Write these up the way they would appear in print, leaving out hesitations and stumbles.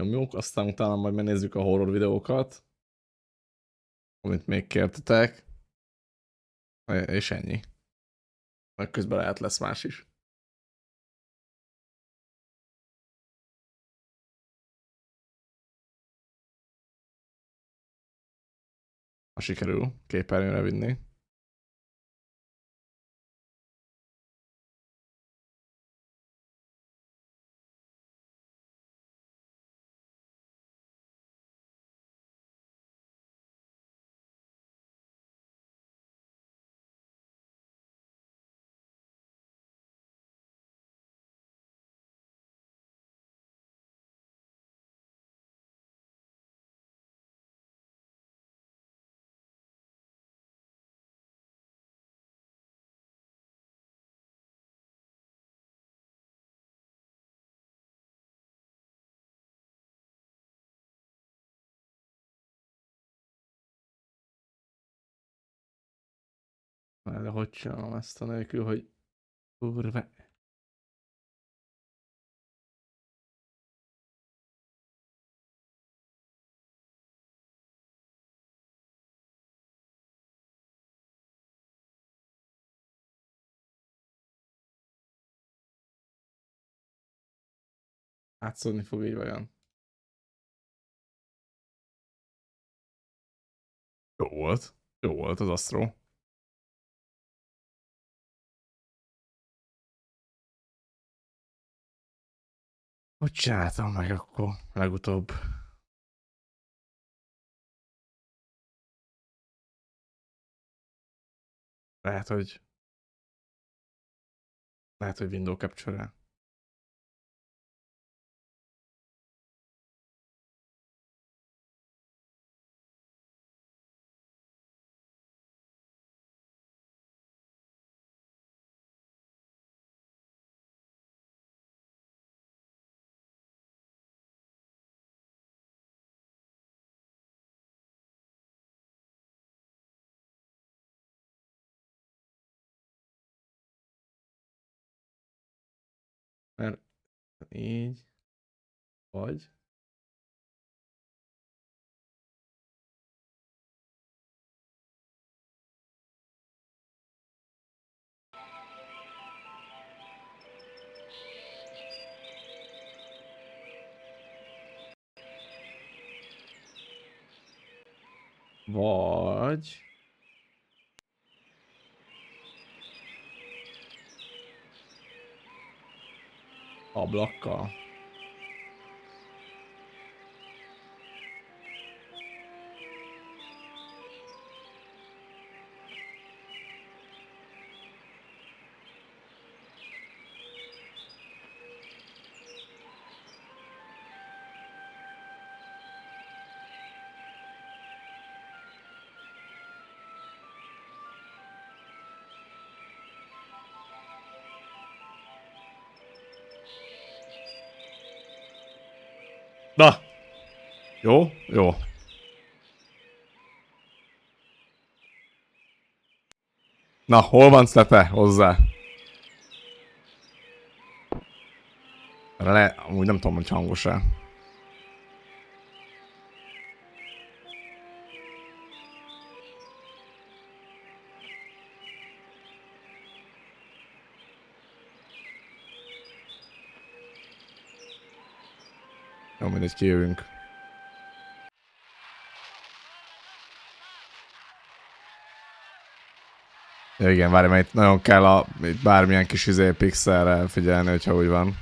nyomjuk, aztán utána majd megnézzük a horror videókat, amit még kértetek, és ennyi. Meg közben lehet lesz más is. Ha sikerül képernyőre vinni. De hogy csinálom ezt a nélkül, hogy kurva. Átszólni fog így vajon. Jó volt. Jó volt az Astro. Hogy csináltam meg akkor legutóbb? Lehet, hogy... Lehet, hogy window capture-rel. Mert így... Vagy... Vagy... Ablakkal. Na! Jó? Jó. Na, hol van Stepe hozzá? Amúgy nem tudom, hogy hangos-e. Jó, mindegy, kijövünk. Ja, igen, várj, mert itt nagyon kell itt bármilyen kis pixelre figyelni, hogyha úgy van.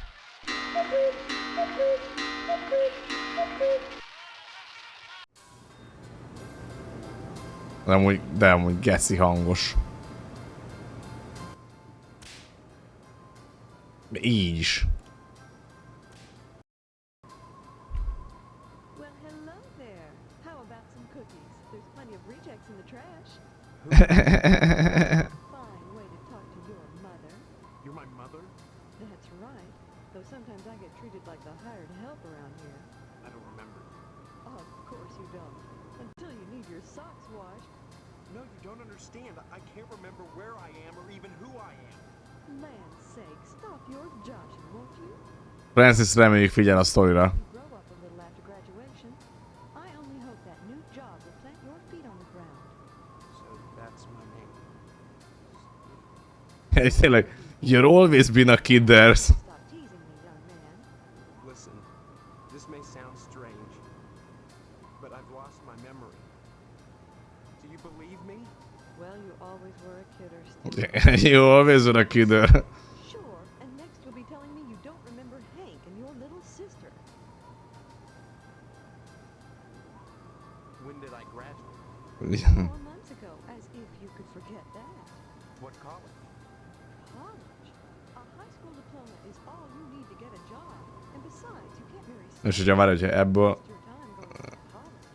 De amúgy geci hangos. Így is. You're my mother? That's right. Though sometimes I get treated like the hired help around here. I don't remember. Oh, of course you don't. Until you need your socks washed. No, you don't understand. I can't remember where I am or even who I am. Land's sake, stop your joshing, won't you? Francis reméljük figyel a sztorira. You grow up a little after Tényleg, you're always been a kid there. Stop teasing me, young man. Listen, this may sound strange, but I've lost my memory. Do you believe me? Well, you always were a kidder, Steve. You always were a kid there. Sure, and next you'll be telling me you don't remember Hank and your little sister. When did I graduate? 4 months ago, as if you could forget that. What college? College? A high school diploma is all you need to get a job. And besides, you can't marry És ugye várj, hogyha ebből... waste your time going to college.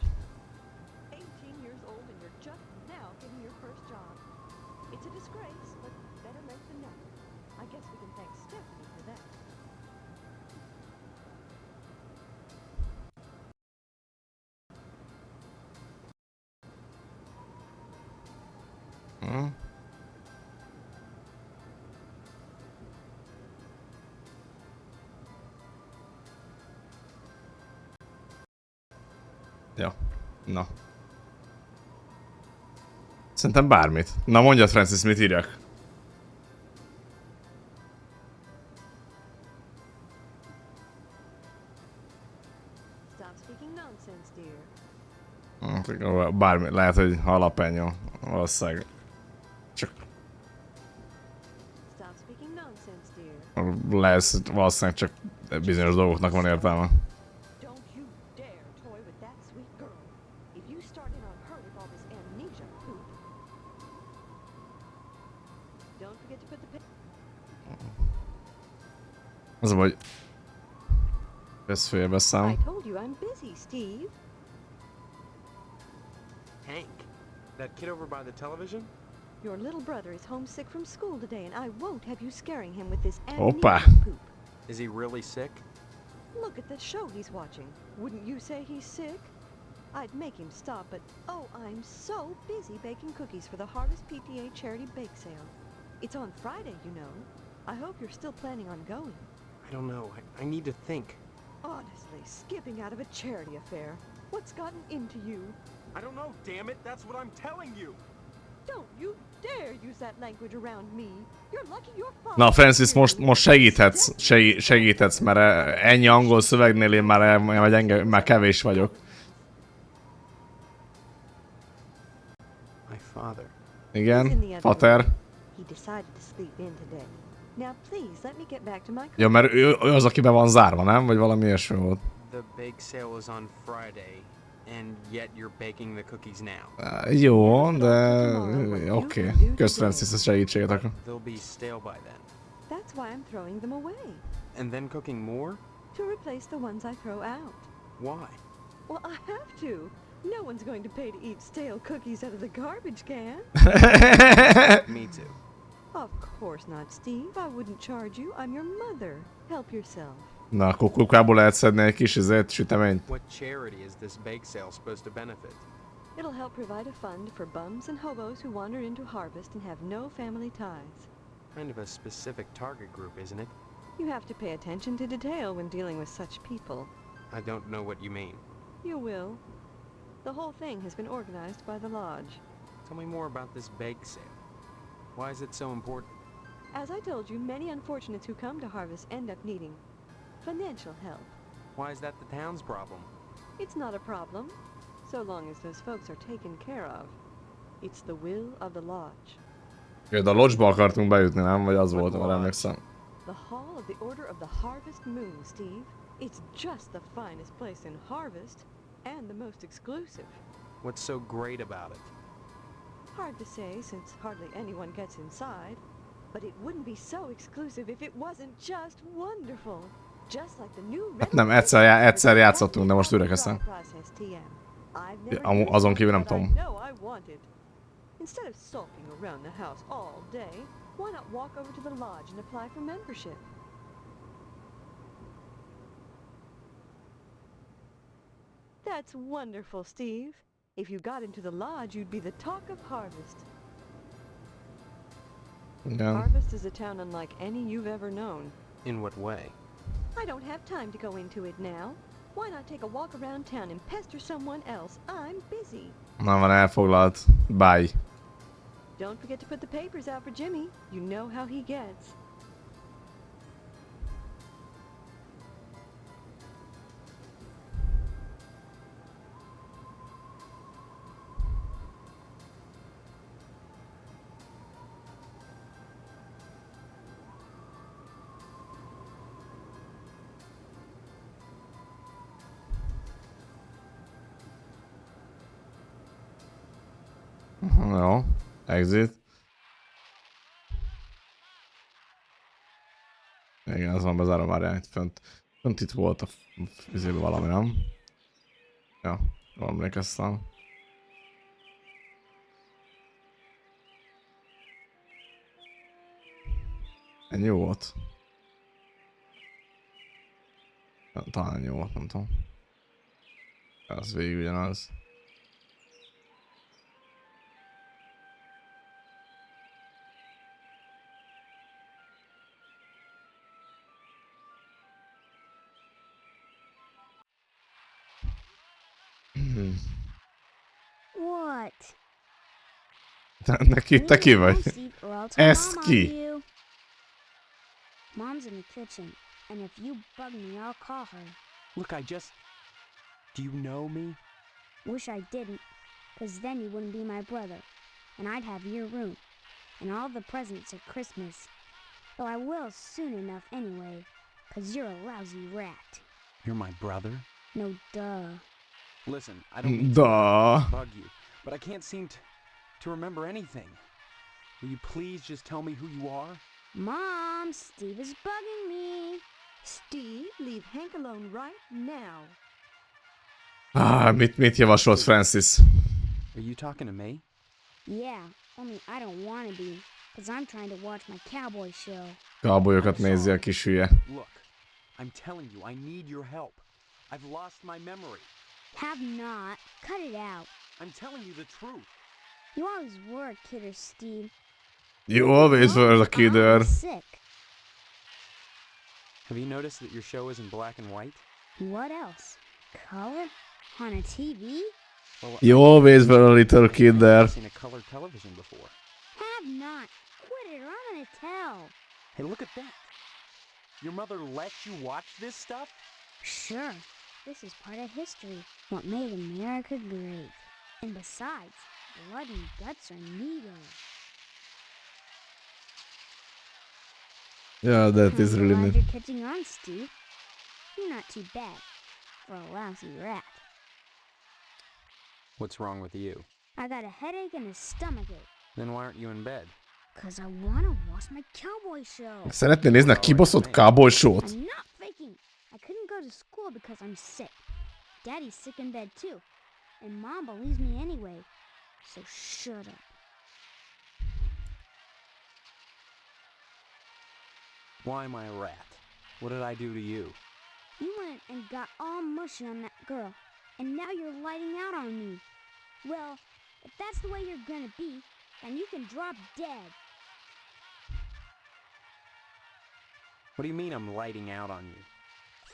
18 years old and you're just now getting your first job. It's a disgrace, but better late than never. I guess we can thank Stephanie for that. Hm? Ja, na. Szerintem bármit. Na mondjad, Francis, mit írjak? Stop speaking nonsense, dear. Bármi, lehet, hogy jalapeno. Valószínűleg. Csak Stop speaking nonsense, dear. lesz, valószínűleg csak bizonyos dolgoknak van értelme. Don't you dare toy with that sweet girl. If you start in on her with all this amnesia poop. Don't forget to put the Az a baj, ezt félbeszám. I told you I'm busy, Steve. Hank? That kid over by the television? Your little brother is homesick from school today, and I won't have you scaring him with this Opa. amnesia poop. Is he really sick? Look at the show he's watching. Wouldn't you say he's sick? I'd make him stop, but oh, I'm so busy baking cookies for the Harvest PTA charity bake sale. It's on Friday, you know. I hope you're still planning on going. I don't know. I need to think. Honestly, skipping out of a charity affair. What's gotten into you? I don't know, damn it. That's what I'm telling you. Don't you dare use that language around me. You're lucky your father. Na, Francis, most segíthetsz, mert ennyi angol szövegnél én már kevés vagyok. My father. Igen, pater. He decided to sleep in today. Now please let me get back to my Ja, mert ő az, akiben van zárva, nem? Vagy valami ilyesmi volt. The bake sale is on Friday, and yet you're baking the cookies now. Jó, de oké. Kösz, Francis, a segítséget akkor. They'll be stale by then. That's why I'm throwing them away. And then cooking more? To replace the ones I throw out. Why? Well, I have to. No one's going to pay to eat stale cookies out of the garbage can. Me too. Of course not, Steve. I wouldn't charge you. I'm your mother. Help yourself. Na, akkor kukából lehet szedni egy kis süteményt. What charity is this bake sale supposed to benefit? It'll help provide a fund for bums and hobos who wander into Harvest and have no family ties. Kind of a specific target group, isn't it? You have to pay attention to detail when dealing with such people. I don't know what you mean. You will. The whole thing has been organized by the Lodge. Tell me more about this bake sale. Why is it so important? As I told you, many unfortunates who come to Harvest end up needing financial help. Why is that the town's problem? It's not a problem, so long as those folks are taken care of. It's the will of the Lodge. De a lodge-ba akartunk bejutni, nem? Vagy az volt, ha emlékszem. The Hall of the Order of the Harvest Moon, Steve. It's just the finest place in Harvest, and the most exclusive. What's so great about it? Hard to say, since hardly anyone gets inside. But it wouldn't be so exclusive if it wasn't just wonderful. Just like the new Hát nem, egyszer játszottunk, de most újra kezdtem. Azon kívül nem tudom. Instead of sulking around the house all day, why not walk over to the lodge and apply for membership? That's wonderful, Steve. If you got into the lodge, you'd be the talk of Harvest. Igen. Harvest is a town unlike any you've ever known. In what way? I don't have time to go into it now. Why not take a walk around town and pester someone else? I'm busy. Nem van elfoglalt. Bye. Don't forget to put the papers out for Jimmy. You know how he gets. Jó. Exit. Igen, az van bezárva már itt fönt. Fönt itt volt a fizébe valami, nem? Ja, jól emlékeztem. Ennyi volt? Talán ennyi volt, nem tudom. Ez végig ugyanaz. What? Neki, te ki Leave me alone, vagy? Steve, or I'll tell Ez Mom on ki? you. Mom's in the kitchen, and if you bug me, I'll call her. Look, Do you know me? Wish I didn't, 'cause then you wouldn't be my brother, and I'd have your room, and all the presents at Christmas. Though I will soon enough anyway, 'cause you're a lousy rat. You're my brother? No duh. Listen, I don't mean Da. to bug you, but I can't seem to remember anything. Will you please just tell me who you are? Mom, Steve is bugging me. Steve, leave Hank alone right now. Mit javasolt Francis? Are you talking to me? Yeah, only I don't want to be, 'cause I'm trying to watch my cowboy show. Cowboyokat nézi a kis hülye. Look, I'm telling you, I need your help. I've lost my memory. Have not. Cut it out. I'm telling you the truth. You always were a kidder, Steve. You always were the I'm kidder. sick. Have you noticed that your show is in black and white? What else? Color? On a TV? Well, You always were a little kid I've there. never seen a color television before. Have not. Quit it or I'm gonna tell. Hey, look at that. Your mother lets you watch this stuff? Sure. This is part of history. What made America great. And besides, blood and guts are needed. Yeah, that is I'm really glad neat. you're catching on, Steve. You're not too bad for a lousy rat. What's wrong with you? I got a headache and a stomachache. Then why aren't you in bed? 'Cause I wanna watch my cowboy show. Szeretnél nézni a kibaszott cowboy show-t? I'm not faking. I couldn't go to school because I'm sick. Daddy's sick in bed too. And Mom believes me anyway. So shut up. Why am I a rat? What did I do to you? You went and got all mushy on that girl. And now you're lighting out on me. Well, if that's the way you're gonna be, then you can drop dead. What do you mean I'm lighting out on you?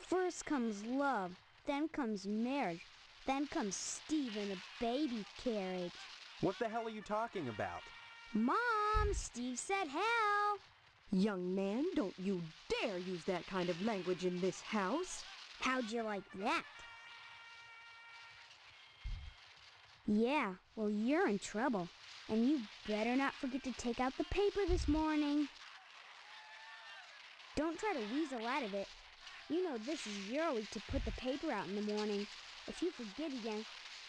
First comes love, then comes marriage, then comes Steve in a baby carriage. What the hell are you talking about? Mom, Steve said hell. Young man, don't you dare use that kind of language in this house. How'd you like that? Yeah, well, you're in trouble. And you better not forget to take out the paper this morning. Don't try to weasel out of it. You know this is your week to put the paper out in the morning. If you forget again,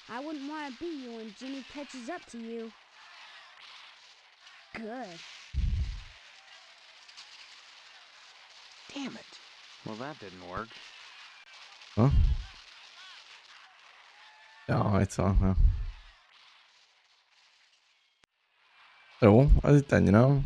I wouldn't want to be you when Jimmy catches up to you. Good. Damn it. Well, that didn't work. Ha? Ja, itt van. Ja. Jó, az itt ennyi, nem?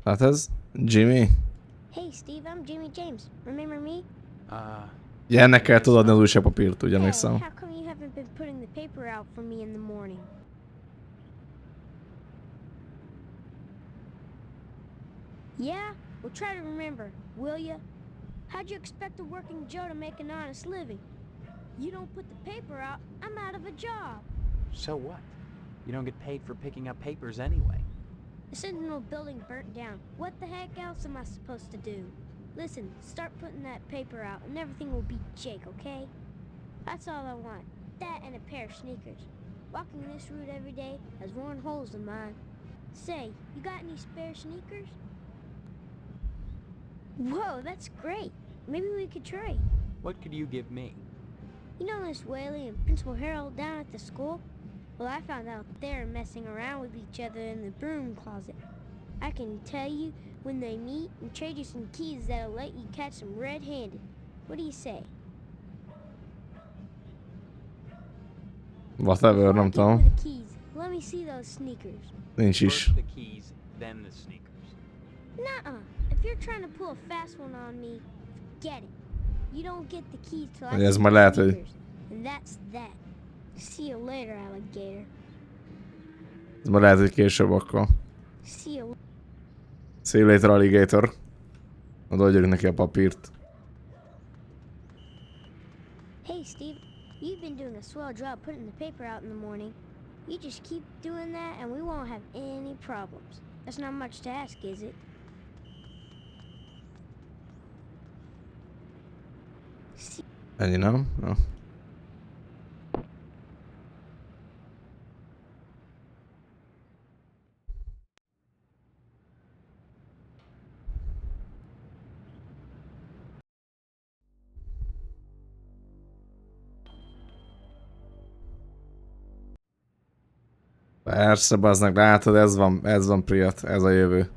Hát ez Jimmy. Hey, Steve, I'm Jimmy James. Remember me? Ja, ennek kell tudod adni az újságpapírt, úgy Hey, emlékszem. how come you haven't been putting the paper out for me in the morning? Yeah? Well, try to remember, will ya? How'd you expect a working Joe to make an honest living? You don't put the paper out, I'm out of a job. So what? You don't get paid for picking up papers anyway. The Sentinel building burnt down. What the heck else am I supposed to do? Listen, start putting that paper out and everything will be Jake, okay? That's all I want. That and a pair of sneakers. Walking this route every day has worn holes in mine. Say, you got any spare sneakers? Whoa, that's great. Maybe we could trade. What could you give me? You know Miss Whaley and Principal Harold down at the school? Well, I found out they're messing around with each other in the broom closet. I can tell you when they meet and trade you some keys that'll let you catch them red-handed. What do you say? Whatever, nem Before I give tudom. you the keys, let me see those sneakers. Nincs is. First the keys, then the sneakers. Nuh-uh. If you're trying to pull a fast one on me, forget it. You don't get the keys till I Ez see majd the lehet, hogy... sneakers. And that's that. See you later, alligator. Ez majd lehet, hogy később akkor. See you. See you later, alligator. Odaadjuk neki a papírt. Hey, Steve. You've been doing a swell job putting the paper out in the morning. You just keep doing that and we won't have any problems. That's not much to ask, is it? See, Ennyi, nem? Ja. Persze, bazdnak, látod, ez van Priat, ez a jövő.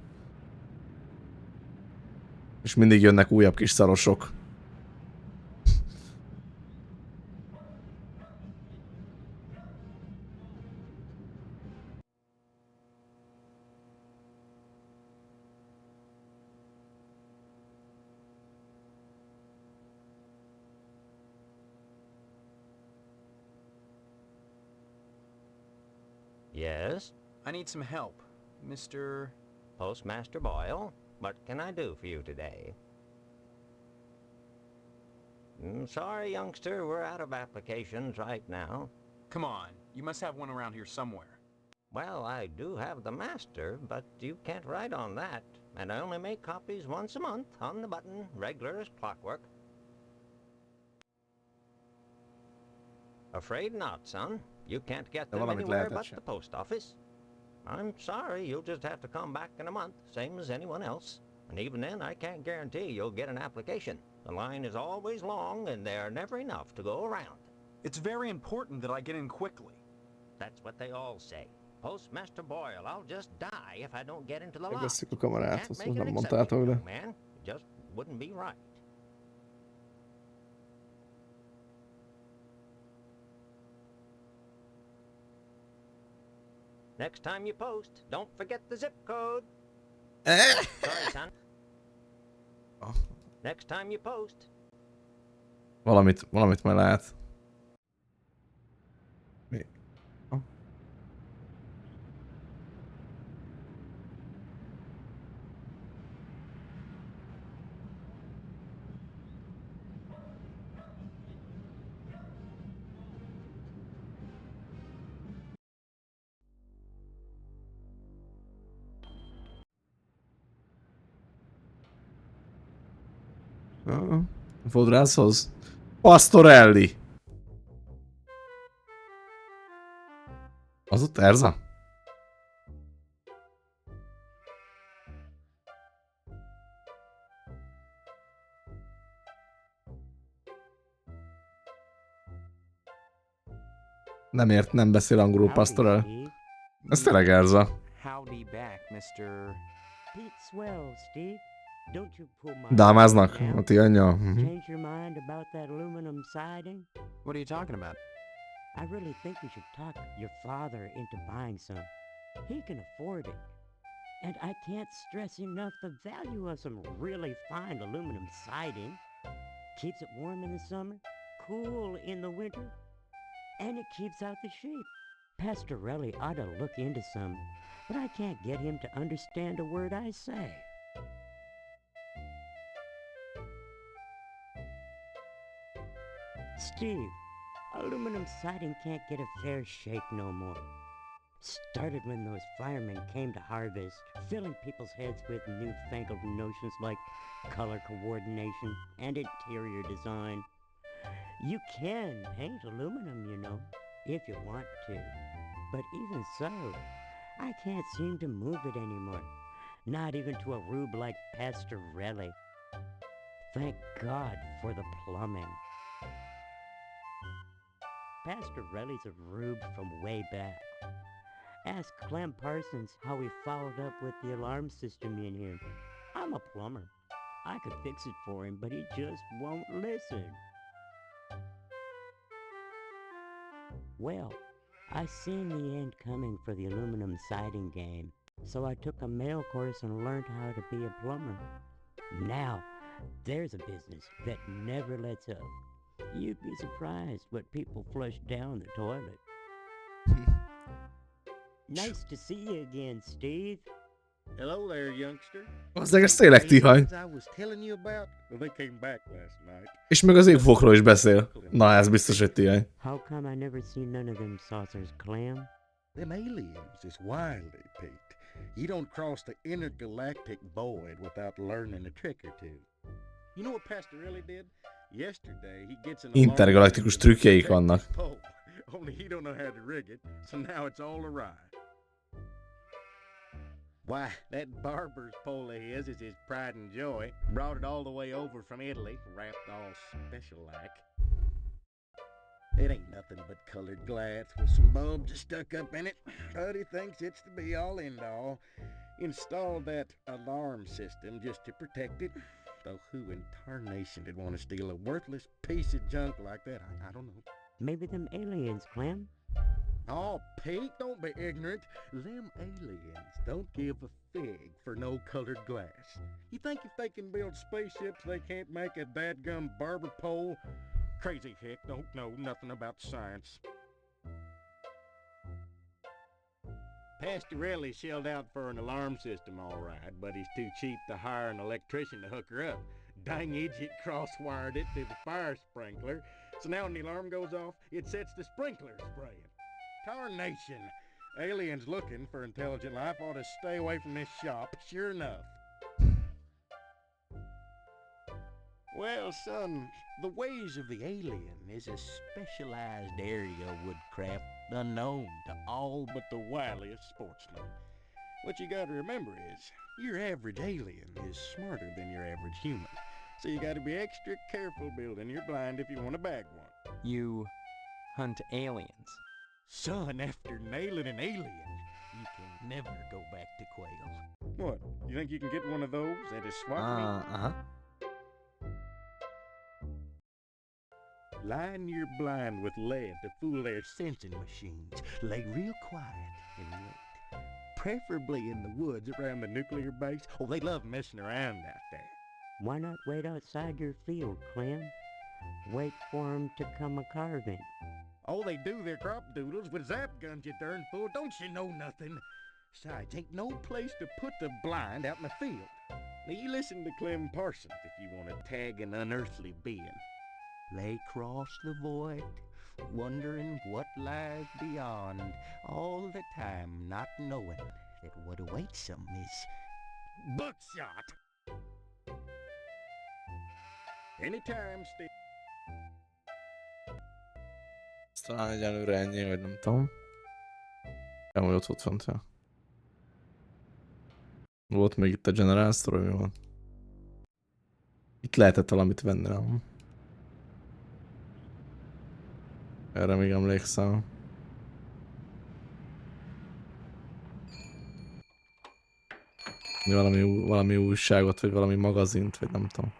És mindig jönnek újabb kis szarosok. Yes, I need some help. Mr. Postmaster Boyle. What can I do for you today? Sorry, youngster, we're out of applications right now. Come on, you must have one around here somewhere. Well, I do have the master, but you can't write on that. And I only make copies once a month, on the button, regular as clockwork. Afraid not, son. You can't get them valamit anywhere lehetett but sem. the post office. I'm sorry, you'll just have to come back in a month, same as anyone else. And even then, I can't guarantee you'll get an application. The line is always long, and there are never enough to go around. It's very important that I get in quickly. That's what they all say. Postmaster Boyle, I'll just die if I don't get into the lot. Megbeszük a kamerát, Can't azt make nem an mondtátok, exception, de... young man. It just wouldn't be right. Next time you post, don't forget the zip code. Sorry, son. Oh. Next time you post. Valamit majd lehet. Mi? Oh. Fodrászhoz? Pastorelli! Az ott Erza? Nem beszél angolul Pastorel. Steve. Ez tényleg Erza. Howdy back, Mr. Pete Swell, Steve. Don't you pull my Dámáznak? leg down? A ti anyja? Mhm. Change your mind about that aluminum siding? What are you talking about? I really think you should talk your father into buying some. He can afford it. And I can't stress enough the value of some really fine aluminum siding. Keeps it warm in the summer, cool in the winter, and it keeps out the sheep. Pastorelli ought to look into some, but I can't get him to understand a word I say. Steve, aluminum siding can't get a fair shake no more. Started when those firemen came to harvest, filling people's heads with newfangled notions like color coordination and interior design. You can paint aluminum, you know, if you want to. But even so, I can't seem to move it anymore. Not even to a rube like Pastorelli. Thank God for the plumbing. Pastorelli's a rube from way back. Ask Clem Parsons how he followed up with the alarm system in here. I'm a plumber. I could fix it for him, but he just won't listen. Well, I seen the end coming for the aluminum siding game, so I took a mail course and learned how to be a plumber. Now, there's a business that never lets up. You'd be surprised what people flush down the toilet. Nice to see you again, Steve. Hello there, youngster. Valószínűleg ez tényleg tihany. I was telling you about, well, they came back last night. És meg az égfokról is beszél. Na, ez biztos, hogy tihany. How come I never seen none of them saucers, Clem? Them aliens is wily, Pete. You don't cross the intergalactic void without learning a trick or two. You know what Pastorelli did? Yesterday he gets an Intergalaktikus trükkjeik vannak. pole. Only he don't know how to rig it, so now it's all awry. Why, that barber's pole of his is his pride and joy. Brought it all the way over from Italy, wrapped all special-like. It ain't nothing but colored glass with some bulbs stuck up in it, but he thinks it's the be-all, end-all. Installed that alarm system just to protect it. Though who in tarnation would want to steal a worthless piece of junk like that? I don't know. Maybe them aliens, Clem? Oh, Pete, don't be ignorant. Them aliens don't give a fig for no colored glass. You think if they can build spaceships, they can't make a dadgum barber pole? Crazy hick, don't know nothing about science. Pastorelli shelled out for an alarm system, all right, but he's too cheap to hire an electrician to hook her up. Dang idiot cross-wired it to the fire sprinkler, so now when the alarm goes off, it sets the sprinkler spraying. Tarnation! Aliens looking for intelligent life ought to stay away from this shop, sure enough. Well, son, the ways of the alien is a specialized area of woodcraft unknown to all but the wiliest sportsmen. What you gotta remember is, your average alien is smarter than your average human. So you gotta be extra careful building your blind if you want to bag one. You hunt aliens. Son, after nailing an alien, you can never go back to quail. What? You think you can get one of those at a swap meet? Aha. Line your blind with lead to fool their sensing machines. Lay real quiet and wait. Preferably in the woods around the nuclear base. Oh, they love messing around out there. Why not wait outside your field, Clem? Wait for 'em to come a-carving. Oh, they do their crop doodles with zap guns, you darn fool. Don't you know nothing? Besides, ain't no place to put the blind out in the field. Now, you listen to Clem Parsons if you want to tag an unearthly being. They cross the void, wondering what lies beyond, all the time not knowing that what awaits them is buckshot. Anytime, Steve. Talán egyelőre ennyi, vagy nem tudom. Nem, hogy ott fent, ja. Volt még itt a General Store, mi van? Itt lehetett valamit venni, nem? Erre még emlékszem. Valami újságot, vagy valami magazint, vagy nem tudom.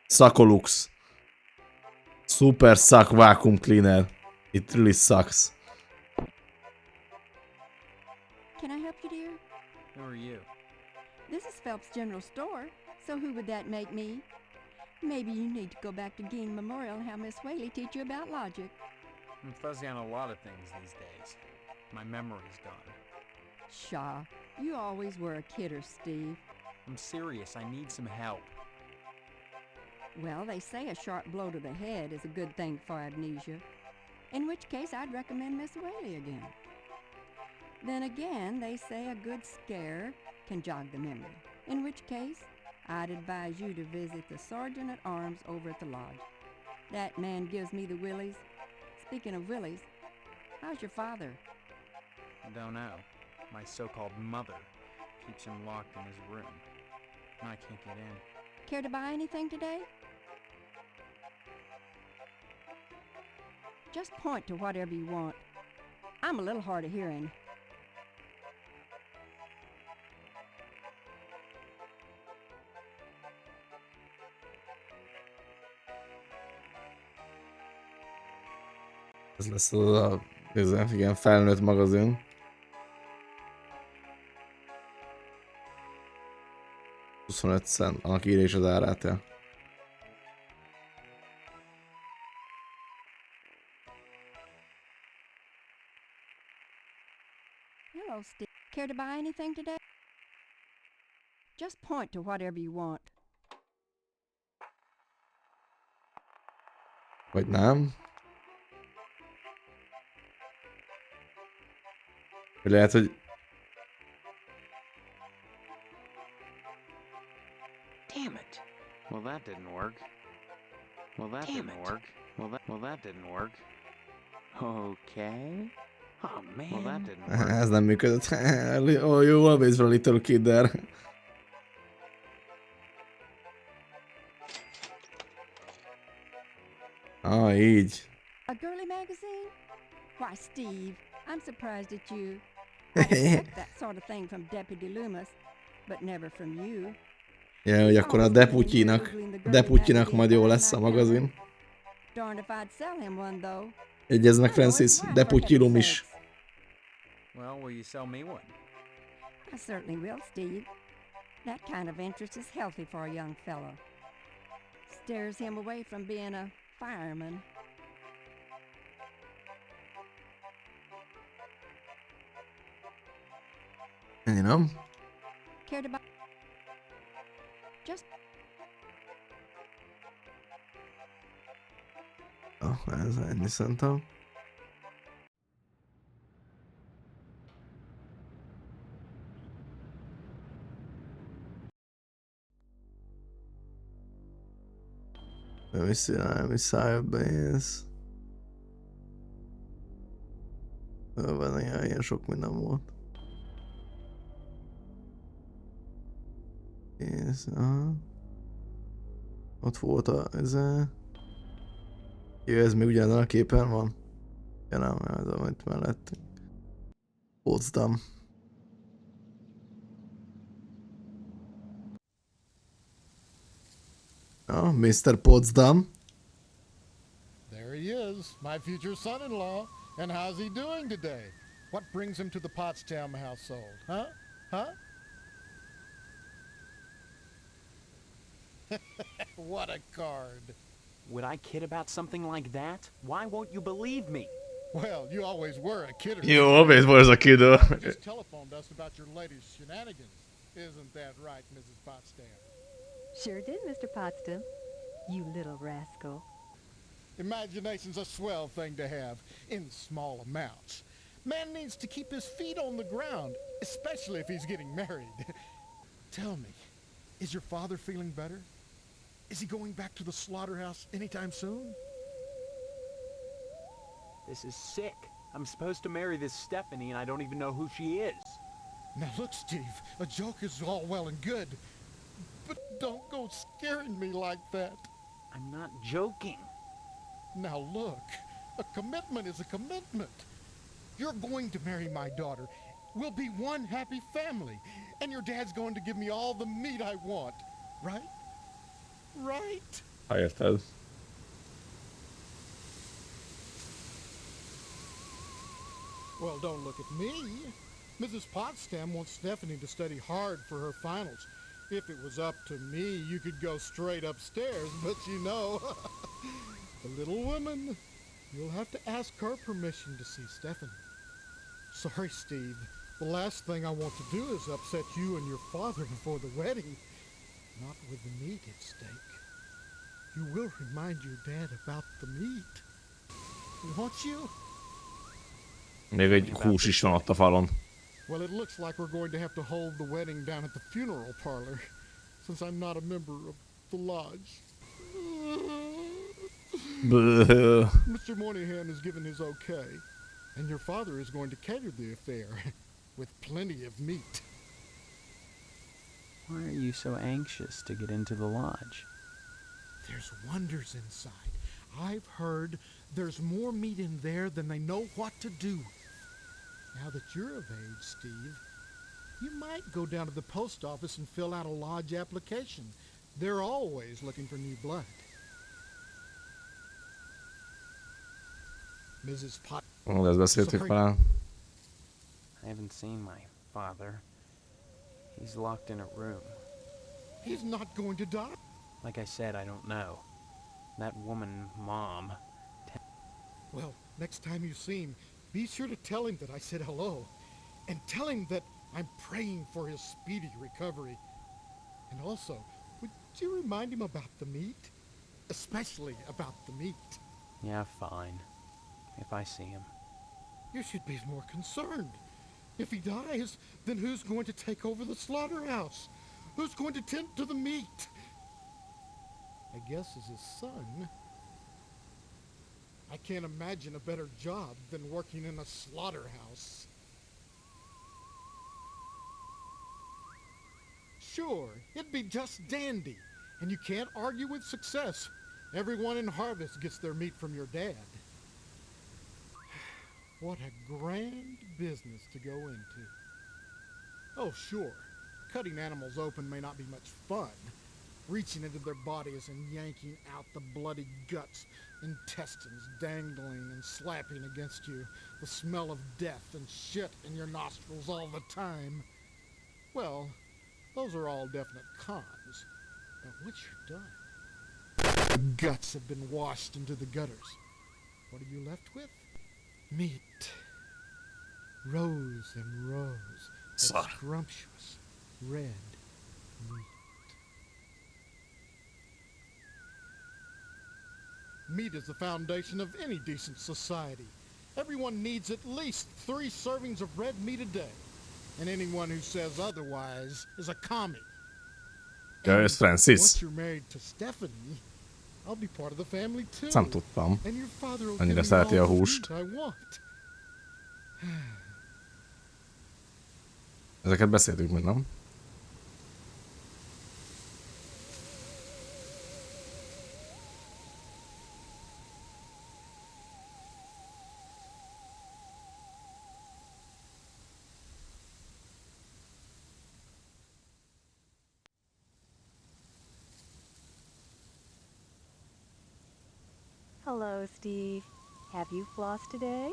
Szakolux. Super suck vacuum cleaner. It really sucks. Can I help you, dear? Who are you? This is Phelps General Store, so who would that make me? Maybe you need to go back to Gein Memorial and have Miss Whaley teach you about logic. I'm fuzzy on a lot of things these days. My memory's gone. Pshaw, you always were a kidder, Steve. I'm serious. I need some help. Well, they say a sharp blow to the head is a good thing for amnesia, in which case I'd recommend Miss Whaley again. Then again, they say a good scare can jog the memory, in which case I'd advise you to visit the Sergeant at Arms over at the lodge. That man gives me the willies. Speaking of willies, how's your father? I don't know. My so-called mother keeps him locked in his room. And I can't get in. Care to buy anything today? Just point to whatever you want. I'm a little hard of hearing. Ez lesz az a igen, felnőtt magazin. $25, annak írja is az árát, ja. Hello, Steve. Care to buy anything today? Just point to whatever you want. Vagy nem? Vagy lehet, hogy... Damn it. Well, that didn't work. Well, that didn't work. Well, that didn't work. Okay. Oh, man. Well, that didn't work. Ez nem működött. Oh, you always were a little kid there. Ah, így. A girly magazine? Why, Steve, I'm surprised at you. I expect that sort of thing from Deputy Loomis, but never from you. Ja, hogy akkor a Deputyinak majd jó lesz a magazin. Darned if I'd sell him one, though. Jegyeznek, Francis, Deputyi Loom is. Well, will you sell me one? I certainly will, Steve. That kind of interest is healthy for a young fellow. Steers him away from being a fireman. Ennyi, nem? Care to buy? Just Ez ennyi szerintem. Let me see, let me save base. Ilyen sok minden volt. Kész, ott volt ez a... Jó, ez még ugyanaz a képen van? Ja nem, ez amit mellettünk. Potsdam. Oh, Mr. Potsdam. There he is, my future son-in-law. And how's he doing today? What brings him to the Potsdam household, huh? Huh? What a card. Would I kid about something like that? Why won't you believe me? Well, you always were a kidder. You always was a kidder. You just telephoned us about your latest shenanigans. Isn't that right, Mrs. Potsdam? Sure did, Mr. Potsdam. You little rascal. Imagination's a swell thing to have, in small amounts. Man needs to keep his feet on the ground, especially if he's getting married. Tell me, is your father feeling better? Is he going back to the slaughterhouse anytime soon? This is sick. I'm supposed to marry this Stephanie and I don't even know who she is. Now look, Steve, a joke is all well and good, but don't go scaring me like that. I'm not joking. Now look, a commitment is a commitment. You're going to marry my daughter. We'll be one happy family, and your dad's going to give me all the meat I want, right? Right? Ha érted. Well, don't look at me. Mrs. Potsdam wants Stephanie to study hard for her finals. If it was up to me, you could go straight upstairs, but you know, the little woman, you'll have to ask her permission to see Stephanie. Sorry, Steve. The last thing I want to do is upset you and your father before the wedding. Not with the meat at stake. You will remind your dad about the meat. Won't you? Még egy hús is van ott a falon. Well, it looks like we're going to have to hold the wedding down at the funeral parlor, since I'm not a member of the lodge. Mr. Moynihan has given his okay, and your father is going to cater the affair, with plenty of meat. Why are you so anxious to get into the lodge? There's wonders inside. I've heard there's more meat in there than they know what to do. Now that you're of age, Steve, you might go down to the post office and fill out a lodge application. They're always looking for new blood. Mrs. Pot... Ezt beszéltük talán. I haven't seen my father. He's locked in a room. He's not going to die. Like I said, I don't know. That woman, Mom... Well, next time you see him, be sure to tell him that I said hello. And tell him that I'm praying for his speedy recovery. And also, would you remind him about the meat? Especially about the meat. Yeah, fine. If I see him. You should be more concerned. If he dies, then who's going to take over the slaughterhouse? Who's going to tend to the meat? I guess as his son. I can't imagine a better job than working in a slaughterhouse. Sure, it'd be just dandy, and you can't argue with success. Everyone in Harvest gets their meat from your dad. What a grand business to go into. Oh, sure, cutting animals open may not be much fun. Reaching into their bodies and yanking out the bloody guts, intestines dangling and slapping against you, the smell of death and shit in your nostrils all the time. Well, those are all definite cons. But once you're done, the guts have been washed into the gutters. What are you left with? Meat. Rows and rows of scrumptious red meat. Meat is the foundation of any decent society. Everyone needs at least 3 servings of red meat a day. And anyone who says otherwise is a commie. Ja, ez Francis. Once you're married to Stephanie, I'll be part of the family too. Nem tudtam. And your father will Annyira give me all szereti a the húst. meat I want. Ezeket beszéltük meg, nem? Hello, Steve. Have you flossed today?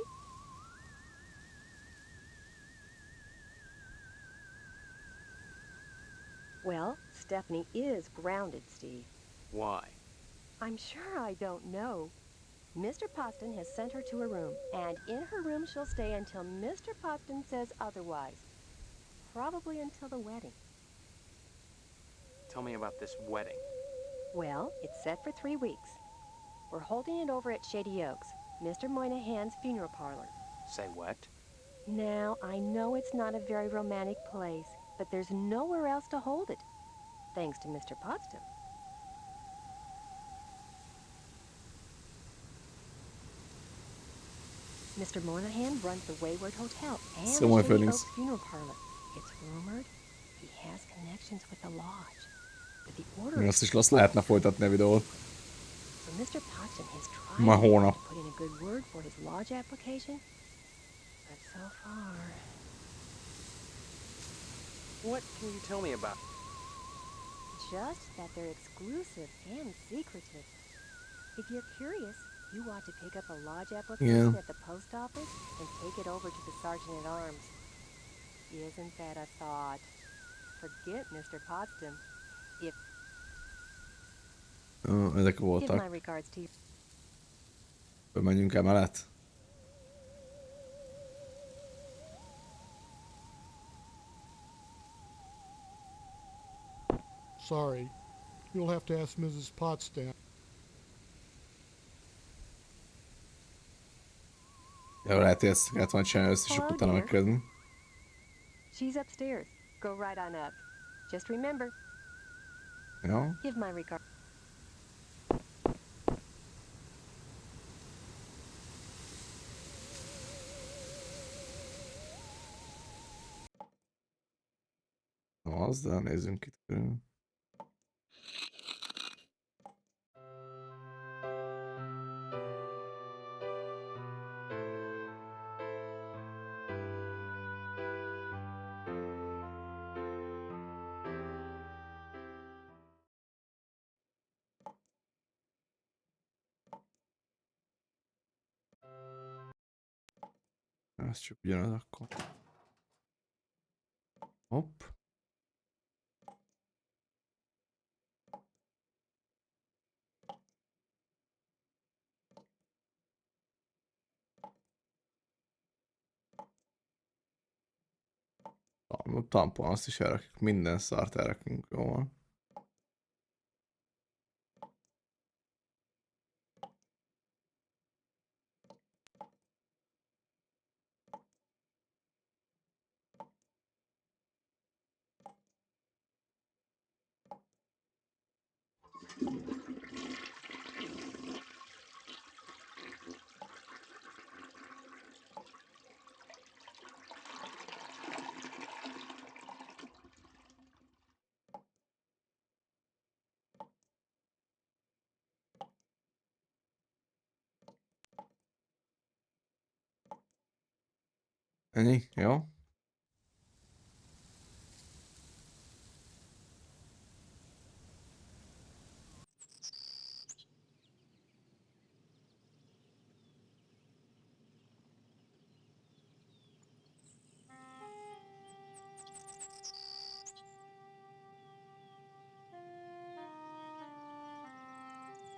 Well, Stephanie is grounded, Steve. Why? I'm sure I don't know. Mr. Poston has sent her to her room, and in her room she'll stay until Mr. Poston says otherwise. Probably until the wedding. Tell me about this wedding. Well, it's set for 3 weeks. We're holding it over at Shady Oaks, Mr. Moynihan's funeral parlor. Say what? Now, I know it's not a very romantic place, but there's nowhere else to hold it, thanks to Mr. Potsdam. Mr. Moynihan runs the Wayward Hotel and the Shady Oaks funeral parlor. It's rumored he has connections with the lodge. But the order Azt is lehetne folytatni a videót. So Mr. Potsdam has tried Ma hónap. to put in a good word for his lodge application, but so far... What can you tell me about? Just that they're exclusive and secretive. If you're curious, You ought to pick up a lodge Igen. application at the post office and take it over to the sergeant at arms. Isn't that a thought? Forget Mr. Potsdam. If Ezek give my voltak. regards to you. Menjünk emellett. Sorry. You'll have to ask Mrs. Potsdam. Jó, lehet, hogy ezt kellett volna csinálni össze, és Hello, utána dear. megkérdezni. She's upstairs. Go right on up. Just remember, Jó. give my regards. Az, de nézzünk itt körül. Ez csak ugyanaz akkor. Hopp. Tampon, azt is elrakjuk. Minden szart elrakunk. Jó van. Ennyi? Jó?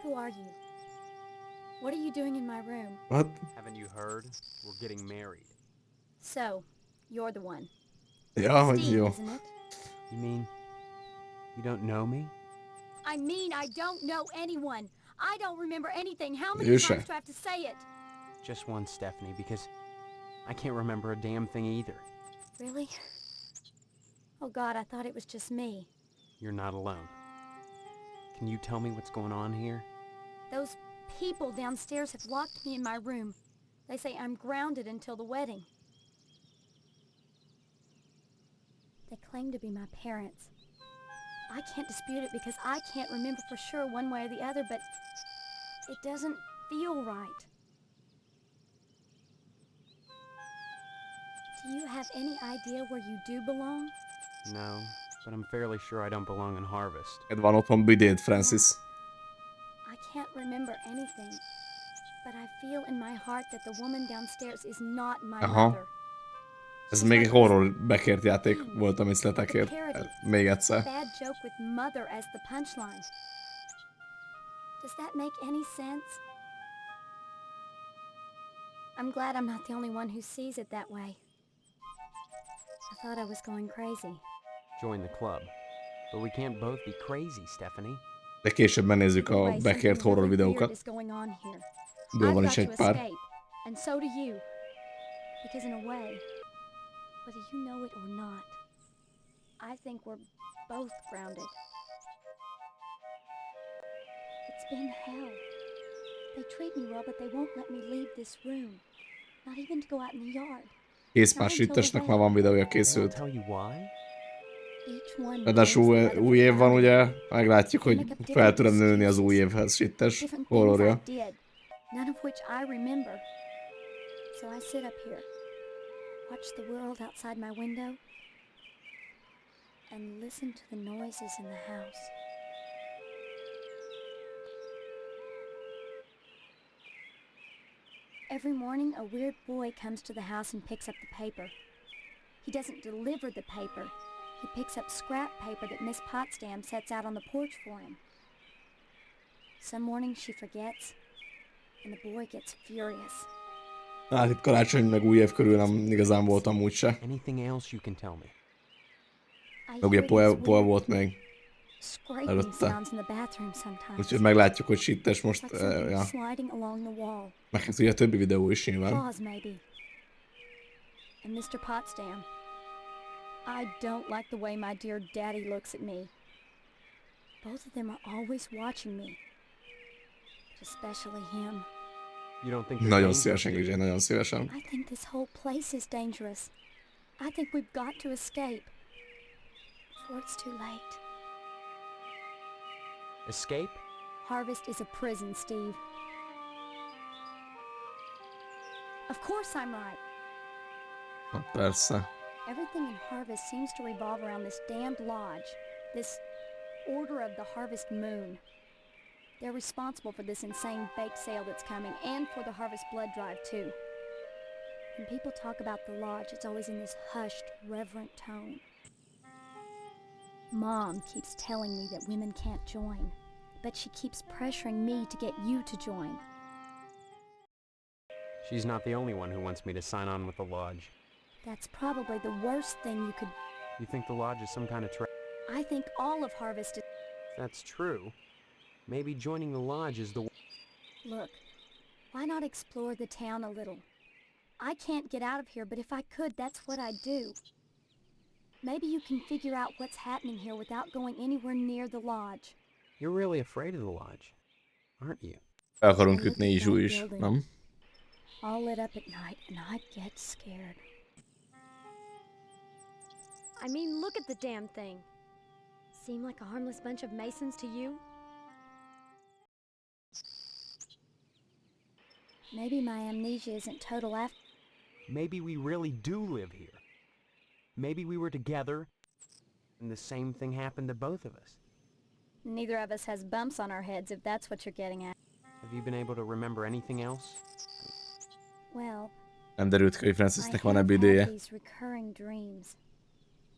Who are you? What are you doing in my room? What? Haven't you heard? We're getting married. So, you're the one. Ja, hogy Steve, jó. isn't it? You mean you don't know me? I mean, I don't know anyone. I don't remember anything. How many You times sure? do I have to say it? Just one, Stephanie, because I can't remember a damn thing either. Really? Oh God, I thought it was just me. You're not alone. Can you tell me what's going on here? Those people downstairs have locked me in my room. They say I'm grounded until the wedding. They claim to be my parents. I can't dispute it because I can't remember for sure one way or the other, but it doesn't feel right. Do you have any idea where you do belong? No, but I'm fairly sure I don't belong in Harvest. Ed van otthon büdéd, Francis. I can't remember anything, but I feel in my heart that the woman downstairs is not my Aha. mother. Ez még egy horror bekért játék volt, amit letekért. Még egyszer. Bad joke with mother as the punchline. Does that make any sense? I'm glad I'm not the only one who sees it that way. I thought I was going crazy. Join the club. But we can't both be crazy, Stephanie. De később megnézzük a Anyway, bekért something horror really weird videókat. is going on here. Ből I've van got is to egy pár. escape, and so do you. Because in a way, whether you know it or not, I think we're both grounded. It's been hell. They treat me well, but they won't let me leave this room. Not even to go out in the yard. Készpársításnak már van videója készült. Tell you why? Each one Ráadásul új év van, ugye? Meglátjuk, hogy fel tudom nőni az új évhez sittes different horrorja. things I did, none of which I remember. So I sit up here, watch the world outside my window, and listen to the noises in the house. Every morning, a weird boy comes to the house and picks up the paper. He doesn't deliver the paper. He picks up scrap paper that Miss Potsdam sets out on the porch for him. Some mornings she forgets, and the boy gets furious. Hát itt karácsony meg új év körül nem igazán voltam úgyse. Anything else you can tell me? I Meg ugye hear these Poel weird volt még scraping előtte. sounds in the bathroom sometimes. Úgyhogy meglátjuk, hogy Shittes most... Like something ja. sliding along the wall. Meg hát ugye a többi videó is nyilván. Claws, maybe. And Mr. Potsdam. I don't like the way my dear daddy looks at me. Both of them are always watching me. But especially him. You don't think Nagyon szívesen, Grizsé, nagyon szívesen. I think this whole place is dangerous. I think we've got to escape. Before it's too late. Escape? Harvest is a prison, Steve. Of course I'm right. Na, persze. Everything in Harvest seems to revolve around this damned lodge, this Order of the Harvest Moon. They're responsible for this insane bake sale that's coming, and for the Harvest Blood Drive, too. When people talk about the lodge, it's always in this hushed, reverent tone. Mom keeps telling me that women can't join, but she keeps pressuring me to get you to join. She's not the only one who wants me to sign on with the lodge. That's probably the worst thing you could... You think the lodge is some kind of trap? I think all of Harvest is... If that's true, maybe joining the lodge is the... Look, why not explore the town a little? I can't get out of here, but if I could, that's what I'd do. Maybe you can figure out what's happening here without going anywhere near the lodge. You're really afraid of the lodge, aren't you? El akarunk ütni Izsú is, nem? All lit up at night, and I'd get scared. I mean, look at the damn thing. Seem like a harmless bunch of Masons to you? Maybe my amnesia isn't total after... Maybe we really do live here. Maybe we were together, and the same thing happened to both of us. Neither of us has bumps on our heads, if that's what you're getting at. Have you been able to remember anything else? Well, Nem derült ki, hogy Francisnek van I ebbe have had ideje. these recurring dreams.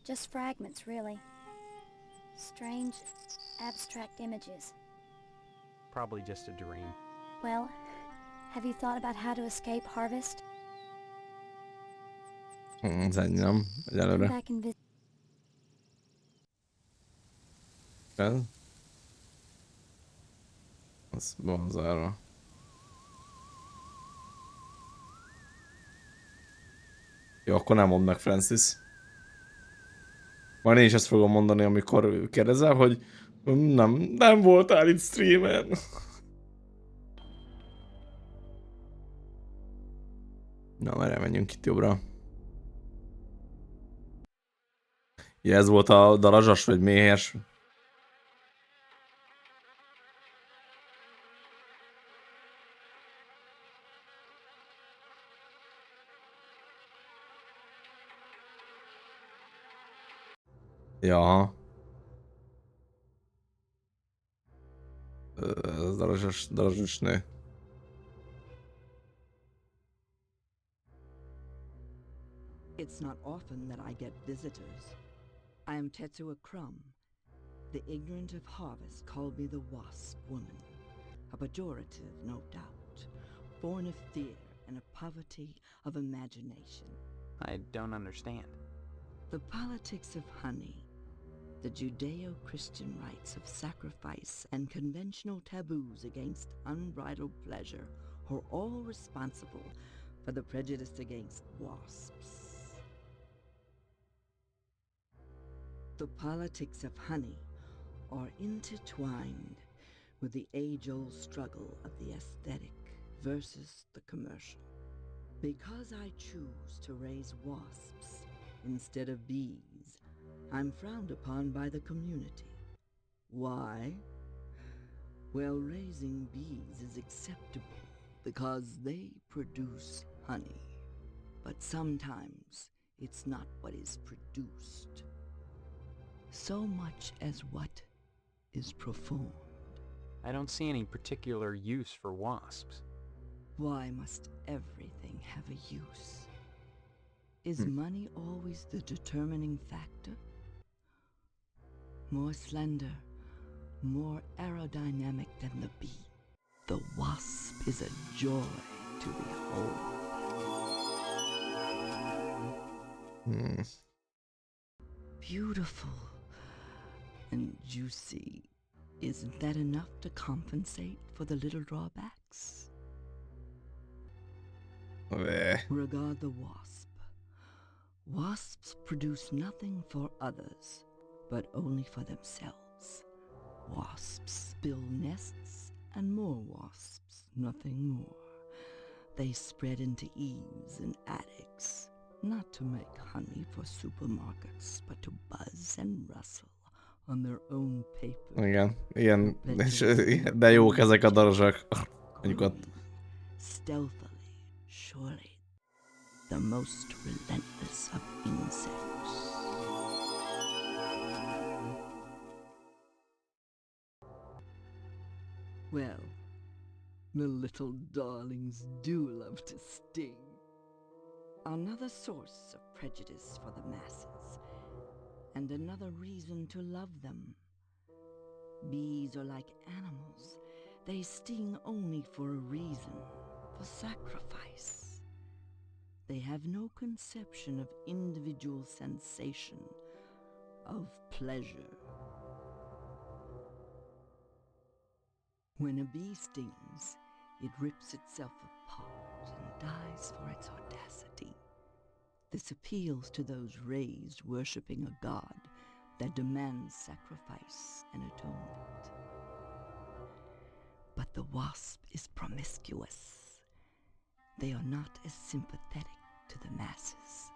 Just fragments, really. Strange, abstract images. Probably just a dream. Well, have you thought about how to escape Harvest? Ez ennyi, nem? Come Egyelőre. back and visit. Ez? Az bonzára. Jó, akkor nem mondd meg, Francis. Majd én is ezt fogom mondani, amikor kérdezel, hogy nem voltál itt streamen. Na, merre menjünk itt jobbra. Ja, ez volt a darazsas vagy méhes. Ja. Ez darazsas nő. It's not often that I get visitors. I am Tetsuo Crumb. The ignorant of harvest call me the Wasp Woman. A pejorative, no doubt, born of fear and a poverty of imagination. I don't understand. The politics of honey, the Judeo-Christian rites of sacrifice and conventional taboos against unbridled pleasure are all responsible for the prejudice against wasps. The politics of honey are intertwined with the age-old struggle of the aesthetic versus the commercial. Because I choose to raise wasps instead of bees, I'm frowned upon by the community. Why? Well, raising bees is acceptable because they produce honey. But sometimes it's not what is produced, so much as what is performed. I don't see any particular use for wasps. Why must everything have a use? Is money always the determining factor? More slender, more aerodynamic than the bee, the wasp is a joy to behold. Beautiful and juicy. Isn't that enough to compensate for the little drawbacks? Regard the wasp. Wasps produce nothing for others, but only for themselves. Wasps build nests and more wasps, nothing more. They spread into eaves and attics, not to make honey for supermarkets, but to buzz and rustle on their own paper. Igen, de jók ezek a darazsak. Mondjuk ott. Stealthily, surely, the most relentless of insects. Well, the little darlings do love to sting. Another source of prejudice for the masses, and another reason to love them. Bees are like animals. They sting only for a reason, for sacrifice. They have no conception of individual sensation, of pleasure. When a bee stings, it rips itself apart and dies for its audacity. This appeals to those raised worshipping a god that demands sacrifice and atonement. But the wasp is promiscuous. They are not as sympathetic to the masses,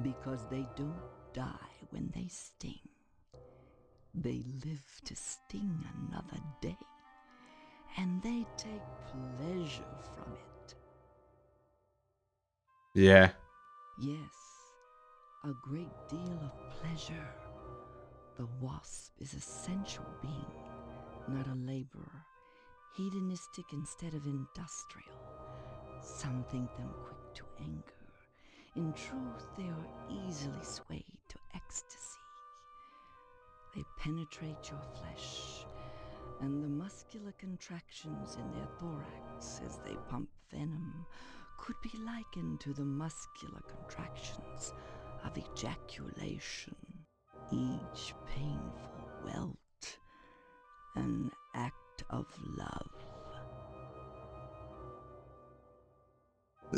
because they don't die when they sting. They live to sting another day, and they take pleasure from it. Yeah. Yes, a great deal of pleasure. The wasp is a sensual being, not a laborer, hedonistic instead of industrial. Some think them quick to anger. In truth, they are easily swayed to ecstasy. They penetrate your flesh, and the muscular contractions in their thorax as they pump venom could be likened to the muscular contractions of ejaculation, each painful welt, an act of love.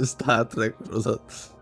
Star Trek sorozat.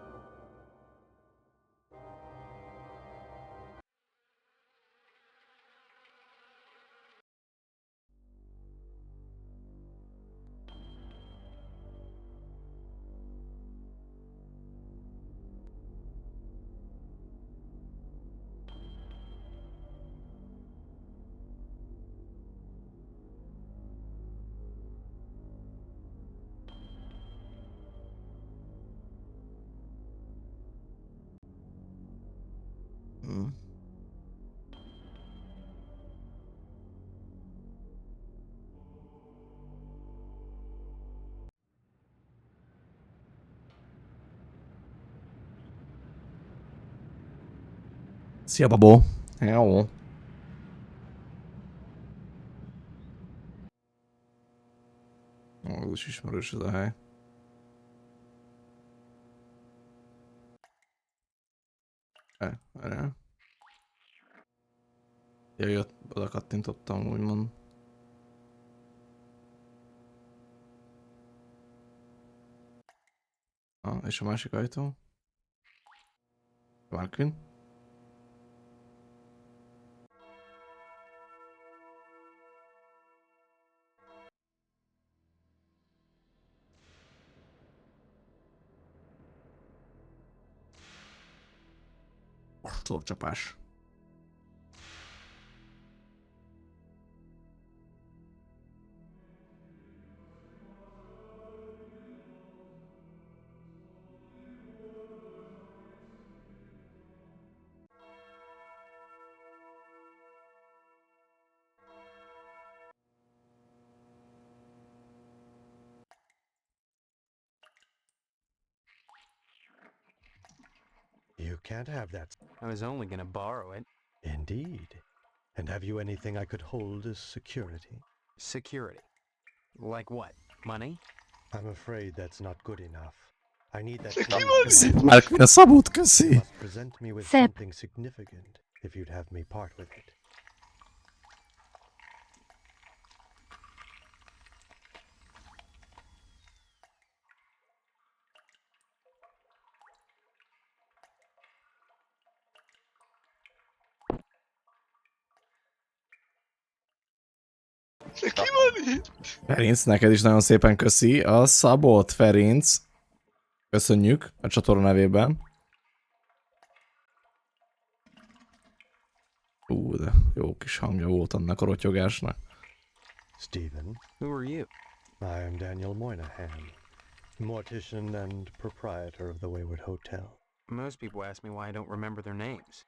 Szia, babó! Jó. Az is ismerős ez a hely. Várjál. Jött, oda kattintottam, úgymond. És a másik ajtó? Markin? Szócsapás. can't have that. I was only gonna borrow it. Indeed. And have you anything I could hold as security? Security? Like what? Money? I'm afraid that's not good enough. I need that Már a szabót köszi. must present me with something significant if you'd have me part with it. De ki van itt? Ferinc, neked is nagyon szépen köszi a szabót, Ferinc. Köszönjük a csatorna nevében. De jó kis hangja volt annak a rotyogásnak. Stephen. Who are you? I am Daniel Moynihan, mortician and proprietor of the Wayward Hotel. Most people ask me why I don't remember their names.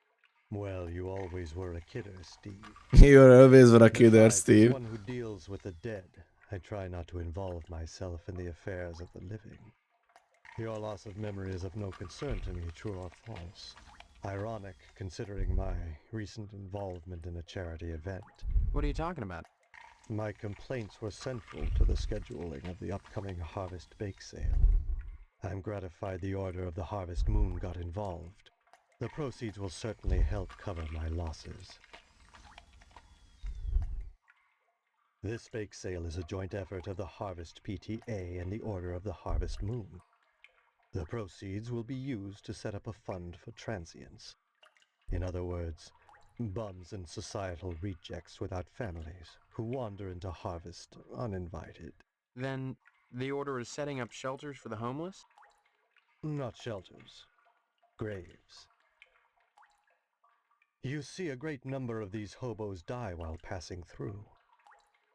Well, you always were a kidder, Steve. You're always a kidder, Besides, Steve. as one who deals with the dead, I try not to involve myself in the affairs of the living. Your loss of memory is of no concern to me, true or false. Ironic, considering my recent involvement in a charity event. What are you talking about? My complaints were central to the scheduling of the upcoming Harvest Bake Sale. I'm gratified the Order of the Harvest Moon got involved. The proceeds will certainly help cover my losses. This bake sale is a joint effort of the Harvest PTA and the Order of the Harvest Moon. The proceeds will be used to set up a fund for transients. In other words, bums and societal rejects without families who wander into Harvest uninvited. Then the Order is setting up shelters for the homeless? Not shelters. Graves. You see, a great number of these hobos die while passing through.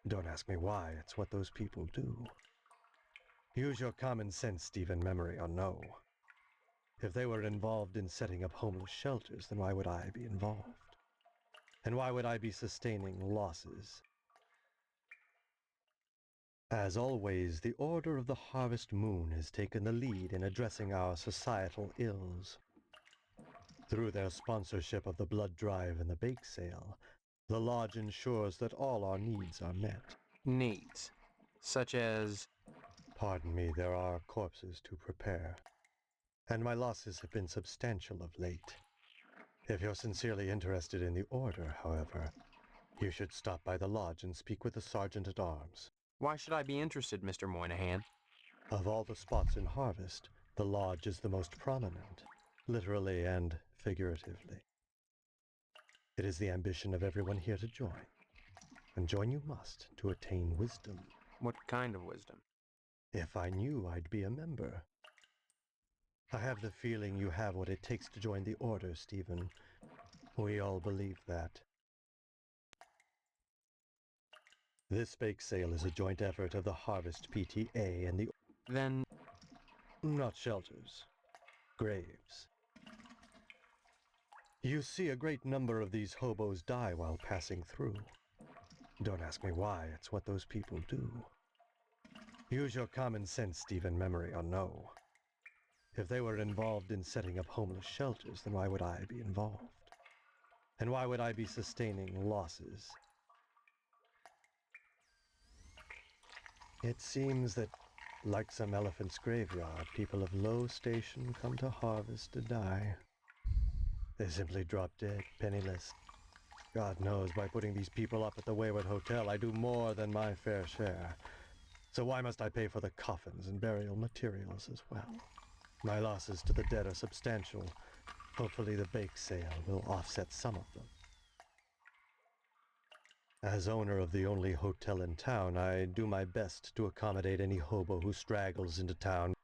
Don't ask me why, it's what those people do. Use your common sense, Stephen, memory or no. If they were involved in setting up homeless shelters, then why would I be involved? And why would I be sustaining losses? As always, the Order of the Harvest Moon has taken the lead in addressing our societal ills. Through their sponsorship of the blood drive and the bake sale, the Lodge ensures that all our needs are met. Needs? Such as? Pardon me, there are corpses to prepare. And my losses have been substantial of late. If you're sincerely interested in the Order, however, you should stop by the Lodge and speak with the Sergeant-at-Arms. Why should I be interested, Mr. Moynihan? Of all the spots in Harvest, the Lodge is the most prominent, literally and figuratively. It is the ambition of everyone here to join, and join you must to attain wisdom. What kind of wisdom? If I knew, I'd be a member. I have the feeling you have what it takes to join the Order, Stephen. We all believe that. This bake sale is a joint effort of the Harvest PTA and the... Then... Not shelters. Graves. You see, a great number of these hobos die while passing through. Don't ask me why, it's what those people do. Use your common sense, Stephen, memory or no. If they were involved in setting up homeless shelters, then why would I be involved? And why would I be sustaining losses? It seems that, like some elephant's graveyard, people of low station come to Harvest to die. They simply drop dead, penniless. God knows, by putting these people up at the Wayward Hotel, I do more than my fair share. So why must I pay for the coffins and burial materials as well? My losses to the dead are substantial. Hopefully the bake sale will offset some of them. As owner of the only hotel in town, I do my best to accommodate any hobo who straggles into town.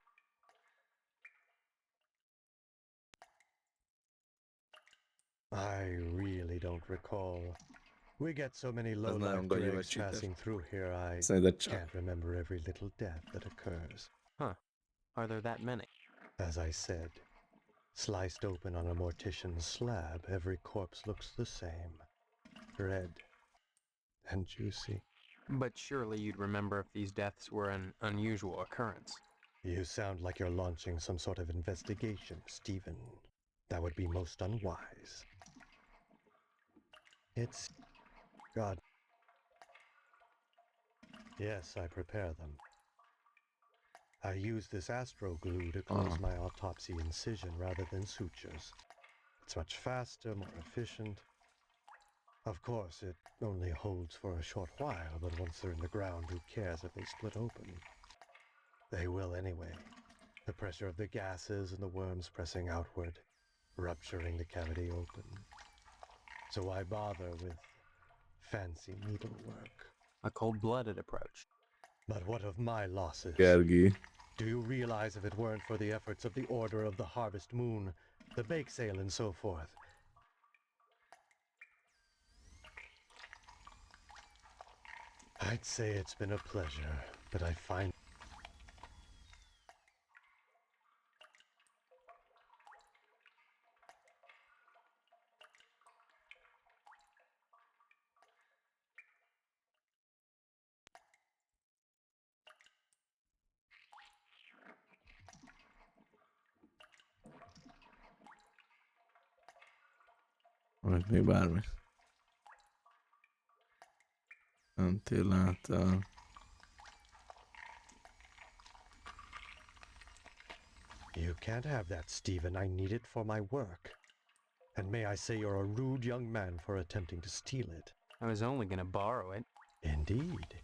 I really don't recall. We get so many low-life dregs passing through here, I can't remember every little death that occurs. Huh. Are there that many? As I said, sliced open on a mortician's slab, every corpse looks the same. Red and juicy. But surely you'd remember if these deaths were an unusual occurrence. You sound like you're launching some sort of investigation, Stephen. That would be most unwise. It's... God. Yes, I prepare them. I use this astro glue to close my autopsy incision rather than sutures. It's much faster, more efficient. Of course, it only holds for a short while, but once they're in the ground, who cares if they split open? They will anyway. The pressure of the gases and the worms pressing outward, rupturing the cavity open. So why bother with fancy needlework? A cold-blooded approach. But what of my losses? Gergi. Do you realize if it weren't for the efforts of the Order of the Harvest Moon, the Bake Sale and so forth? I'd say it's been a pleasure, but I find... Vagy még bármi. Antilláta. You can't have that, Stephen. I need it for my work. And may I say you're a rude young man for attempting to steal it. I was only gonna borrow it. Indeed.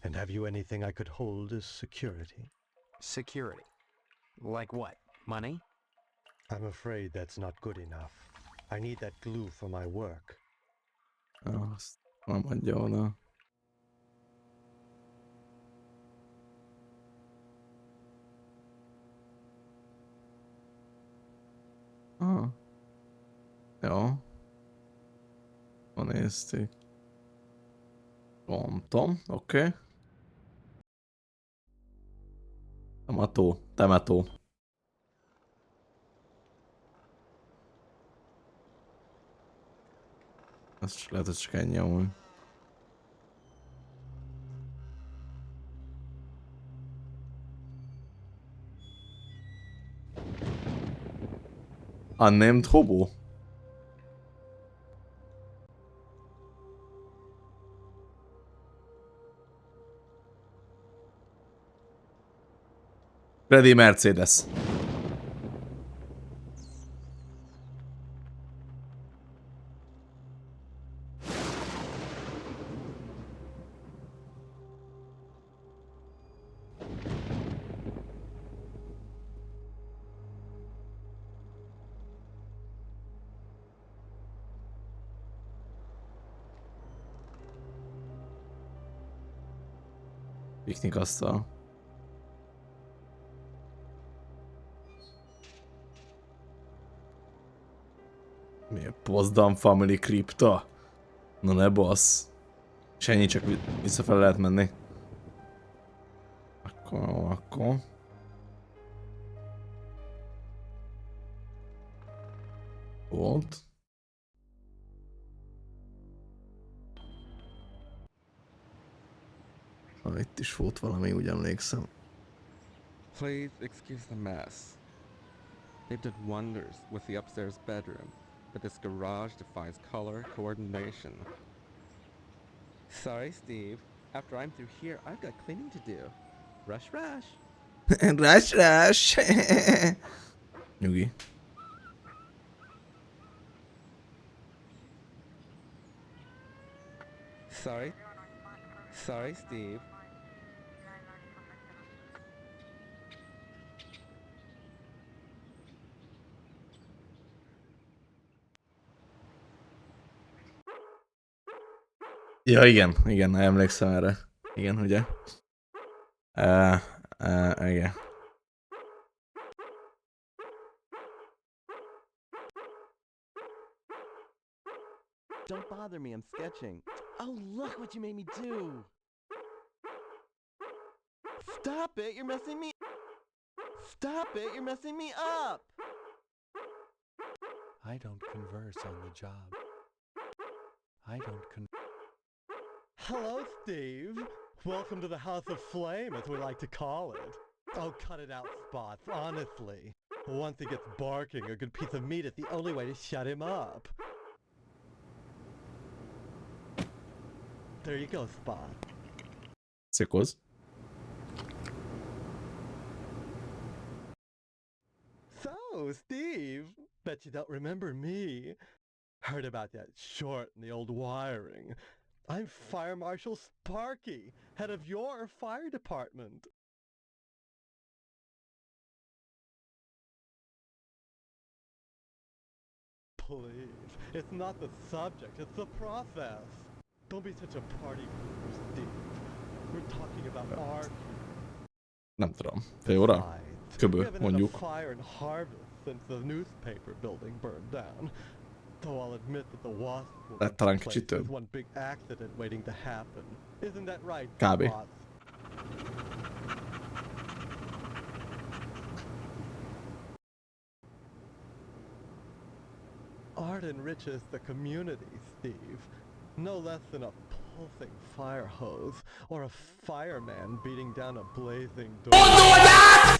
And have you anything I could hold as security? Security? Like what? Money? I'm afraid that's not good enough. I need that glue for my work. Azt nem adja oda. Jó. Ma nézték. Pontom, oké. Temetó. Azt lehet, hogy csak ennyi amúgy. Unnamed hobo? Freddy Mercedes. Piknikasztal. Mi a Potsdam Family Crypta? Na ne bassz. És ennyi, csak visszafele lehet menni. Akkor... Volt. Itt is volt valami, úgy emlékszem. Please excuse the mess. They've done wonders with the upstairs bedroom, but this garage defies color coordination. Sorry, Steve. After I'm through here, I've got cleaning to do. Rush, rush. Rush, rush. Nyugi. Sorry, Steve. Ja, igen, emlékszem erre. Igen, ugye? Igen. Don't bother me, I'm sketching. Oh, look what you made me do! Stop it, you're messing me... Stop it, you're messing me up! I don't converse on the job. I don't Hello, Steve. Welcome to the House of Flame, as we like to call it. Oh, cut it out, Spots, honestly. Once he gets barking, a good piece of meat is the only way to shut him up. There you go, Spot. Szikoz. So, Steve, bet you don't remember me. Heard about that short in the old wiring. I'm Fire Marshal Sparky, head of your fire department. Please, it's not the subject, it's the process. Don't be such a party pooper, Steve. We're talking about art. Nem tudom. Fél óra? Köbö, mondjuk. Fire and harvest since the newspaper building burned down. Though I'll admit that the wasp Lett talán kicsit több. is one big accident waiting to happen. Isn't that right? Kb. boss? Art enriches the community, Steve. No less than a pulsing fire hose or a fireman beating down a blazing door.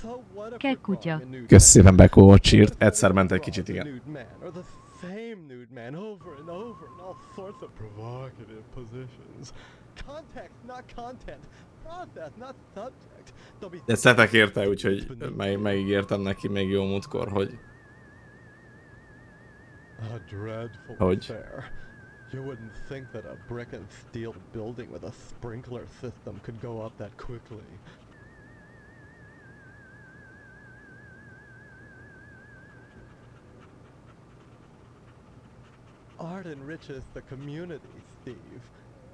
So what if we're drawing a nude Kösz szépen Beko a cheert. Egyszer ment egy kicsit, igen. nude man, or the same nude man over and over in all sorts of provocative positions. Context, not content. Process, not subject. Don't be De szetek érte, úgyhogy megígértem neki még jó múltkor, hogy... A dreadful Hogy? affair. You wouldn't think that a brick and steel building with a sprinkler system could go up that quickly. Art enriches the community, Steve.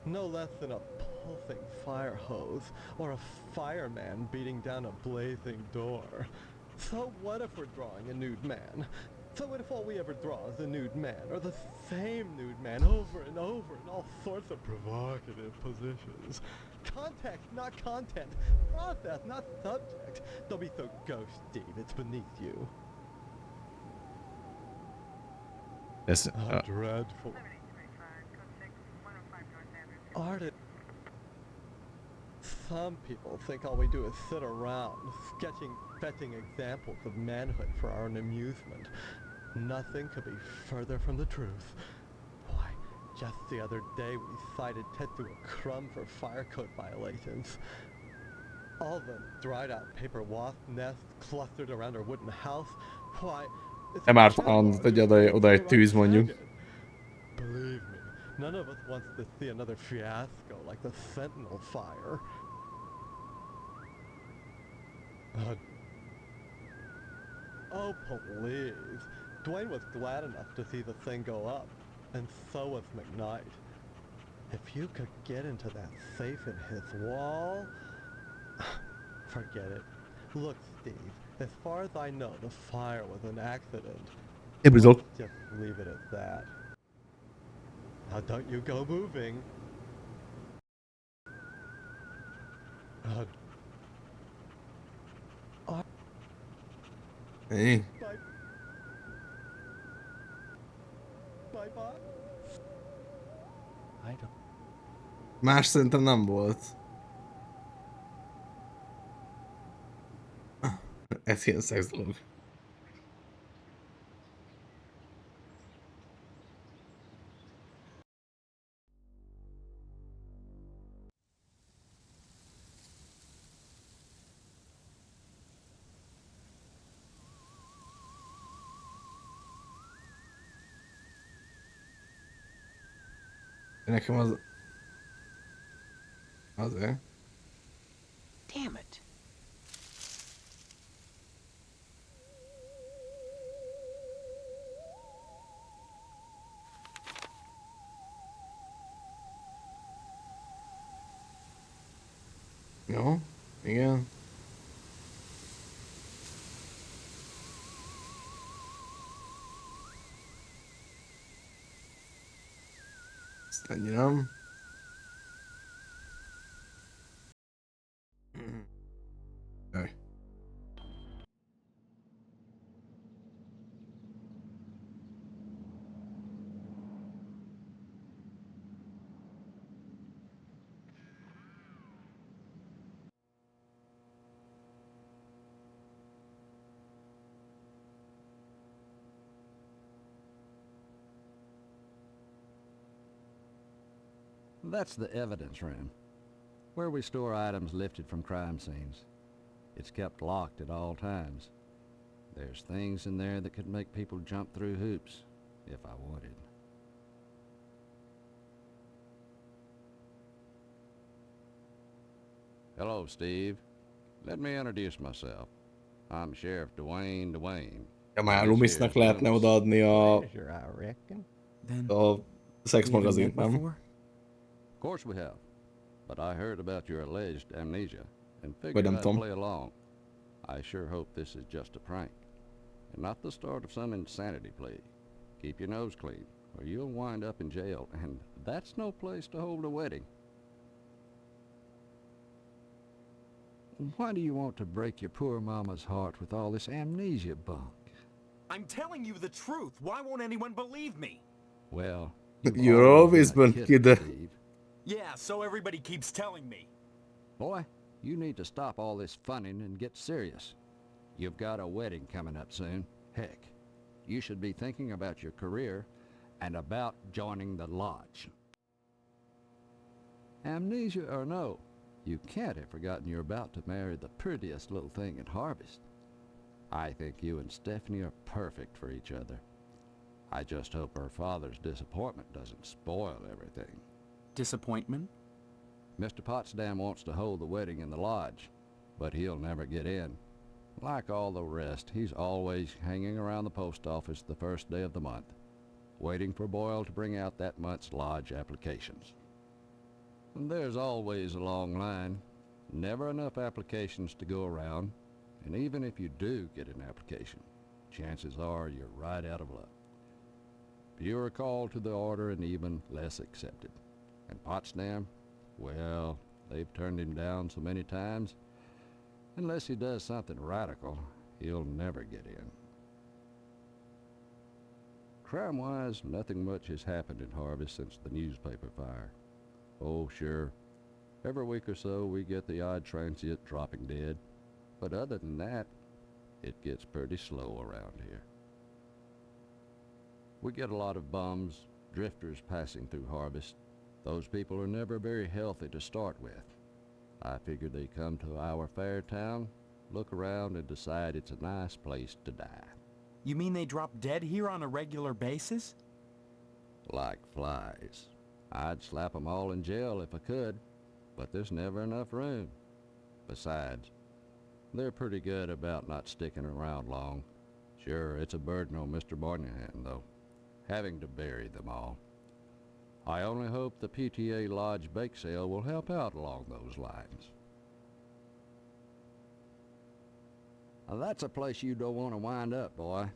No less than a pulsing fire hose or a fireman beating down a blazing door. So what if we're drawing a nude man? So what if all we ever draw is a nude man, or the same nude man over and over in all sorts of provocative positions? Context, not content. Process, not subject. Don't be so ghost, Steve. It's beneath you. Ez... A dreadful... Art... Some people think all we do is sit around, fetching examples of manhood for our own amusement. Nothing could be further from the truth. Why, just the other day we cited Tetsu Crumb for fire code violations. All the dried out paper wasp nests clustered around our wooden house. Why, Nem árt hogy oda egy tűz, mondjuk. Believe me, none of us wants to see another fiasco like the Sentinel fire. Oh, please. Dwayne was glad enough to see the thing go up, and so was McKnight. If you could get into that safe in his wall... Forget it. Look, Steve, as far as I know, the fire was an accident. Let's just leave it at that. Now don't you go moving. Hey. Bye. Bye-bye. I don't... Más szerintem nem volt. Ez ilyen szex dolog. Nekem az... Azért. Damn it. Jó, igen. Ezt annyira nem. Jaj. That's the evidence room, where we store items lifted from crime scenes. It's kept locked at all times. There's things in there that could make people jump through hoops, if I wanted. Hello, Steve. Let me introduce myself. I'm Sheriff Dwayne. Ja már Loomisnak lehetne odaadni a Sex magazint, nem? Of course we have. But I heard about your alleged amnesia and Vagy figured nem I'd tudom. play along. I sure hope this is just a prank and not the start of some insanity plea. Keep your nose clean or you'll wind up in jail, and that's no place to hold a wedding. Why do you want to break your poor mama's heart with all this amnesia bunk? I'm telling you the truth. Why won't anyone believe me? Well, You're always been kid. Yeah, so everybody keeps telling me. Boy, you need to stop all this funning and get serious. You've got a wedding coming up soon. Heck, you should be thinking about your career and about joining the lodge. Amnesia or no, you can't have forgotten you're about to marry the prettiest little thing in Harvest. I think you and Stephanie are perfect for each other. I just hope her father's disappointment doesn't spoil everything. Disappointment? Mr. Potsdam wants to hold the wedding in the lodge, but he'll never get in. Like all the rest, he's always hanging around the post office the first day of the month, waiting for Boyle to bring out that month's lodge applications. And there's always a long line, never enough applications to go around, and even if you do get an application, chances are you're right out of luck. Fewer called to the order and even less accepted. And Potsdam, well, they've turned him down so many times, unless he does something radical, he'll never get in. Crime-wise, nothing much has happened in Harvest since the newspaper fire. Oh, sure, every week or so we get the odd transient dropping dead, but other than that, it gets pretty slow around here. We get a lot of bums, drifters passing through Harvest. Those people are never very healthy to start with. I figure they come to our fair town, look around, and decide it's a nice place to die. You mean they drop dead here on a regular basis? Like flies. I'd slap them all in jail if I could, but there's never enough room. Besides, they're pretty good about not sticking around long. Sure, it's a burden on Mr. Barnahan, though, having to bury them all. I only hope the PTA Lodge bake sale will help out along those lines. Now, that's a place you don't want to wind up, boy.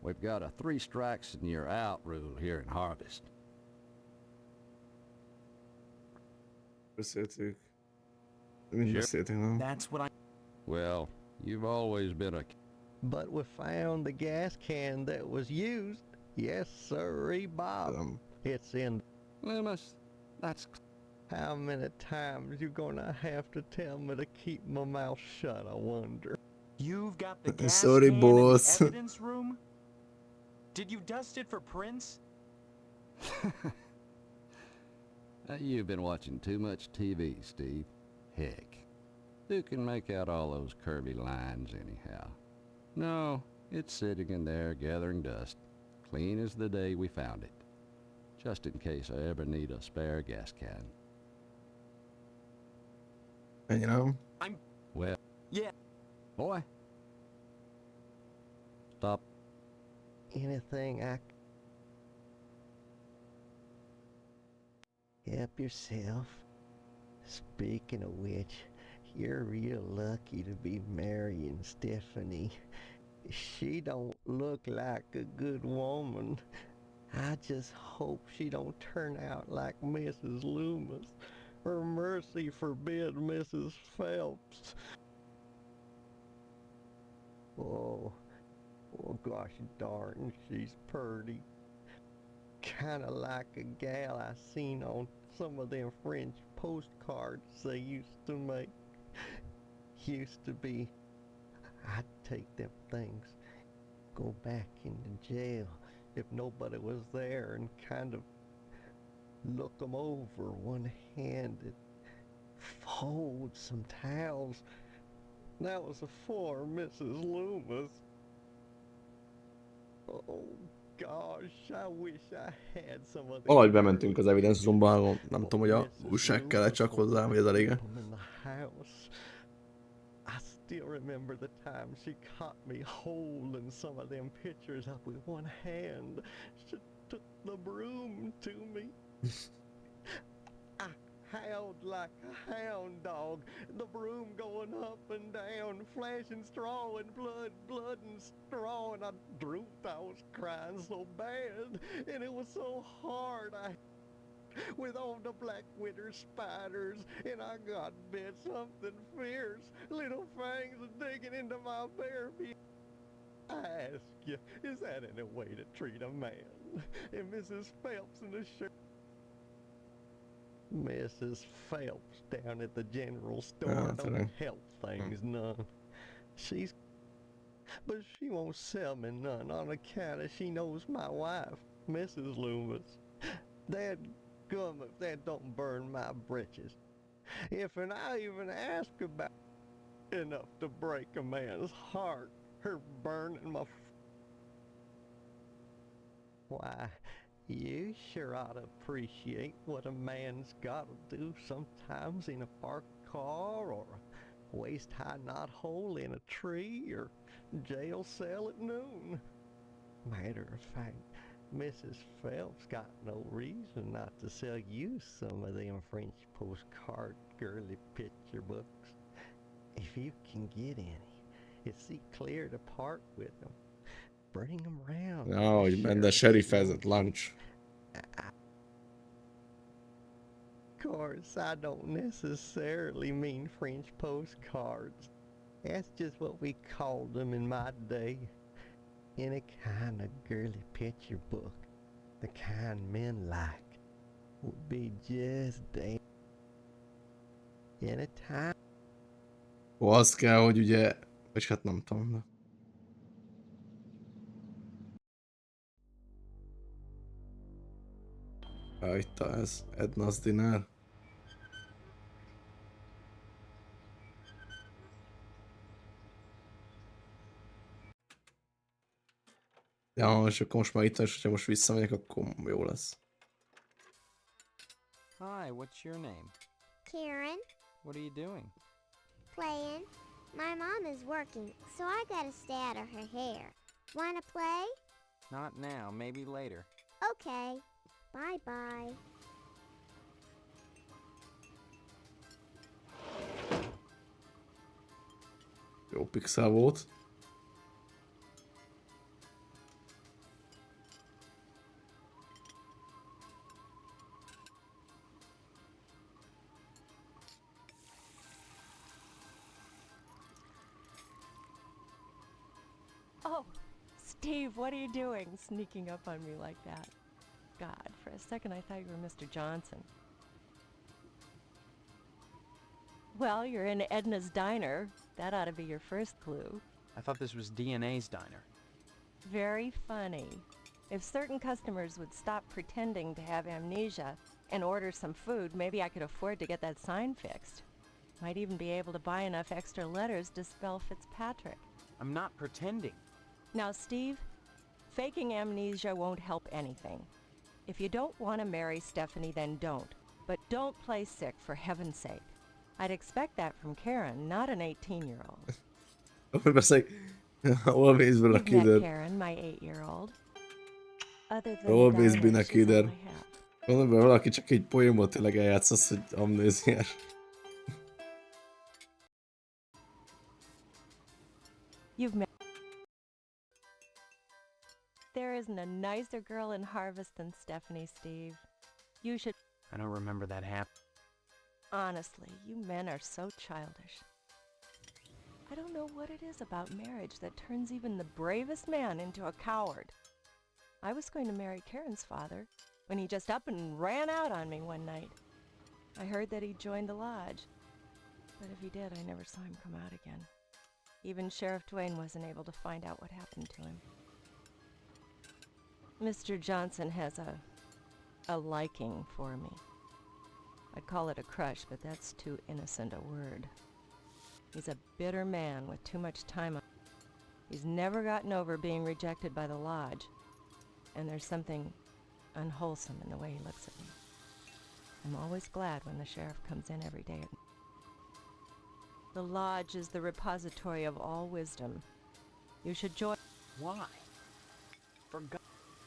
We've got a 3 strikes and you're out rule here in Harvest. Beszéltük. Mind beszéltünk, nem? That's what I... Well, you've always been a... But we found the gas can that was used. Yes, sirree, Bob. It's in... Loomis, that's... How many times you gonna have to tell me to keep my mouth shut, I wonder? You've got the gas Sorry, can boss. in the evidence room? Did you dust it for prints? You've been watching too much TV, Steve. Heck, who can make out all those curvy lines anyhow? No, it's sitting in there gathering dust, clean as the day we found it. Just in case I ever need a spare gas can. And you know? Well... Yeah. Boy. Stop. Anything I... Help yourself. Speaking of which, you're real lucky to be marrying Stephanie. She don't look like a good woman. I just hope she don't turn out like Mrs. Loomis, or mercy forbid Mrs. Phelps. Oh gosh darn, she's purty. Kinda like a gal I seen on some of them French postcards they used to make. Used to be, I'd take them things, go back into jail if nobody was there, and kind of look 'em over one-handed, fold some towels. That was before Mrs. Loomis. Oh gosh, I wish I had some of the Valahogy bementünk az evidence roomba, nem tudom, hogy a újság kell csak hozzá, vagy ez elég. in the house. I still remember the time she caught me holding some of them pictures up with one hand. She took the broom to me. I howled like a hound dog, the broom going up and down, flashing straw and blood and straw, and I drooped. I was crying so bad, and it was so hard. With all the black winter spiders, and I got bit something fierce. Little fangs are digging into my bare feet. I ask you, is that any way to treat a man? And Mrs. Phelps in the shirt. Mrs. Phelps down at the general store don't help things none. But she won't sell me none on account of she knows my wife, Mrs. Loomis. That gum if that don't burn my britches. If and I even ask about enough to break a man's heart, her burning my why, you sure ought to appreciate what a man's gotta do sometimes in a parked car, or a waist-high knothole in a tree, or jail cell at noon. Matter of fact, Mrs. Phelps got no reason not to sell you some of them French postcard girly picture books. If you can get any, it's see clear to part with them. Bring them round. Ja, hogy benne sheriffezett lunch. Of course, I don't necessarily mean French postcards. That's just what we called them in my day. Any kind of girly picture book, the kind men like, would be just damn. Anytime. Az kell, hogy ugye, és hát nem tudom, de... Itt ez, Edna's Dinner. Ja, és akkor most már itt, és hogyha most visszamegyek, akkor jó lesz. Hi, what's your name? Karen, What are you doing? playing. My mom is working, so I gotta stay out of her hair. Wanna play? Not now, maybe later. Okay. Bye-bye. Jó pixel volt. Oh, Steve, what are you doing sneaking up on me like that? God, for a second I thought you were Mr. Johnson. Well, you're in Edna's Diner. That ought to be your first clue. I thought this was DNA's diner. Very funny. If certain customers would stop pretending to have amnesia and order some food, maybe I could afford to get that sign fixed. Might even be able to buy enough extra letters to spell Fitzpatrick. I'm not pretending. Now, Steve, faking amnesia won't help anything. If you don't want to marry Stephanie, then don't. But don't play sick, for heaven's sake. I'd expect that from Karen, not an 18-year-old. Always been a You've met kid. Karen, my 8-year-old. Other than Always that, been a she's all kid. I have. Mondom, hogy valaki csak egy poénból tényleg eljátszasz, hogy amnéziás. You've met. There isn't a nicer girl in Harvest than Stephanie, Steve. You should. I don't remember that happening. Honestly, you men are so childish. I don't know what it is about marriage that turns even the bravest man into a coward. I was going to marry Karen's father when he just up and ran out on me one night. I heard that he joined the lodge, but if he did, I never saw him come out again. Even Sheriff Dwayne wasn't able to find out what happened to him. Mr. Johnson has a a liking for me. I'd call it a crush, but that's too innocent a word. He's a bitter man with too much time on. He's never gotten over being rejected by the lodge, and there's something unwholesome in the way he looks at me. I'm always glad when the sheriff comes in every day. The lodge is the repository of all wisdom. You should join. Why? For God.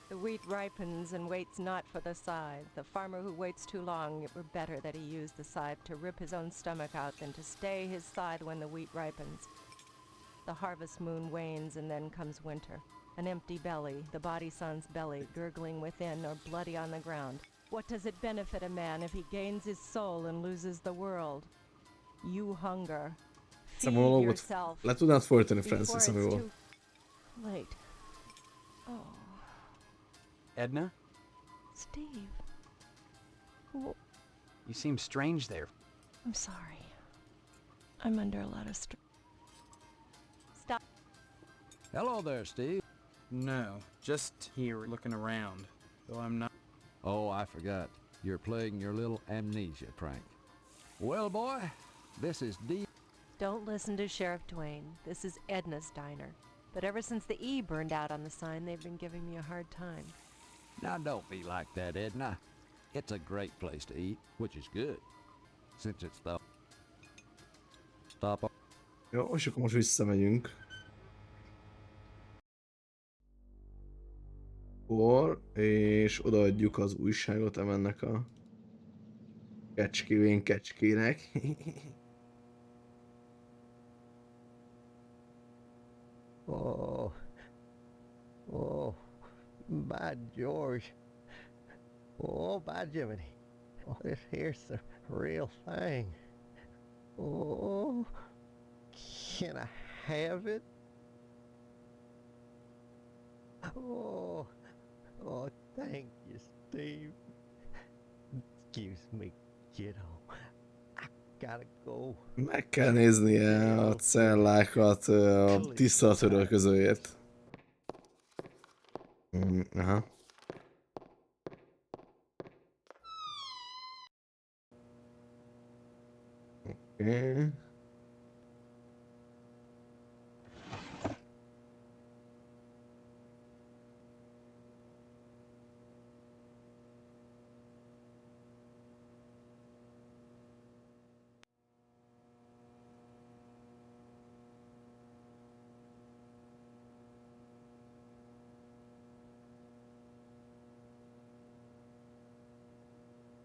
The wheat ripens and waits not for the scythe. The farmer who waits too long, it were better that he use the scythe to rip his own stomach out than to stay his scythe when the wheat ripens. The harvest moon wanes and then comes winter. An empty belly, the body sun's belly, gurgling within or bloody on the ground. What does it benefit a man if he gains his soul and loses the world? You hunger. Feed yourself. Le tudnád folytani, before Francis, it's ami volt. too late. Oh, Edna? Steve. Well, You seem strange there. I'm sorry. I'm under a lot of stress. Stop. Hello there, Steve. No, just here looking around. Though I'm not. Oh, I forgot. You're playing your little amnesia prank. Well, boy, this is D. Don't listen to Sheriff Dwayne. This is Edna's diner. But ever since the E burned out on the sign, they've been giving me a hard time. Now, don't be like that, Edna. It's a great place to eat, which is good. Since it's the... Stop. Jó, és akkor most visszamegyünk. És odaadjuk az újságot ennek a kecskivén kecskének. Oh, by George. Oh, by Jiminy. Oh, this here's the real thing. Oh, can I have it? Oh, thank you, Steve. Excuse me, kiddo. I gotta go. Meg kell néznie a cellákat a tiszteletörölközőért. Aha. Oké.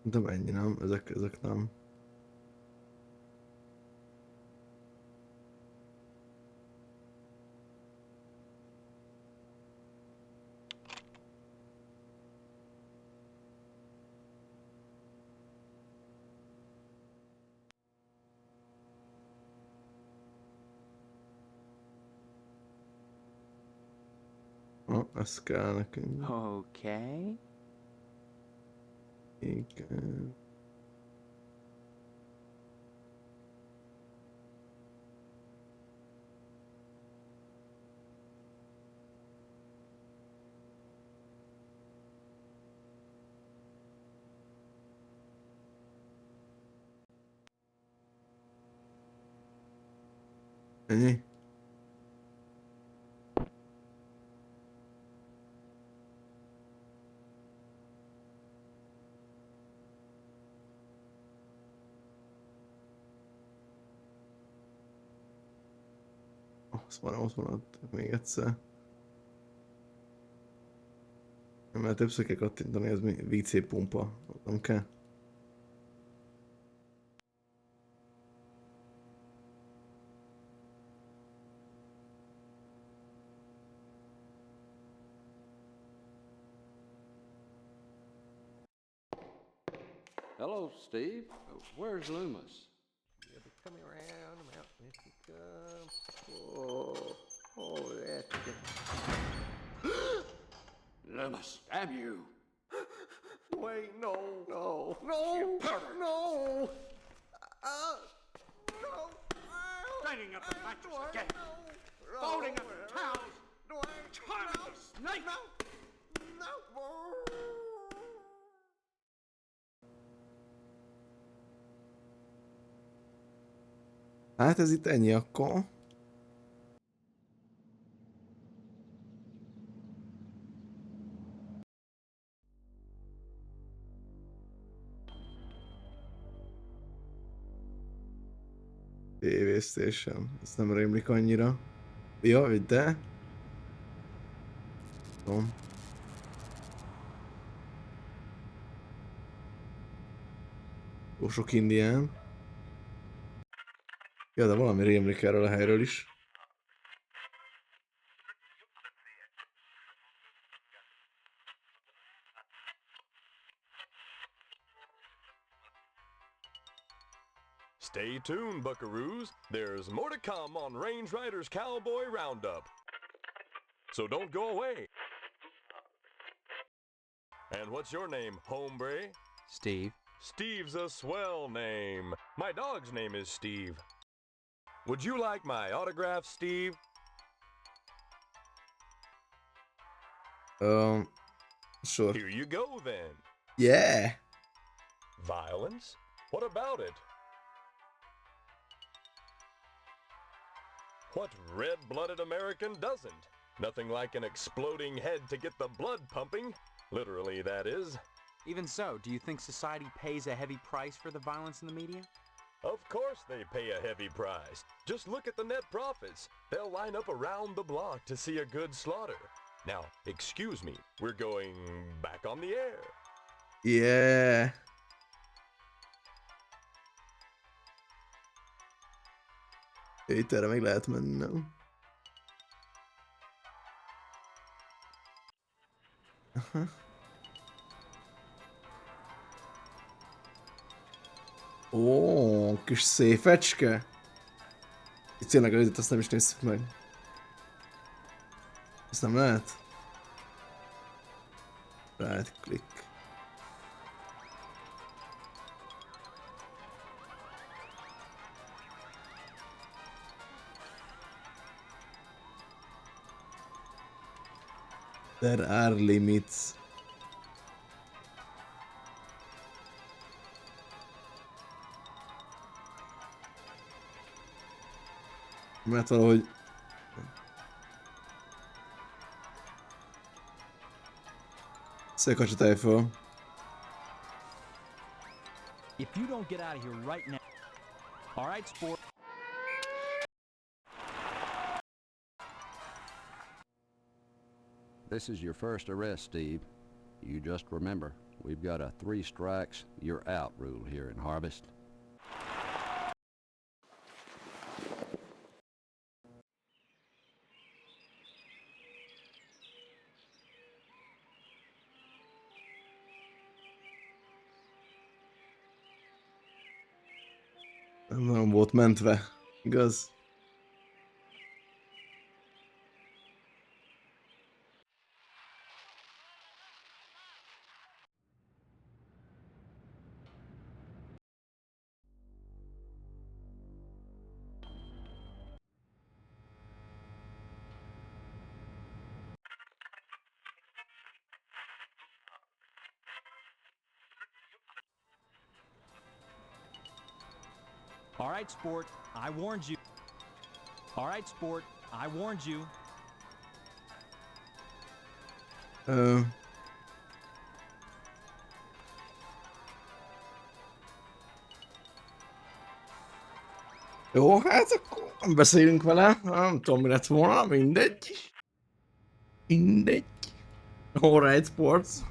De mennyi nem? Ezek nem. Ez kell nekünk. Okay. Igen. Ennyi? Azt már ott van még egyszer. Mert többször kell kattintani, ez WC pumpa, nem kell. Hello, Steve. Where's Loomis? You'll be coming around the mountain if you come. Oh, that's it. Loomis, damn you! Wait, no. You pervert! No! No! Straining up the mattress again. Folding up the towels. Charlie, snake! No! Hát ez itt ennyi akkor. TV Station. Ez nem rémlik annyira. Ja, hogy de. Tudom. Ó, sok indián. Ja, de valami rémlik erről a helyről is. Stay tuned, buckaroos. There's more to come on Range Riders Cowboy Roundup. So don't go away. And what's your name, hombre? Steve. Steve's a swell name. My dog's name is Steve. Would you like my autograph, Steve? Sure. Here you go, then. Yeah. Violence? What about it? What red-blooded American doesn't? Nothing like an exploding head to get the blood pumping. Literally, that is. Even so, do you think society pays a heavy price for the violence in the media? Of course they pay a heavy price. Just look at the net profits. They'll line up around the block to see a good slaughter. Now, excuse me, we're going back on the air. Yeah. Itt erre meg lehet menni, nem? Aha. Ó, kis széfecske. Itt tényleg a videót azt nem is nézzük meg. Ezt nem lehet? Right click. There are limits. Mert valahogy... Szélkacsit föl. If you don't get out of here right now. All right, sport. This is your first arrest, Steve. You just remember, we've got a 3 strikes, you're out rule here in Harvest. Nem volt mentve, igaz? All right, sport. I warned you. All right, sport. I warned you. Jó, hát akkor beszélünk vele. Nem tudom, mi lett volna, mindegy. Mindegy. Alright, sports.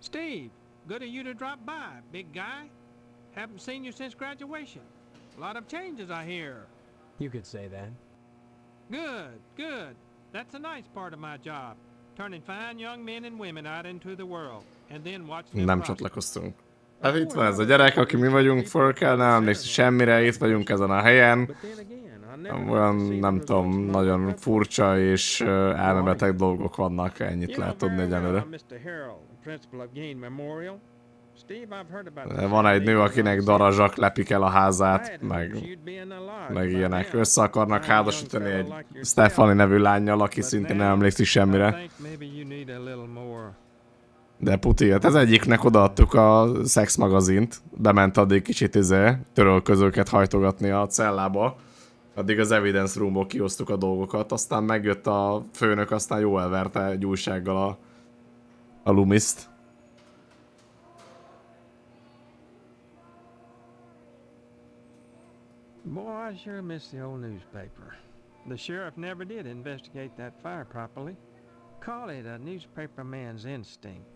Steve, good of you to drop by, big guy. Haven't seen you since graduation. A lot of changes, I hear. You could say that. Good, good. That's a nice part of my job. Turning fine young men and women out into the world, and then watching them Nem prosper. csatlakoztunk. Hát itt van ez a gyerek, aki mi vagyunk, föl kell, nem emlékszik semmire, itt vagyunk ezen a helyen. Olyan, nem tudom, nagyon furcsa és elmebeteg dolgok vannak, ennyit lehet tudni egyenlőre. Mr. Harrell, principal of Gain Memorial. Steve, I've heard about Van egy nő, akinek darazsak lepik el a házát, meg ilyenek. Össze akarnak házasítani egy Stephanie nevű lánnyal, aki szintén nem emlékszik semmire. De puti, hát ez egyiknek odaadtuk a Sex magazint, bement addig kicsit törölközőket hajtogatni a cellába. Addig az Evidence Roomból kiosztuk a dolgokat, aztán megjött a főnök, aztán jó elverte egy újsággal a Loomiszt. Boy, I sure miss the old newspaper. The sheriff never did investigate that fire properly. Call it a newspaper man's instinct.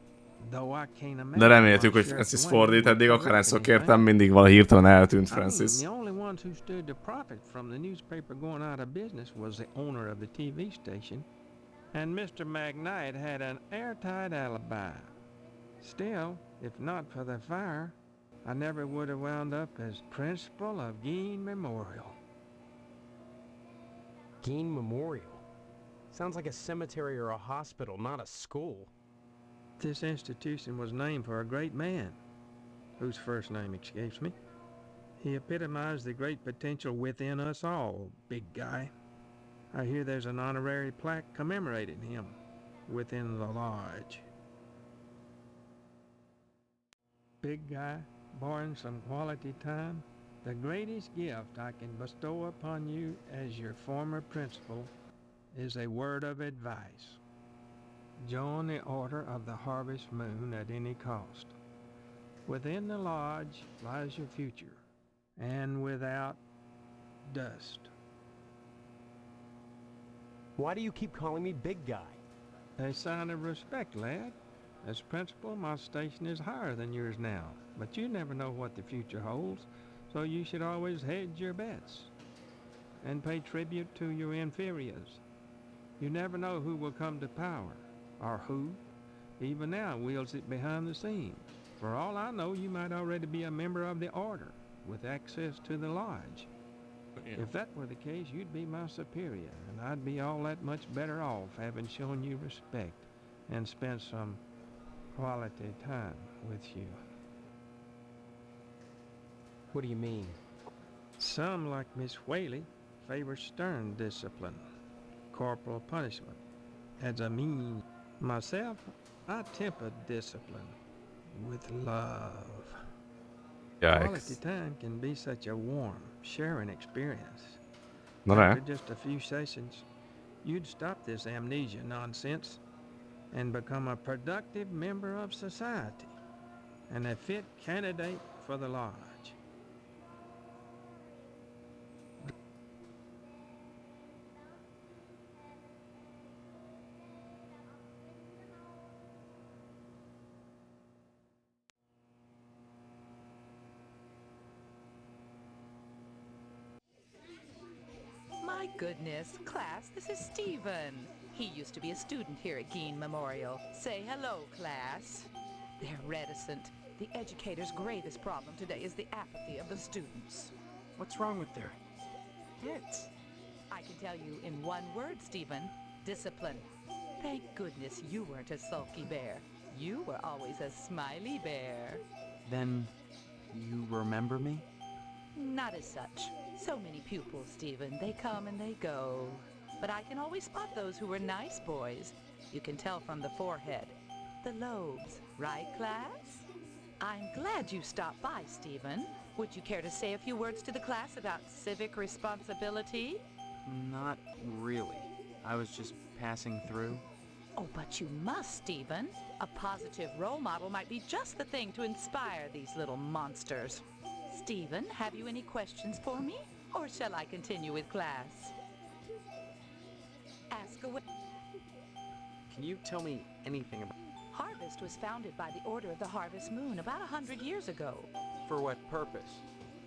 De reméltük, hogy Francis fordít, eddig akárhányszor kértem, mindig vala hirtelen eltűnt Francis. The only ones who stood to profit from the newspaper going out of business was the owner of the TV station, and Mr. McKnight had an airtight alibi. Still, if not for the fire, I never would have wound up as principal of Gein Memorial. Gein Memorial? Sounds like a cemetery or a hospital, not a school. This institution was named for a great man, whose first name escapes me. He epitomized the great potential within us all, big guy. I hear there's an honorary plaque commemorating him within the lodge. Big guy, born some quality time, the greatest gift I can bestow upon you as your former principal is a word of advice. Join the Order of the Harvest Moon at any cost. Within the lodge lies your future, and without, dust. Why do you keep calling me big guy? A sign of respect, lad. As principal, my station is higher than yours now, but you never know what the future holds, so you should always hedge your bets and pay tribute to your inferiors. You never know who will come to power, or who, even now, wields it behind the scenes. For all I know, you might already be a member of the Order, with access to the lodge. Yeah. If that were the case, you'd be my superior, and I'd be all that much better off having shown you respect and spent some quality time with you. What do you mean? Some, like Miss Whaley, favor stern discipline, corporal punishment, as a means. Myself, I temper discipline with love. Yikes. Quality time can be such a warm, sharing experience. No, After just a few sessions, you'd stop this amnesia nonsense and become a productive member of society and a fit candidate for the lodge. My goodness, class, this is Stephen. He used to be a student here at Gein Memorial. Say hello, class. They're reticent. The educator's greatest problem today is the apathy of the students. What's wrong with their heads? I can tell you in one word, Stephen. Discipline. Thank goodness you weren't a sulky bear. You were always a smiley bear. Then you remember me? Not as such. So many pupils, Stephen. They come and they go. But I can always spot those who were nice boys. You can tell from the forehead. The lobes. Right, class? I'm glad you stopped by, Stephen. Would you care to say a few words to the class about civic responsibility? Not really. I was just passing through. Oh, but you must, Stephen. A positive role model might be just the thing to inspire these little monsters. Stephen, have you any questions for me? Or shall I continue with class? Ask away. Can you tell me anything about... Harvest was founded by the Order of the Harvest Moon about 100 years ago. For what purpose?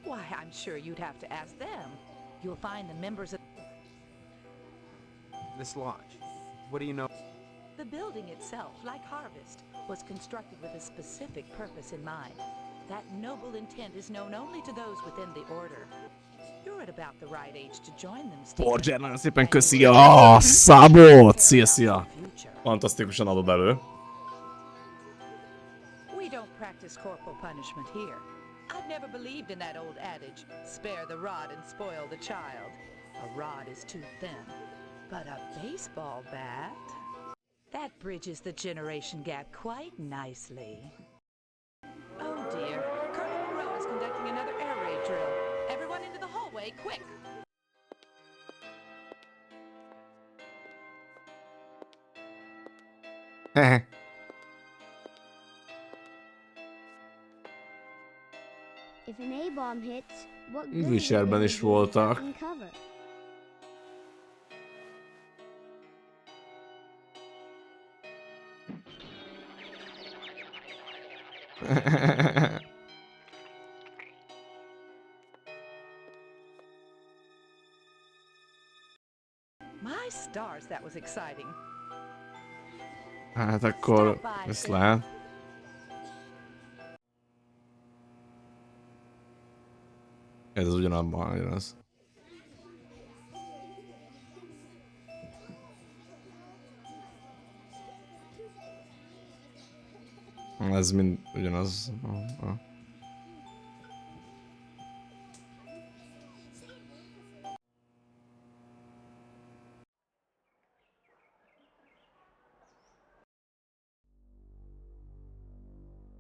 Why, I'm sure you'd have to ask them. You'll find the members of... This lodge. What do you know? The building itself, like Harvest, was constructed with a specific purpose in mind. That noble intent is known only to those within the Order. You're at about the right age to join them, Stephen. Borger, nagyon szépen köszi a szabot! Szia! Fantasztikusan adod elő. We don't practice practice corporal punishment here. I've never believed in that old adage, spare the rod and spoil the child. A rod is too thin, but a baseball bat? That bridges the generation gap quite nicely. Oh dear, Colonel Moreau is conducting another air raid drill. Everyone into the hallway, quick! If an A-bomb hits, what good Viselben is voltak. in cover? My stars, that was exciting. Hát akkor ezt lehet. Ez ugyanabban igaz. Ez mind ugyanaz.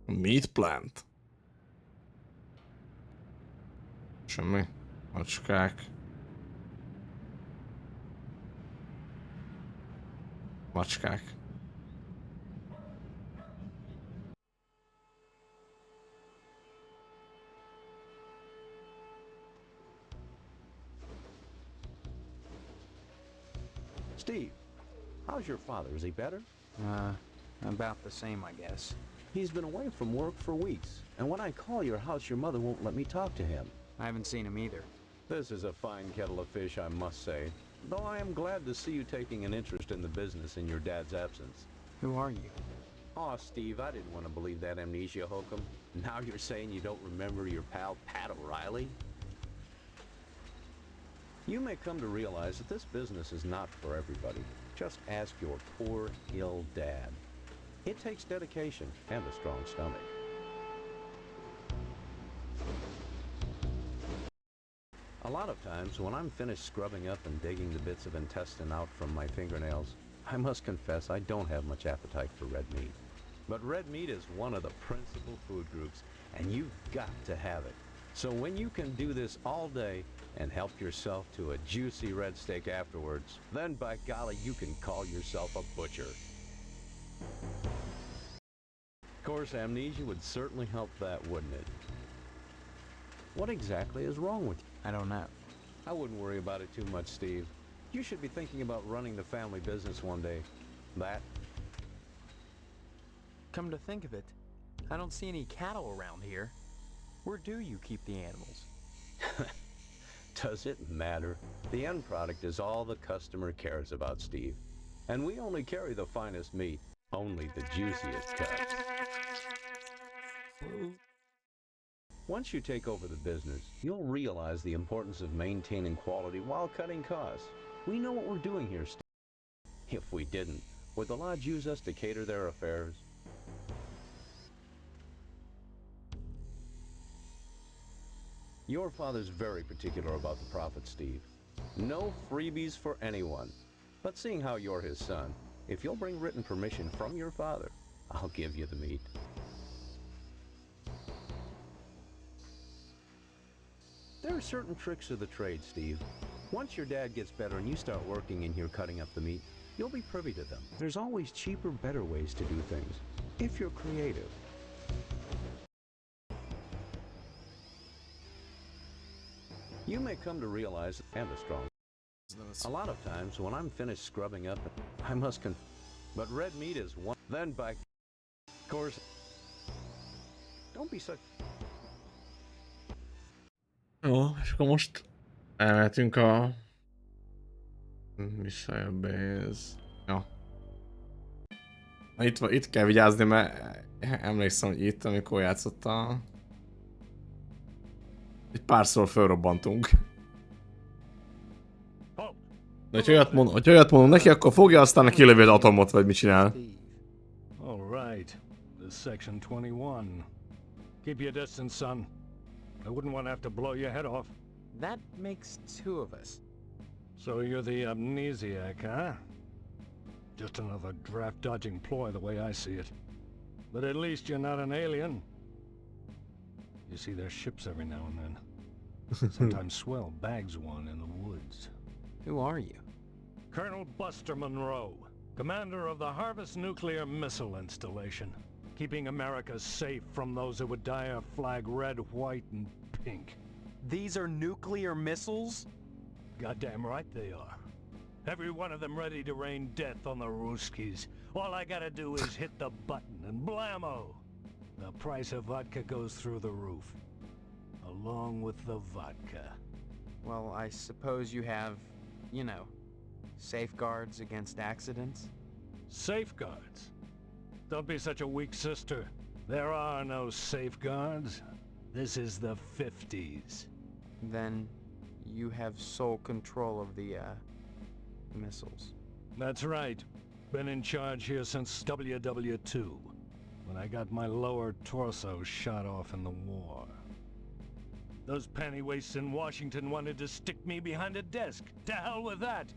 Meat plant. Semmi. Macskák. Macskák. Steve, how's your father? Is he better? About the same, I guess. He's been away from work for weeks, and when I call your house, your mother won't let me talk to him. I haven't seen him either. This is a fine kettle of fish, I must say. Though I am glad to see you taking an interest in the business in your dad's absence. Who are you? Aw, Steve, I didn't want to believe that amnesia hokum. Now you're saying you don't remember your pal Pat O'Reilly? You may come to realize that this business is not for everybody. Just ask your poor, ill dad. It takes dedication and a strong stomach. A lot of times, when I'm finished scrubbing up and digging the bits of intestine out from my fingernails, I must confess I don't have much appetite for red meat. But red meat is one of the principal food groups, and you've got to have it. So when you can do this all day and help yourself to a juicy red steak afterwards, then by golly, you can call yourself a butcher. Of course, amnesia would certainly help that, wouldn't it? What exactly is wrong with you? I don't know. I wouldn't worry about it too much, Steve. You should be thinking about running the family business one day. That? Come to think of it, I don't see any cattle around here. Where do you keep the animals? Does it matter? The end product is all the customer cares about, Steve. And we only carry the finest meat, only the juiciest cuts. Once you take over the business, you'll realize the importance of maintaining quality while cutting costs. We know what we're doing here, Steve. If we didn't, would the lodge use us to cater their affairs? Your father's very particular about the profit, Steve. No freebies for anyone. But seeing how you're his son, if you'll bring written permission from your father, I'll give you the meat. There are certain tricks of the trade, Steve. Once your dad gets better and you start working in here cutting up the meat, you'll be privy to them. There's always cheaper, better ways to do things, if you're creative. You may come to realize, and a strong. A lot of times, when I'm finished scrubbing up, I must but red meat is one. Then by course, don't be such. Jó, és akkor most elmehetünk a... Visszajebb ez... Jó. Na, itt kell vigyázni, mert emlékszem, hogy itt, amikor játszotta... Egy párszor fölrobbantunk. De hogyha olyat mondom neki, akkor fogja, aztán kilövi az atomot, vagy mit csinál. All right. This section 21. Keep your distance, son. I wouldn't want to have to blow your head off. That makes two of us. So you're the amnesiac, huh? Just another draft-dodging ploy the way I see it. But at least you're not an alien. You see their ships every now and then. Sometimes Swell bags one in the woods. Who are you? Colonel Buster Monroe, commander of the Harvest Nuclear Missile Installation, keeping America safe from those that would dye a flag red, white, and pink. These are nuclear missiles? Goddamn right they are. Every one of them ready to rain death on the Ruskies. All I gotta do is hit the button and blammo! The price of vodka goes through the roof. Along with the vodka. Well, I suppose you have, you know, safeguards against accidents? Safeguards? Don't be such a weak sister. There are no safeguards. This is the 50s. Then you have sole control of the, missiles. That's right. Been in charge here since WW2, when I got my lower torso shot off in the war. Those pennywaists in Washington wanted to stick me behind a desk. To hell with that!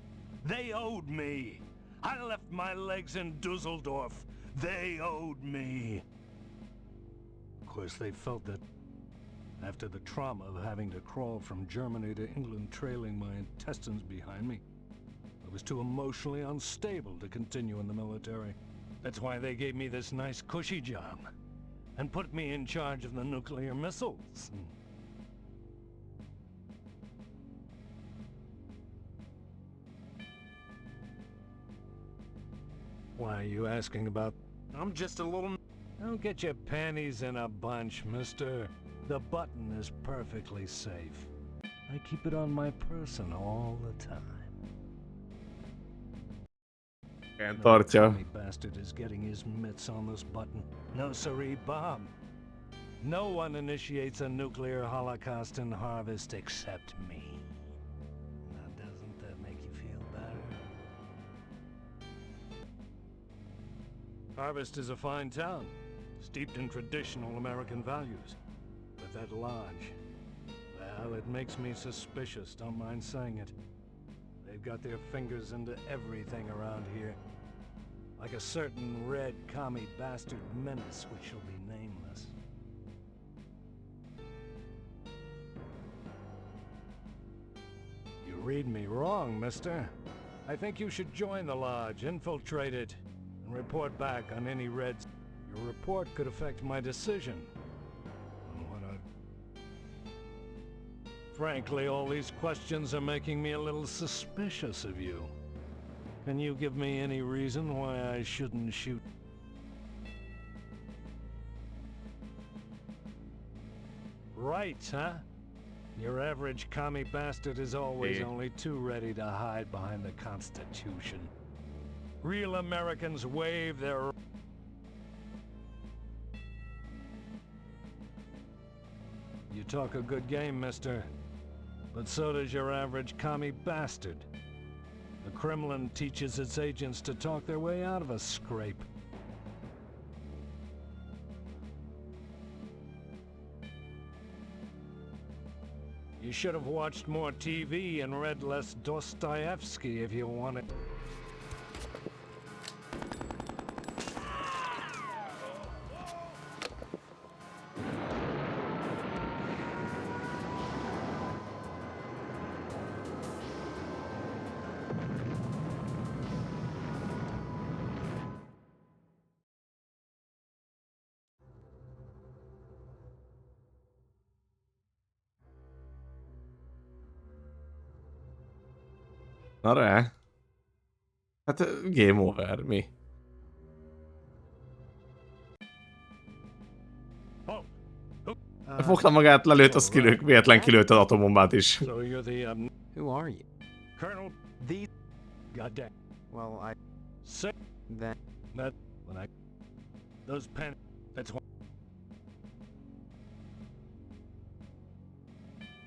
They owed me! I left my legs in Dusseldorf. They owed me! Of course, they felt that after the trauma of having to crawl from Germany to England trailing my intestines behind me, I was too emotionally unstable to continue in the military. That's why they gave me this nice cushy job and put me in charge of the nuclear missiles. Why are you asking about? I'm just a little... Don't get your panties in a bunch, mister. The button is perfectly safe. I keep it on my person all the time. Tartja. The bastard is getting his mitts on this button. No siree, Bob. No one initiates a nuclear holocaust in Harvest except me. Now, doesn't that make you feel better? Harvest is a fine town, steeped in traditional American values. But that lodge, well, it makes me suspicious, don't mind saying it. They've got their fingers into everything around here. Like a certain red commie bastard menace which shall be nameless. You read me wrong, mister. I think you should join the lodge, infiltrate it, and report back on any reds. Your report could affect my decision. Frankly, all these questions are making me a little suspicious of you. Can you give me any reason why I shouldn't shoot? Right, huh? Your average commie bastard is always only too ready to hide behind the Constitution. Real Americans wave their... You talk a good game, mister. But so does your average commie bastard. The Kremlin teaches its agents to talk their way out of a scrape. You should have watched more TV and read less Dostoevsky if you wanted. Na re. Hát game over, mi? Fogta magát, lelőtt, azt kilőtt, véletlen kilőtt az atombombát is. So you're the, Who are you? Colonel... The... Goddamn. Well, I... Say... That... That... When I... Those pen... That's why...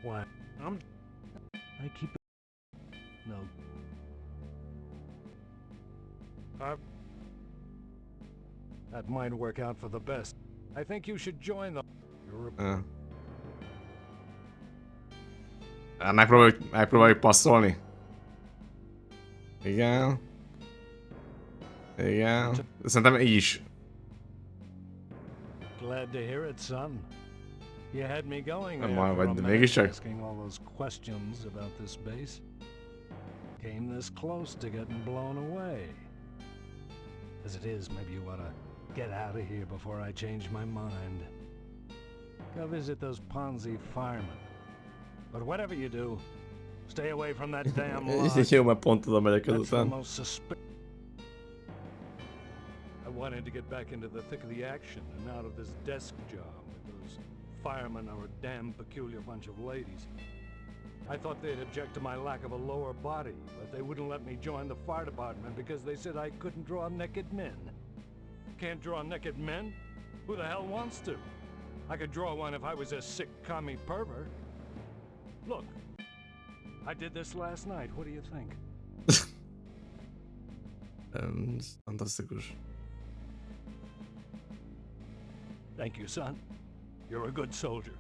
Why? I keep it... No. That might work out for the best. I think you should join the... Your report. Megpróbáljuk passzolni. Igen. Igen. Szerintem így is. Glad to hear it, son. You had me going Nem there baj, for a vagy minute, mégiscsak. asking all those questions about this base. Came this close to getting blown away. As it is, maybe you ought to get out of here before I change my mind. Go visit those Ponzi firemen. But whatever you do, stay away from that damn lodge. Jó, mert pont oda megyek That's the ezután. most I wanted to get back into the thick of the action and out of this desk job. Those firemen are a damn peculiar bunch of ladies. I thought they'd object to my lack of a lower body, but they wouldn't let me join the fire department because they said I couldn't draw naked men. Can't draw naked men? Who the hell wants to? I could draw one if I was a sick commie pervert. Look, I did this last night. What do you think? Fantasztikus. Thank you, son. You're a good soldier.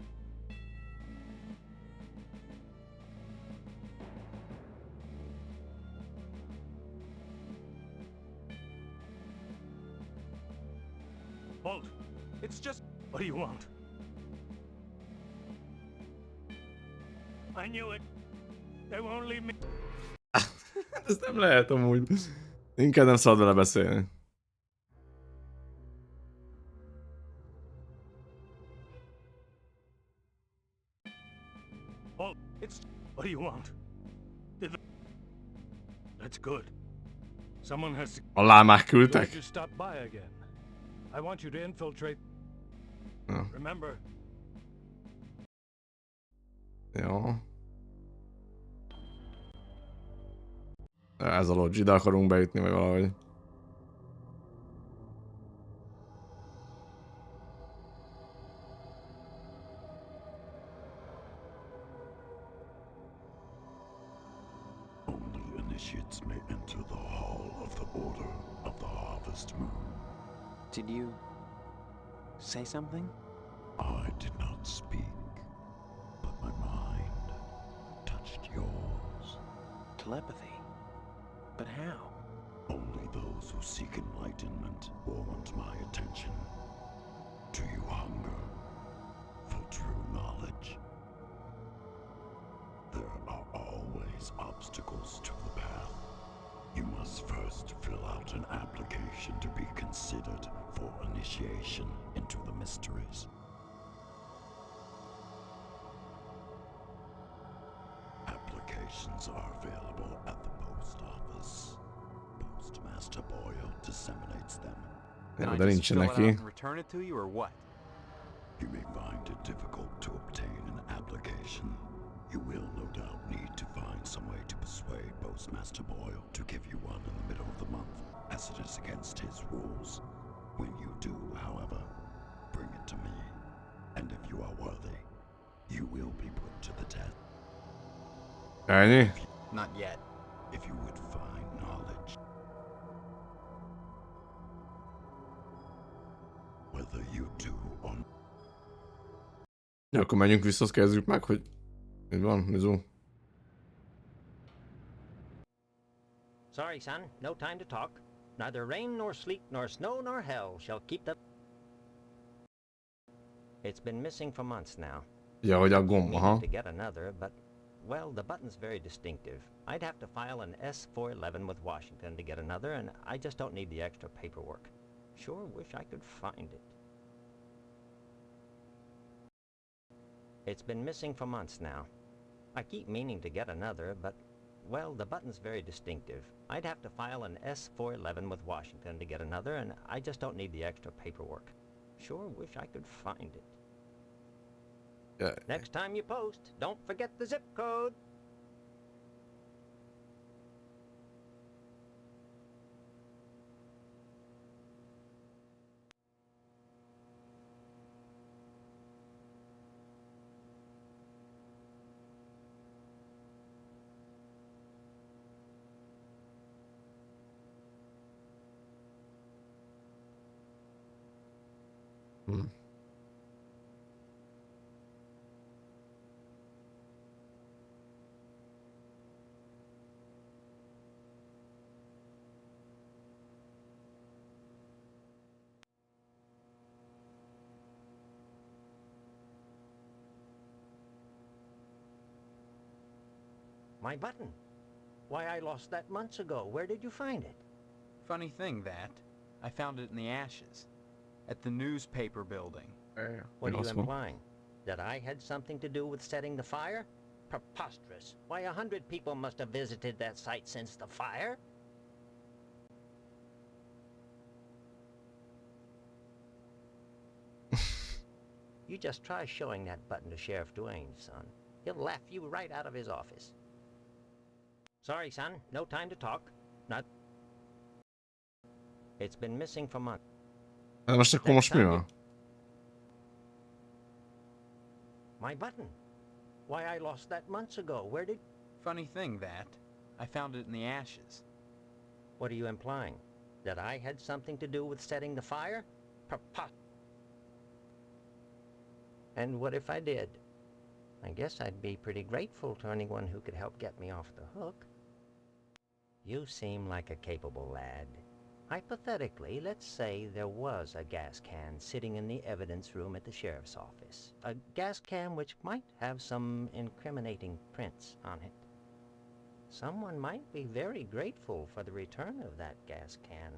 Bolt, it's just... What do you want? I knew it. They won't leave me. Ez nem lehet amúgy. Inkább nem szabad vele beszélni. Bolt, it's... What do you want? That's good. Someone has to... Alá már Glad küldtek? you stopped by again. I want you to infiltrate... Ja. Remember, Jó. Ez a lodge, ide akarunk bejutni, vagy valahogy. Only initiates may enter the Hall of the Order of the Harvest Moon. Did you say something? I did not speak, but my mind touched yours. Telepathy? But how? Only those who seek enlightenment warrant my attention. Do you hunger for true knowledge? There are always obstacles to the path. You must first fill out an application to be considered for initiation into the mysteries. Applications are available at the post office. Postmaster Boyle disseminates them. Ja, de nincsen neki. Return it to you or what? You may find it difficult to obtain an application. You will no doubt need to find some way to persuade Postmaster Boyle to give you one in the middle of the month, as it is against his rules. When you do, however, bring it to me, and if you are worthy, you will be put to the test. Ennyi? Not yet. If you would find knowledge, whether you do or not. Ja, akkor menjünk vissza, azt kezdjük meg, hogy... Így van, Mizu. Sorry, son. No time to talk. Neither rain nor sleet nor snow nor hell shall keep the... It's been missing for months now. Ja, hogy a gomb, aha. To get another, but... Well, the button's very distinctive. I'd have to file an S-411 with Washington to get another, and I just don't need the extra paperwork. Sure wish I could find it. It's been missing for months now. I keep meaning to get another, but... Well, the button's very distinctive. I'd have to file an S-411 with Washington to get another, and I just don't need the extra paperwork. Sure wish I could find it. Yeah. Next time you post, don't forget the zip code. My button. Why, I lost that months ago. Where did you find it? Funny thing, that. I found it in the ashes. At the newspaper building. What are you implying? That I had something to do with setting the fire? Preposterous. Why, 100 people must have visited that site since the fire. You just try showing that button to Sheriff Dwayne, son. He'll laugh you right out of his office. Sorry, son. No time to talk. Not... It's been missing for months. De most akkor most mi van? My button. Why, I lost that months ago. Where did... Funny thing, that. I found it in the ashes. What are you implying? That I had something to do with setting the fire? And what if I did? I guess I'd be pretty grateful to anyone who could help get me off the hook. You seem like a capable lad. Hypothetically, let's say there was a gas can sitting in the evidence room at the sheriff's office. A gas can which might have some incriminating prints on it. Someone might be very grateful for the return of that gas can.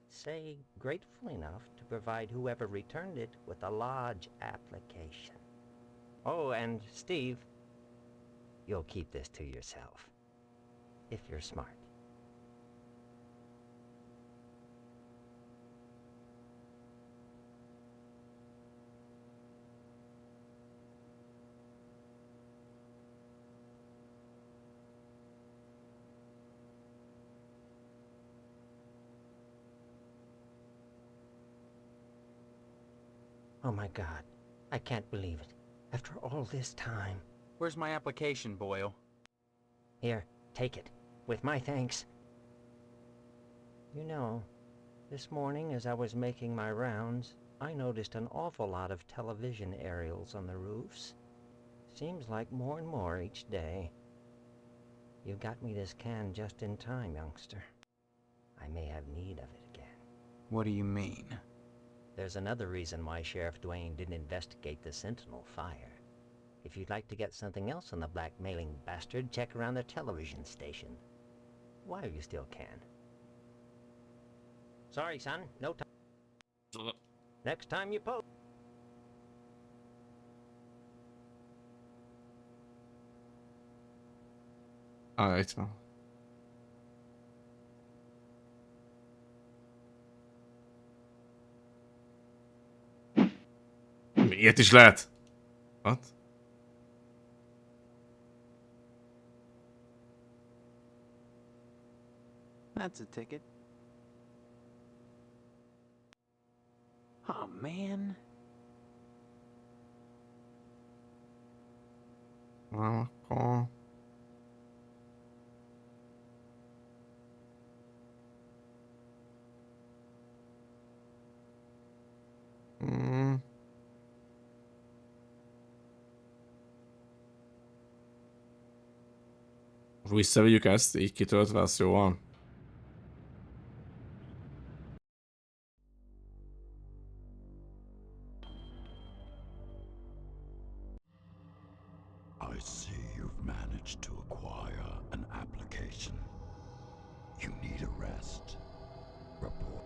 Say, grateful enough to provide whoever returned it with a lodge application. Oh, and Steve, you'll keep this to yourself. If you're smart. Oh my God, I can't believe it. After all this time. Where's my application, Boyle? Here, take it. With my thanks. You know, this morning as I was making my rounds, I noticed an awful lot of television aerials on the roofs. Seems like more and more each day. You got me this can just in time, youngster. I may have need of it again. What do you mean? There's another reason why Sheriff Dwayne didn't investigate the Sentinel fire. If you'd like to get something else on the blackmailing bastard, check around the television station. While you still can. Sorry, son. No time. Next time you post. Itt van. Ilyet is lehet? What? That's a ticket. Oh, man. Akkor... Visszavigyük ezt, így kitöltve, az jó van. I see you've managed to acquire an application. You need a rest. Report.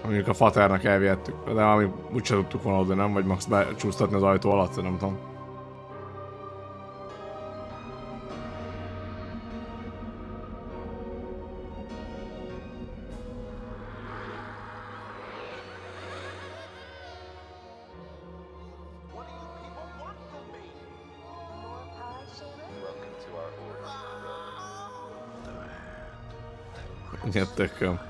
Mondjuk a faternak elvihettük, de ami úgyse tudtuk volna oda, nem? Vagy max becsúsztatni az ajtó alatt, nem tudom. Tököm.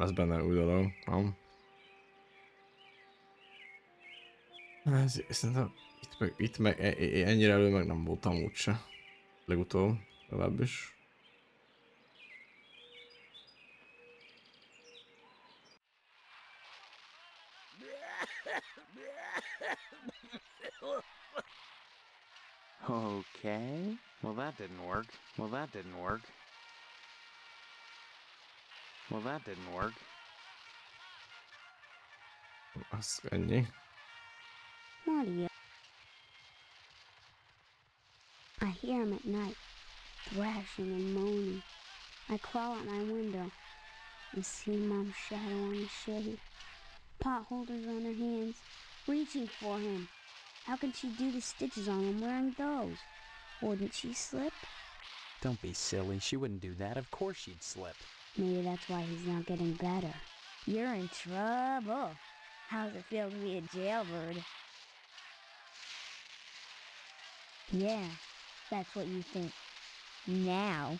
lesz benne új dolog. Nem. Szerintem itt meg ennyire elő meg nem voltam úgyse. Legutóbb, legalábbis. Okay. Well, that didn't work. Well, that didn't work. Well, that didn't work. Az ennyi. What are you? I hear him at night, thrashing and moaning. I crawl out my window and see Mom's shadow on the shade. Pot holders on her hands, reaching for him. How can she do the stitches on him wearing those? Wouldn't she slip? Don't be silly. She wouldn't do that. Of course she'd slip. Maybe that's why he's not getting better. You're in trouble. How's it feel to be a jailbird? Yeah, that's what you think. Now.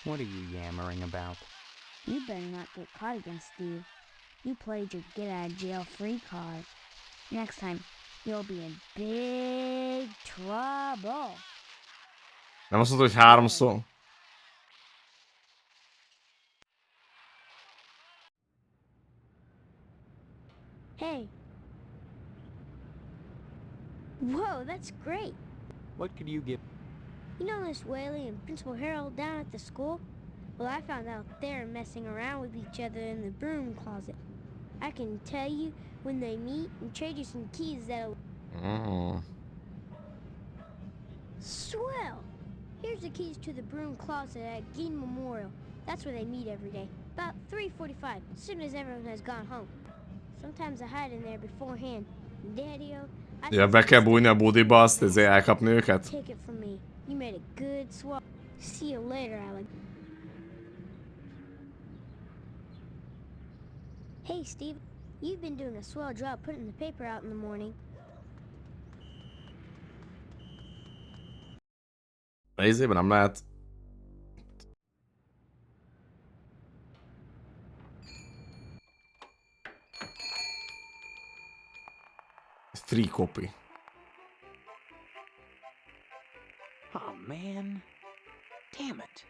What are you yammering about? You better not get caught again, Steve. You played your get-out-of-jail-free card. Next time, you'll be in big trouble. Nem azt mondod, hogy 3-szor? Hey. Whoa, that's great. What could you give? You know Miss Whaley and Principal Harold down at the school? Well, I found out they're messing around with each other in the broom closet. I can tell you when they meet and trade you some keys that'll... Oh. Swell! Here's the keys to the broom closet at Gein Memorial. That's where they meet every day. About 3:45, as soon as everyone has gone home. Sometimes I hide in there beforehand. Daddy-o, Ja, be kell bújni a budiba, azt ezért elkapni őket? Take it from me. You made a good swap. See you later, Alec. Hey, Steve. You've been doing a swell job putting the paper out in the morning. Nézzében nem lehet. Free copy. Oh, man. Damn it.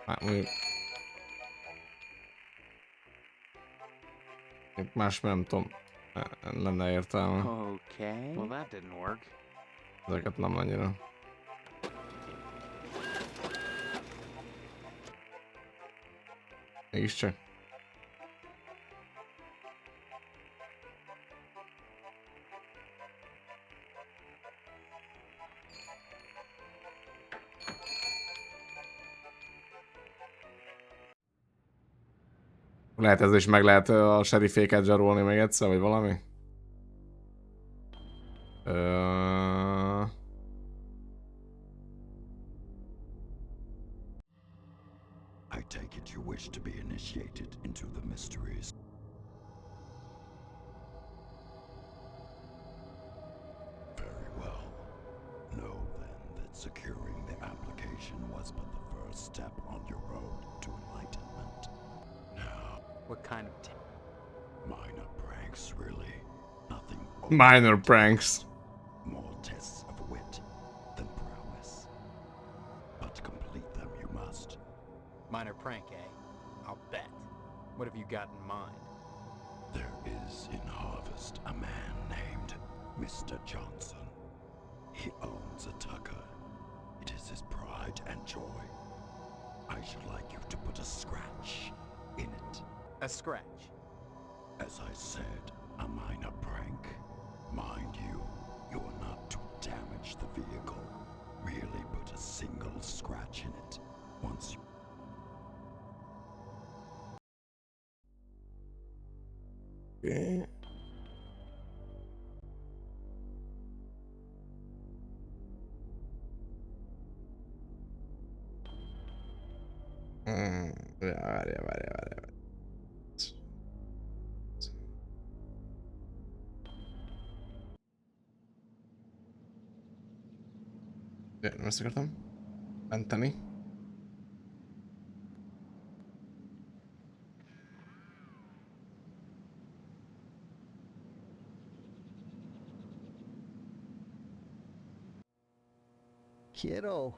Hát mondjuk... Más nem tudom. Lenne értelme. Okay. Well, that didn't work. Ezeket nem annyira. Mégiscsak. Lehet ez is meg lehet a seriféket zsarolni még egyszer, vagy valami? I take it you wish to be initiated into the mysteries. Very well. Know then that securing the application was but the first step on your road to enlightenment. Now, What kind of minor pranks, really. Nothing Minor pranks. more tests of wit than prowess. But to complete them you must. minor prank, eh? I'll bet. What have you got in mind? There is in Harvest a man named Mr. Johnson. He owns a tucker. It is his pride and joy. I should like you to put a scratch in it. A scratch? As I said, a minor prank. Mind you, you're not to damage the vehicle. Merely put a single scratch in it. Once you... Okay. Várjál. Nem ezt akartam menteni. Kiddo.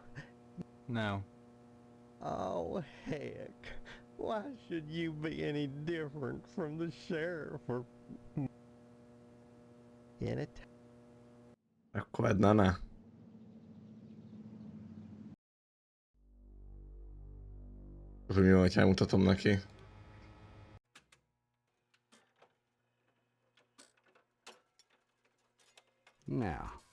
No. Oh, heck. Why should you be any different from the sheriff or... In it? Akkor Edna, ne. Hogy mi van, hogy elmutatom neki. Now.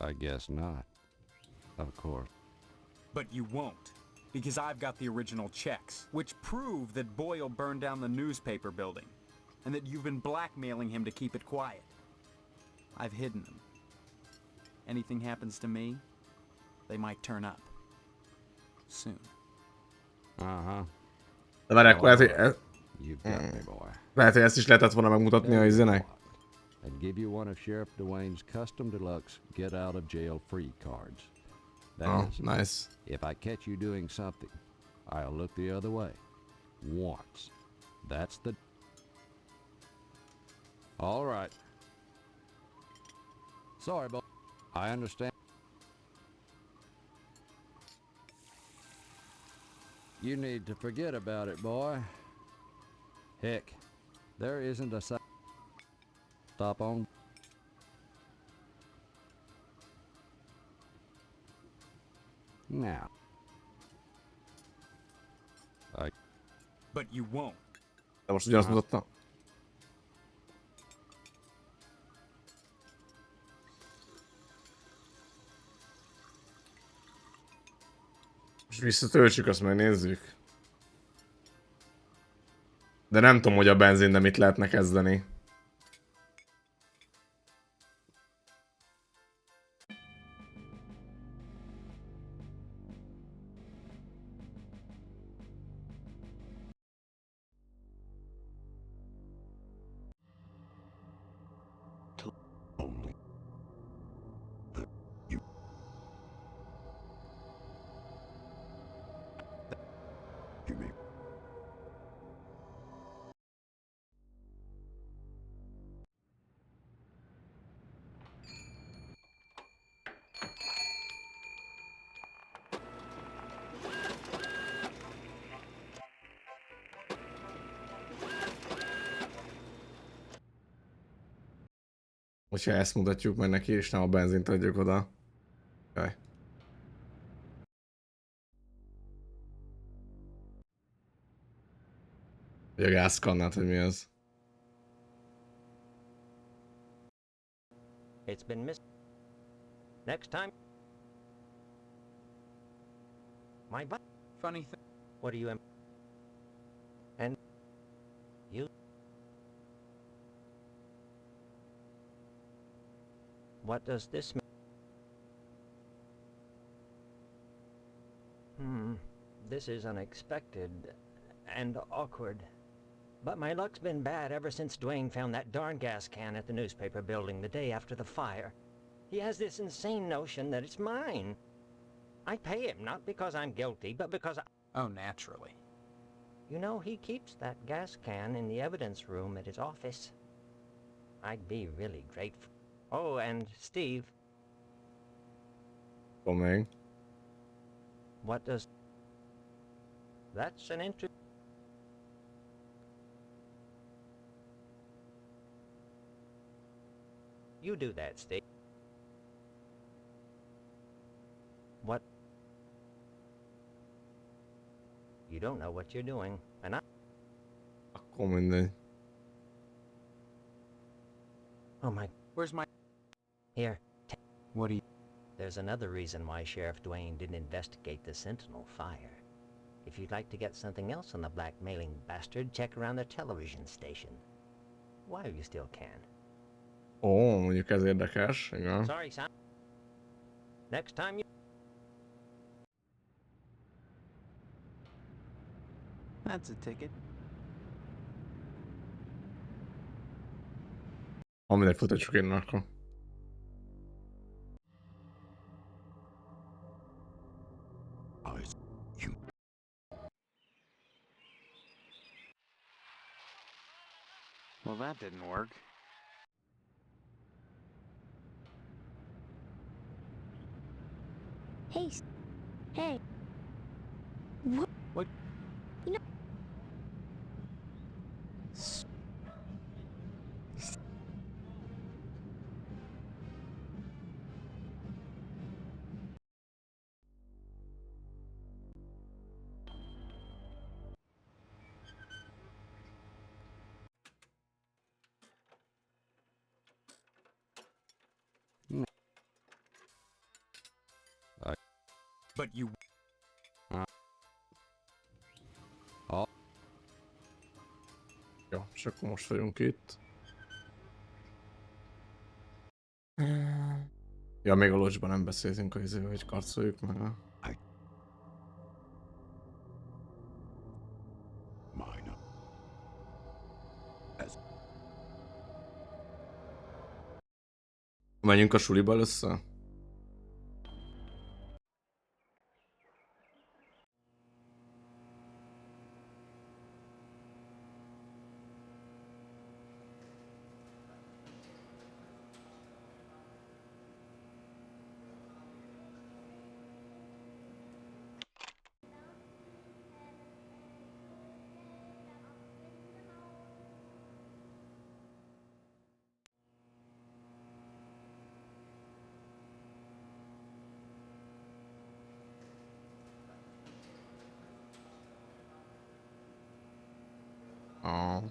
I guess not. Of course. But you won't, because I've got the original checks, which prove that Boyle burned down the newspaper building, and that you've been blackmailing him to keep it quiet. I've hidden them. Anything happens to me, they might turn up. Soon. Uh-huh. De várj, akkor lehet, hogy... You've got me, boy. Lehet, hogy ezt is lehetett volna megmutatni a izének. And give you one of Sheriff Dwayne's custom deluxe get out of jail free cards. That is, nice. If I catch you doing something, I'll look the other way. Once. That's the... All right. Sorry, boy. I understand. You need to forget about it, boy. Heck, there isn't a stop on. Now. But you won't. De most ugyanazt mutatta. Most visszatöltsük, azt megnézzük. De nem tudom, hogy a benzinnel mit lehetne kezdeni. Hogyha ezt mutatjuk meg neki, és nem a benzint adjuk oda. Jaj. Vagy a gázkannát, hogy mi az. It's been missed. Next time. My butt. Funny thing. What do you... And... You... What does this mean? This is unexpected and awkward. But my luck's been bad ever since Dwayne found that darn gas can at the newspaper building the day after the fire. He has this insane notion that it's mine. I pay him not because I'm guilty, but because Oh, naturally. You know, he keeps that gas can in the evidence room at his office. I'd be really grateful. Oh, and Steve. Coming. What does... That's an You do that, Steve. What? You don't know what you're doing, and I... Akkor mindegy. Oh my... Where's my... Here. What do you... There's another reason why Sheriff Dwayne didn't investigate the Sentinel fire. If you'd like to get something else on the blackmailing bastard, check around the television station. While you still can. Ó, mondjuk ez érdekes, igen. Sorry, son. Next time you... That's a ticket. Ha mindegy, futítsuk innen akkor. Well, that didn't work. Hey, hey. What? What? You know. But you... Jó, és akkor most vagyunk itt. Ja, még a lodzsban nem beszéltünk a izével, hogy karcoljuk meg a... Menjünk a suliba először? Oh.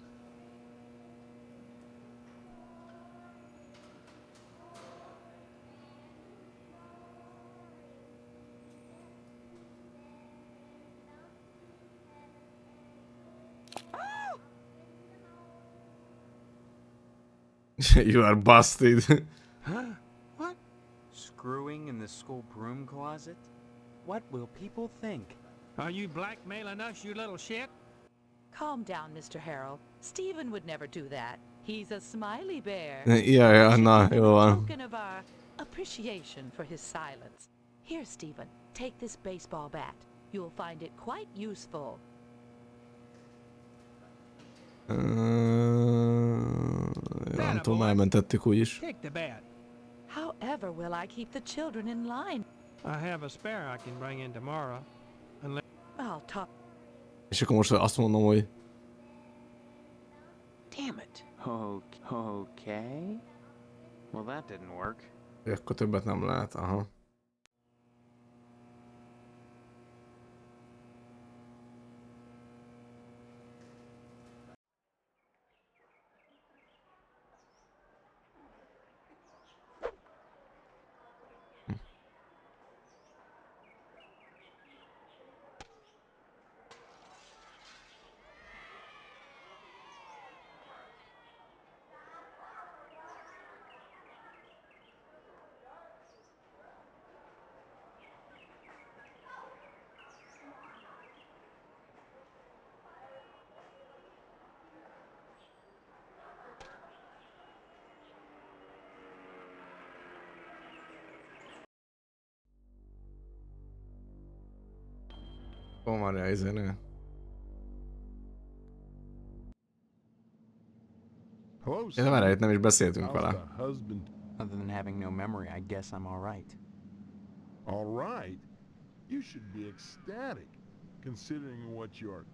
You are busted. Huh? What? Screwing in the school broom closet? What will people think? Are you blackmailing us, you little shit? Calm down, Mr. Harrell. Stephen would never do that. He's a smiley bear. Ja, na, jó van. Token of our appreciation for his silence. Here, Stephen, take this baseball bat. You'll find it quite useful. Nem tudom, elmentettük úgyis. Take the bat. However will I keep the children in line? I have a spare I can bring in tomorrow. Unless... I'll talk. És akkor most azt mondom, hogy... Damn it. Okay. Well, that didn't work. Akkor többet nem lehet, aha. Hol várjál, izénél? Én nem erre, itt nem is beszéltünk vele. Other than having no memory, I guess I'm all right. All right? You should be ecstatic, considering what you're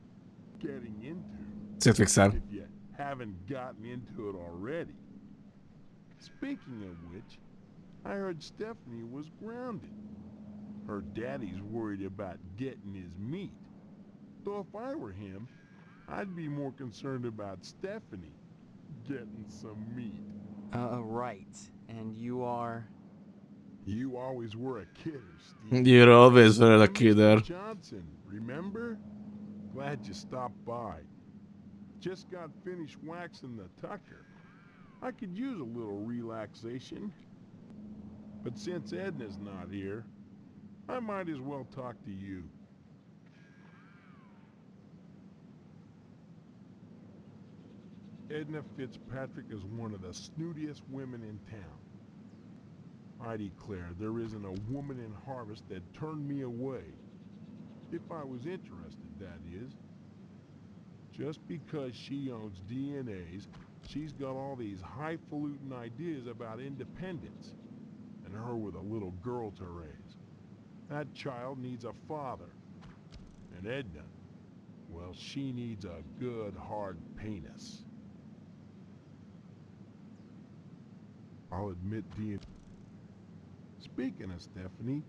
getting into. Szétfixel. If you haven't gotten into it already. Speaking of which, I heard Stephanie was grounded. Her daddy's worried about getting his meat. Though if I were him, I'd be more concerned about Stephanie getting some meat. Right. And you are... You always were a kidder, Steve. You're always were a kidder. Johnson, remember? Glad you stopped by. Just got finished waxing the tucker. I could use a little relaxation. But since Edna's not here, I might as well talk to you. Edna Fitzpatrick is one of the snootiest women in town. I declare there isn't a woman in Harvest that turned me away. If I was interested, that is. Just because she owns DNAs, she's got all these highfalutin ideas about independence. And her with a little girl to raise. That child needs a father. And Edna, well, she needs a good hard penis. I'll admit DNA. Speaking of Stephanie,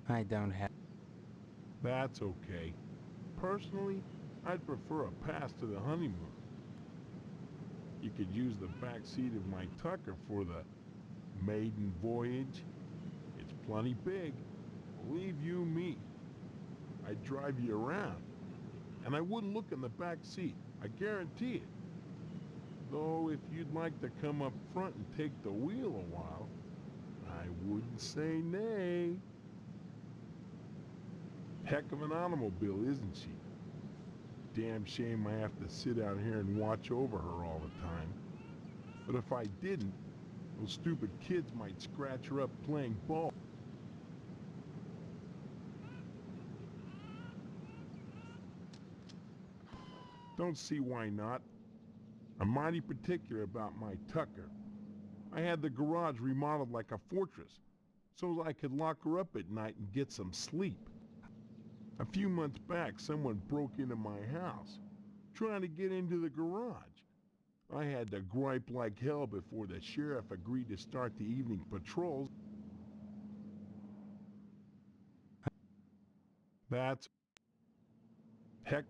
I don't have... That's okay. Personally, I'd prefer a pass to the honeymoon. You could use the back seat of my Tucker for the maiden voyage. It's plenty big. Believe you me. I'd drive you around. And I wouldn't look in the back seat. I guarantee it. Though if you'd like to come up front and take the wheel a while, I wouldn't say nay. Heck of an automobile, isn't she? Damn shame I have to sit out here and watch over her all the time. But if I didn't, those stupid kids might scratch her up playing ball. Don't see why not. I'm mighty particular about my Tucker. I had the garage remodeled like a fortress, so I could lock her up at night and get some sleep. A few months back, someone broke into my house, trying to get into the garage. I had to gripe like hell before the sheriff agreed to start the evening patrols. That's... Heck...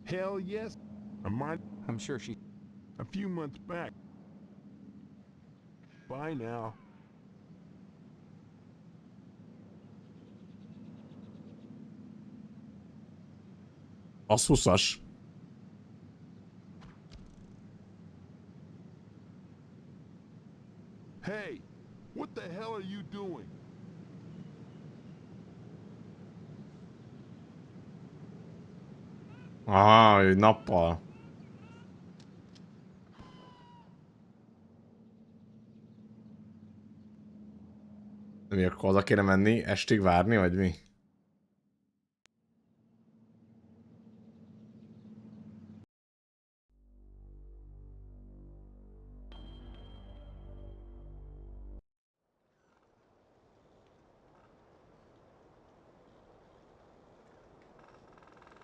Hell yes. I'm sure she... A few months back. Bye now. Az 20-as. Hey, what the hell are you doing? Aha, nappal. Mi akkor haza kéne menni, estig várni, vagy mi?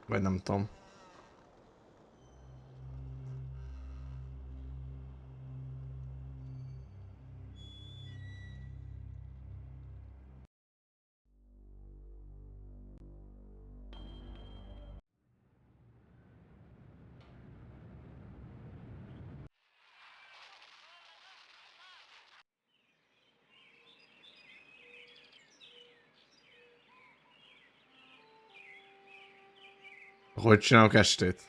Vagy nem tudom. Hogy csinálok estét?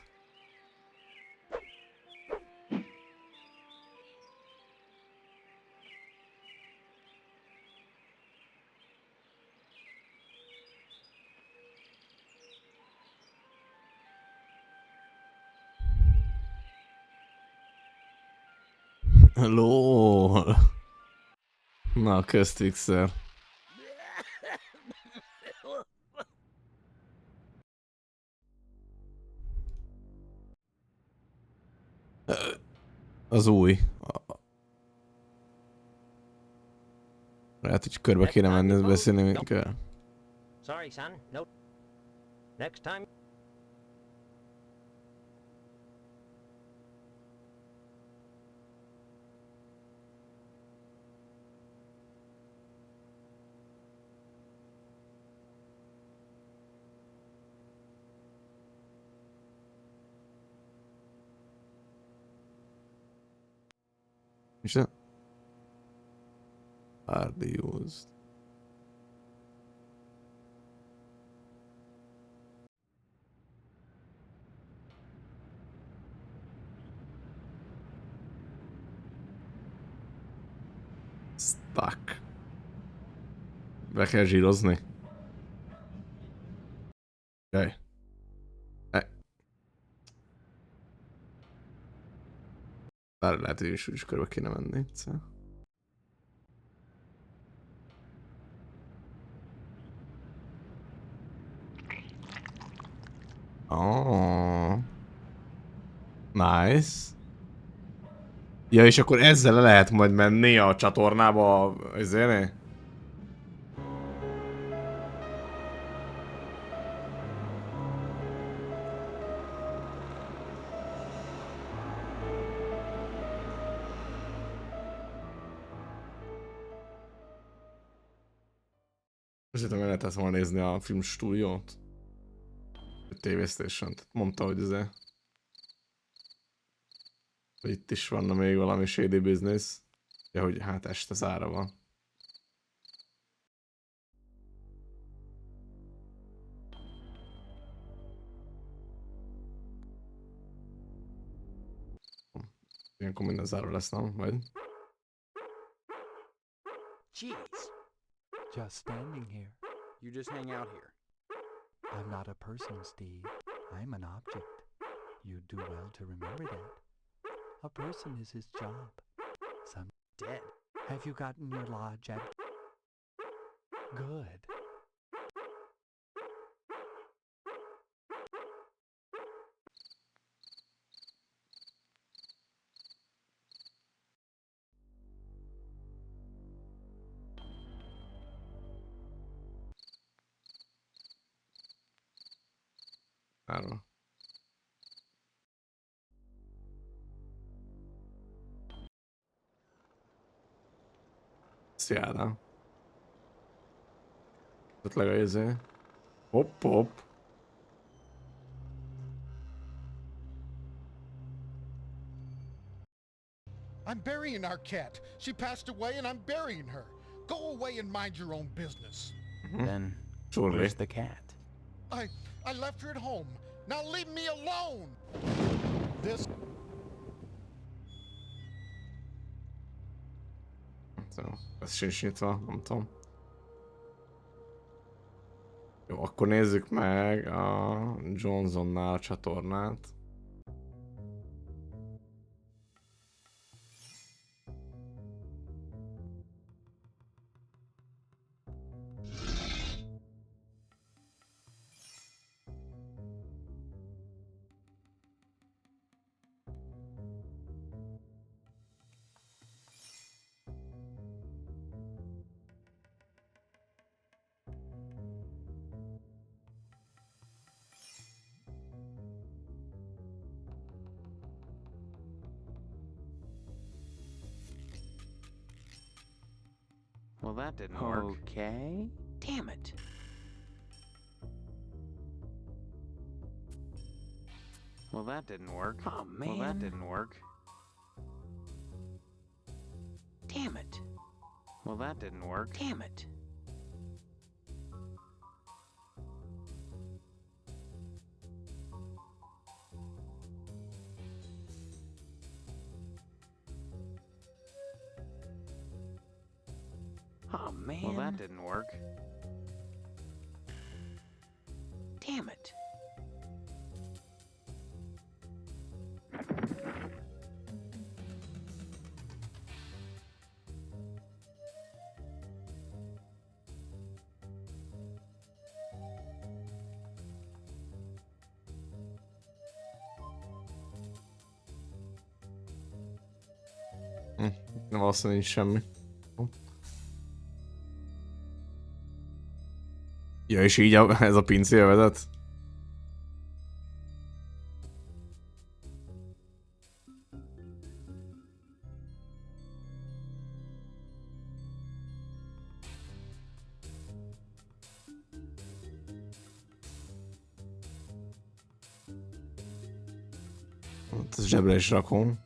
LOL. Na, köztixer. Az új. Lehet, hogy körbe kéne menni, beszélni minket. Sorry, son. No. Next time. Micsoda? Hardly used. Stuck. Be kell zsírozni. Jaj. Bár lehet, hogy is körbe kéne menni egyszer. Oh. Nice. Ja, és akkor ezzel le lehet majd menni a csatornába ezért? Most meg lehetett volna nézni a filmstúdiót. A TV Station-t. Mondta, hogy ez itt is van még valami shady business. Ja, hogy hát este zárva van. Ilyenkor minden zárva lesz, nem? Majd. Jeez. Just standing here. You just hang out here. I'm not a person, Steve. I'm an object. You'd do well to remember that. A person is his job. Some dead. Have you gotten your lodge at... Good. Árva. Szjálna. Ott legajezé. Hopp, hopp. I'm burying our cat. She passed away and I'm burying her. Go away and mind your own business. Then, Surely. where's the cat? I left her at home. Now leave me alone! This... Ez sincs nyitva, nem tudom. Jó, akkor nézzük meg a Johnsonnál a csatornát. Well, that didn't work. Okay. Damn it. Well, that didn't work. Oh, man. Well, that didn't work. Damn it. Well, that didn't work. Damn it. Oh, man. Well, that didn't work. Damn it. Valószínűleg nincs semmi. Ja, és így ez a pincél vezet? Hát ezt zsebre is rakom.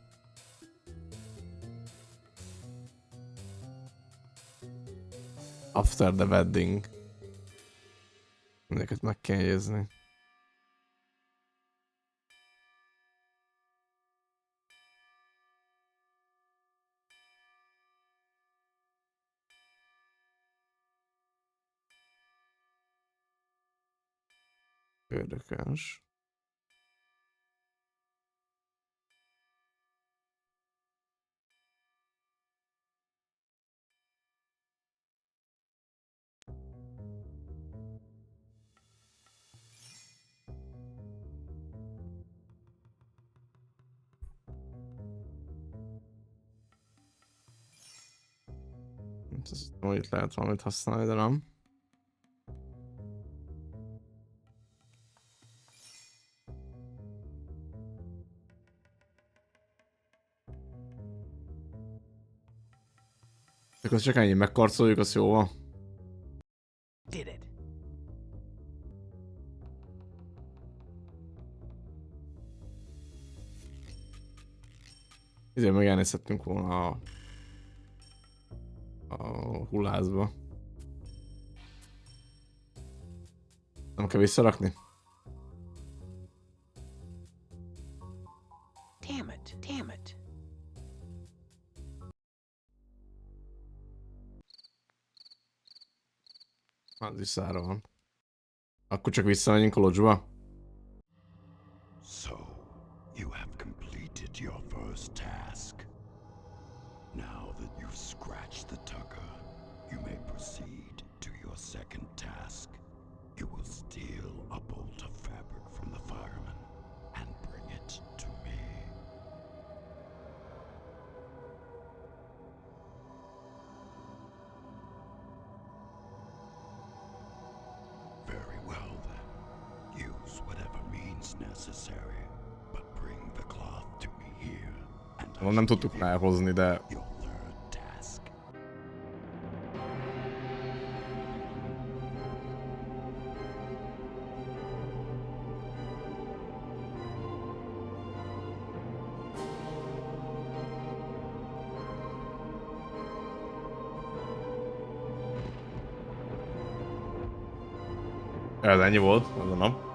After the wedding. Ezeket meg kell jegyezni. Érdekes. Hogy itt lehet valamit használni, de nem. Akkor csak ennyi, megkarcoljuk, az jó van. Did it. Ezért meg elnézhettünk volna a hullázba. Nem kell visszarakni? Damn it, damn it. Az visszára van. Akkor csak visszamegyünk a lodzsba? So, you have completed your first task. Now that you've scratched the tugger, you may proceed to your second task. You will steal a bolt of fabric from the fireman and bring it to me. Very well then. Use whatever means necessary, but bring the cloth to me here, and Nem tudtuk már elhozni, de... your third task. Ez ennyi volt, gondolom.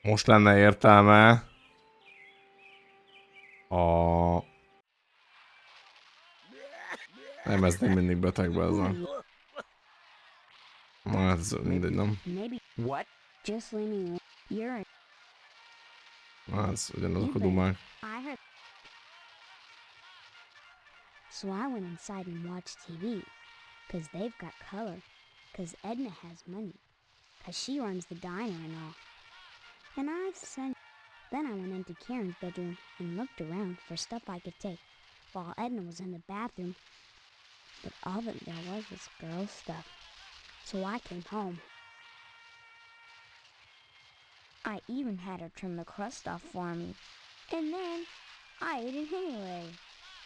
Most lenne értelme nem, ez nem mindig betegbe ez a... Hát ez mindegy, nem? What? Just leave me. You're. Hát ez ugyanazok a dumák. I heard. So I went inside and watched TV, 'cause they've got color, 'cause Edna has money, 'cause she runs the diner and all. And I've sent. Then I went into Karen's bedroom and looked around for stuff I could take, while Edna was in the bathroom. But all that there was girl stuff. So I came home. I even had her trim the crust off for me. And then I ate it anyway.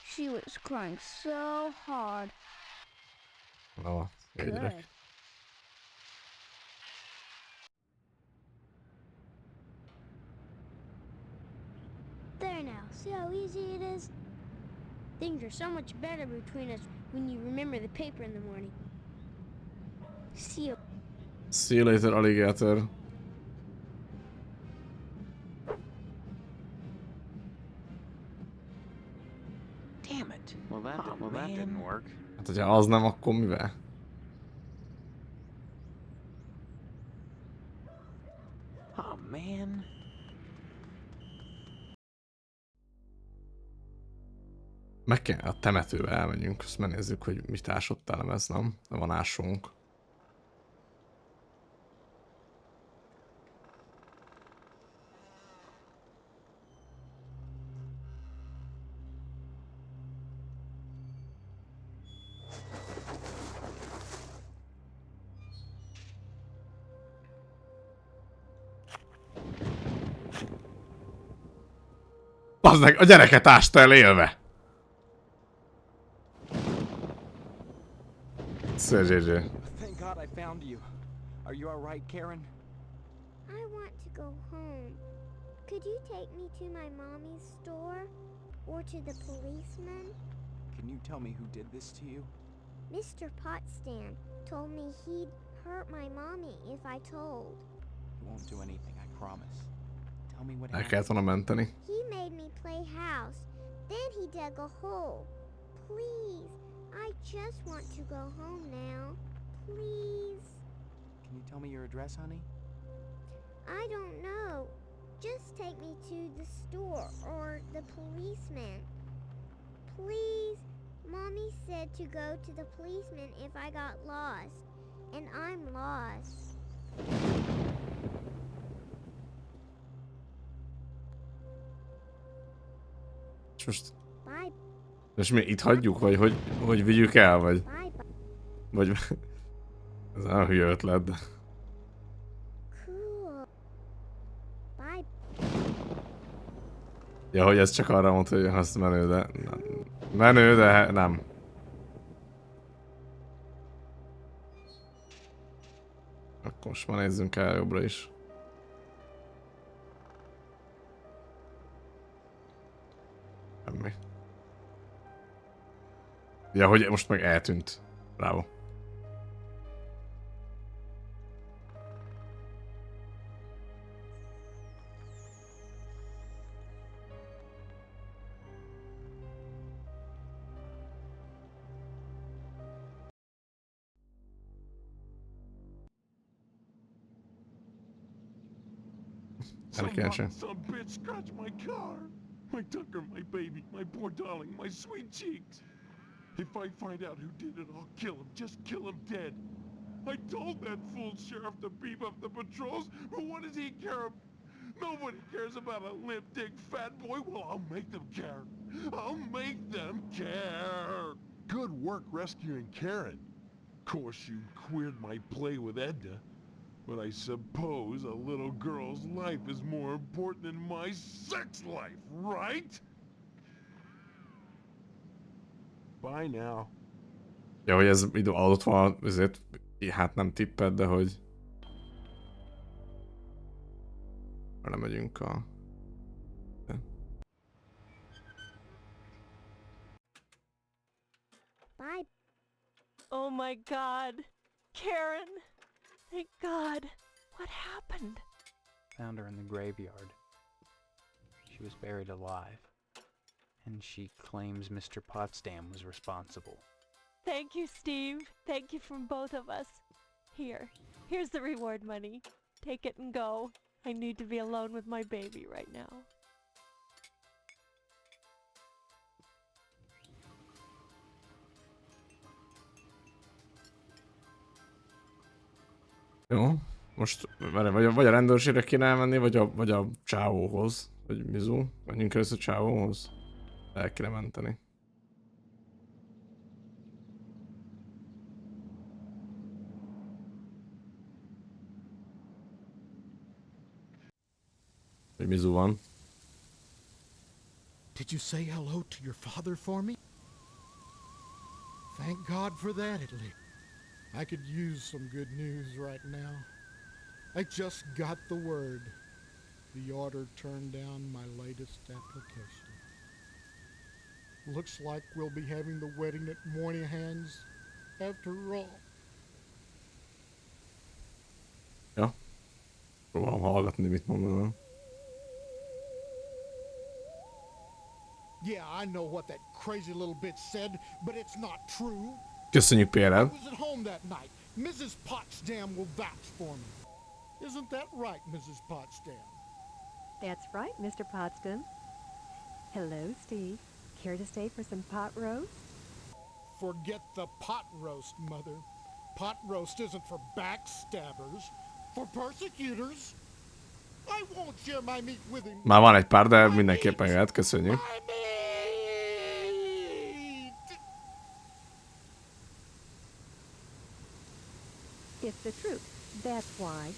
She was crying so hard. No, Good. There now, see how easy it is? Things are so much better between us when you remember the paper in the morning. See you. See you later, alligator. Damn it. Well, that didn't work. Hát, hogyha az nem, akkor mivel? Oh, man. Meg kell a temetőbe elmenjünk, azt megnézzük, hogy mit ásott el, ez nem? De van ásónk. Bazdmeg, a gyereket ásta el élve! Szia, JJ. Thank God I found you. Are you all right, Karen? I want to go home. Could you take me to my mommy's store? Or to the policeman? Can you tell me who did this to you? Mr. Potsdam told me he'd hurt my mommy if I told. He won't do anything, I promise. Tell me what El happened. kellett volna menteni. He made me play house. Then he dug a hole. Please, I just want to go home now. Please. Can you tell me your address, honey? I don't know. Just take me to the store or the policeman. Please. Mommy said to go to the policeman if I got lost. And I'm lost. És most... Bye. És mi itt hagyjuk, vagy hogy vigyük el, vagy... Bye. Vagy... Ez nem hülye ötlet, de... Cool. Bye. Ja, hogy ez csak arra mondta, hogy azt menő, de... Menő, de nem. Akkor most már nézzünk el jobbra is. Semmi. Ja, hogy most meg eltűnt. Bravo. Some bitch scratched my car. My Tucker, my baby, my poor darling, my sweet cheeks. If I find out who did it, I'll kill him. Just kill him dead. I told that fool sheriff to beef up the patrols, but what does he care? Nobody cares about a limp dick fat boy. Well, I'll make them care. I'll make them care. Good work rescuing Karen. Of course, you queered my play with Edna. But I suppose a little girl's life is more important than my sex life, right? Bye now. Ja, hogy ez idő adott van, ezért hát nem tipped, de hogy... Nem megyünk a... Bye. Oh my God. Karen. Thank God. What happened? Found her in the graveyard. She was buried alive. And she claims Mr. Potsdam was responsible. Thank you, Steve. Thank you from both of us. Here's the reward money. Take it and go. I need to be alone with my baby right now. Jó, most vagy a rendőrségre kéne elmenni, vagy a csávóhoz. Vagy Mizu, menjünk először a csávóhoz. El kéne menteni. Hogy Mizu van. Did you say hello to your father for me? Thank God for that, at least. I could use some good news right now. I just got the word. The order turned down my latest application. Looks like we'll be having the wedding at Moynihan's after all. Ja. Próbálom hallgatni, mit mondanak. Yeah, I know what that crazy little bitch said, but it's not true. Köszönjük, PRL. I was at home that night. Mrs. Potsdam will vouch for me. Isn't that right, Mrs. Potsdam? That's right, Mr. Potsdam. Hello, Steve. Care to stay for some pot roast? Forget the pot roast, Mother. Pot roast isn't for backstabbers, for persecutors. I won't share my meat with him. Már van egy pár, de mindenképpen jöhet, köszönjük. It's the truth. That's why.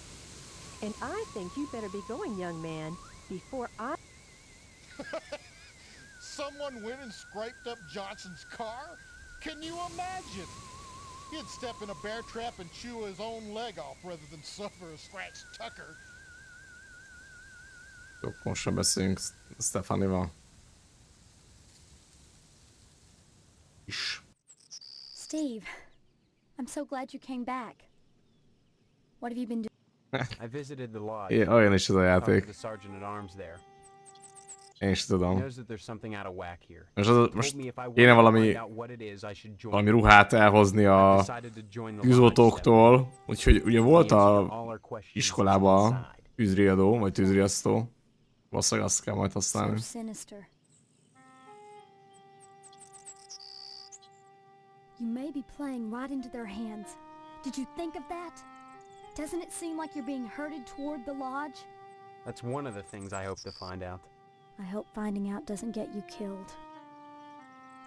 And I think you better be going, young man, before I... Someone went and scraped up Johnson's car? Can you imagine? He'd step in a bear trap and chew his own leg off rather than suffer a scratched Tucker. Jó, most sem beszélünk Stefanival. Is. Steve, I'm so glad you came back. What have you been doing? I visited the lodge. É, olyan is ez a Talked to játék. the sergeant at arms there. Én is He tudom. knows that there's something out of whack here. Most, He az, told most me if I kéne wanted to valami, find out what it is, I should join valami him. ruhát elhozni a I've decided to join the lodge, tűzoltóktól, úgyhogy ugye volt Answer a all our questions iskolában tűzriadó, vagy tűzriasztó. Valószínűleg azt kell majd használni. So sinister. You may be playing right into their hands. Did you think of that? Doesn't it seem like you're being herded toward the lodge? That's one of the things I hope to find out. I hope finding out doesn't get you killed.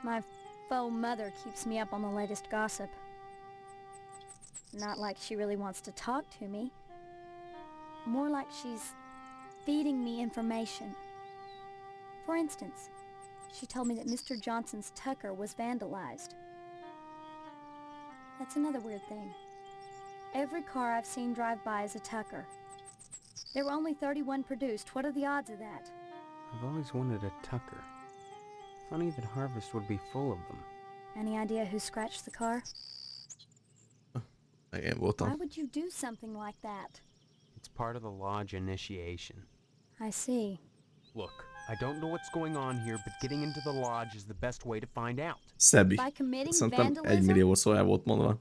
My faux mother keeps me up on the latest gossip. Not like she really wants to talk to me. More like she's feeding me information. For instance, she told me that Mr. Johnson's Tucker was vandalized. That's another weird thing. Every car I've seen drive by is a Tucker. There were only 31 produced. What are the odds of that? I've always wanted a Tucker. Funny that Harvest would be full of them. Any idea who scratched the car? Igen, Why voltam. would you do something like that? It's part of the lodge initiation. I see. Look, I don't know what's going on here, but getting into the lodge is the best way to find out. Szebi. By committing Szerintem vandalism? 1 milliószor el volt mondva.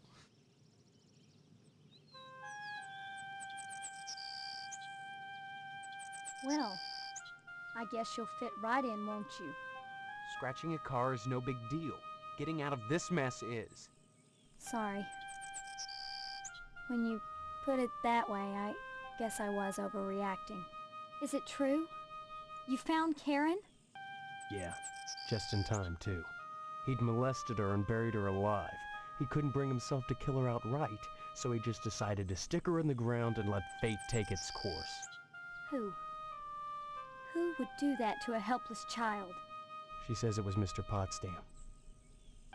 Well, I guess you'll fit right in, won't you? Scratching a car is no big deal. Getting out of this mess is. Sorry. When you put it that way, I guess I was overreacting. Is it true? You found Karen? Yeah, just in time, too. He'd molested her and buried her alive. He couldn't bring himself to kill her outright, so he just decided to stick her in the ground and let fate take its course. Who? Who would do that to a helpless child? She says it was Mr. Potsdam.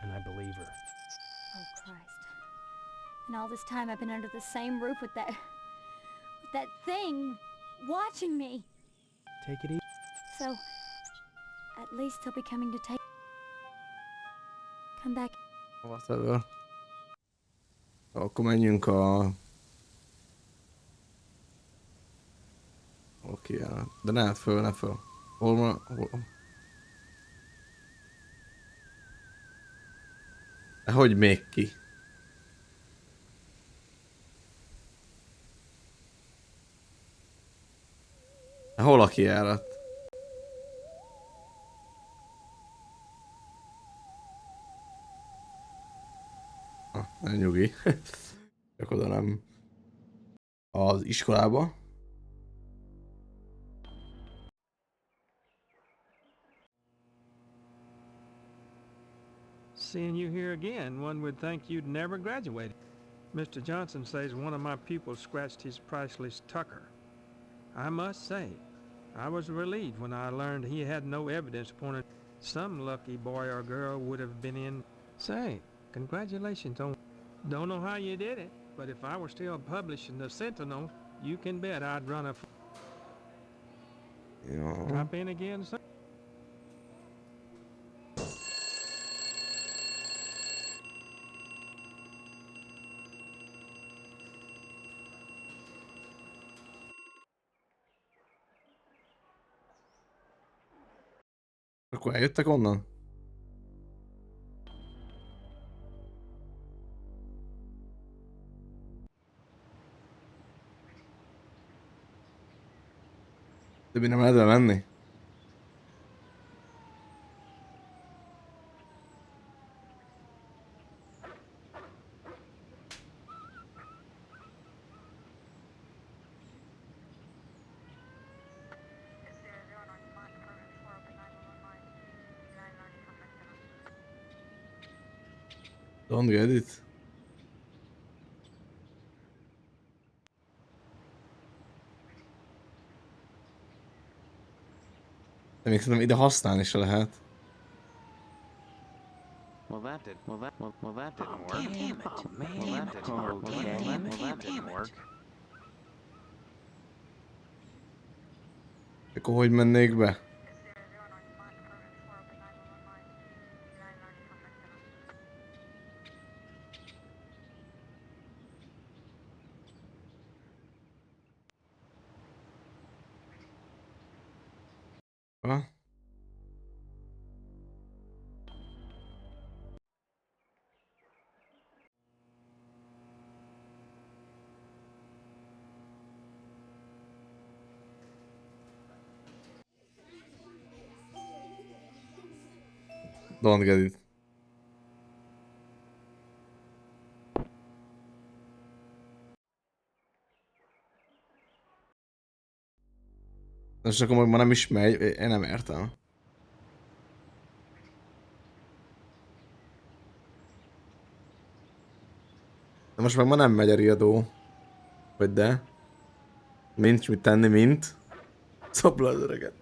And I believe her. Oh, Christ. And all this time I've been under the same roof with that thing watching me. Take it easy. So, at least he'll be coming to take... Come back. Whatever. Akkor menjünk a... Oké, de ne föl, ne föl. Hol van? De hogy még ki? De hol a kijárat? Ne nyugi. Csak oda nem. Az iskolába. Seeing you here again, one would think you'd never graduated. Mr. Johnson says one of my pupils scratched his priceless Tucker. I must say, I was relieved when I learned he had no evidence pointing some lucky boy or girl would have been in. Say, congratulations on... Don't know how you did it, but if I were still publishing the Sentinel, you can bet I'd run a... Ja. Drop in again, sir? Akkor eljöttek onnan? Többi nem lehet menni? Don't get it. De még szerintem ide használni se lehet. Well, that didn't work. Damn it. Oh, man. Well, that didn't work. Akkor hogy mennék be? Ha? Don't get it. Most akkor ma nem is megy, én nem értem. De most meg ma nem megy a riadó. Vagy de? Mint, mit tenni, mint? Szopla az öreget.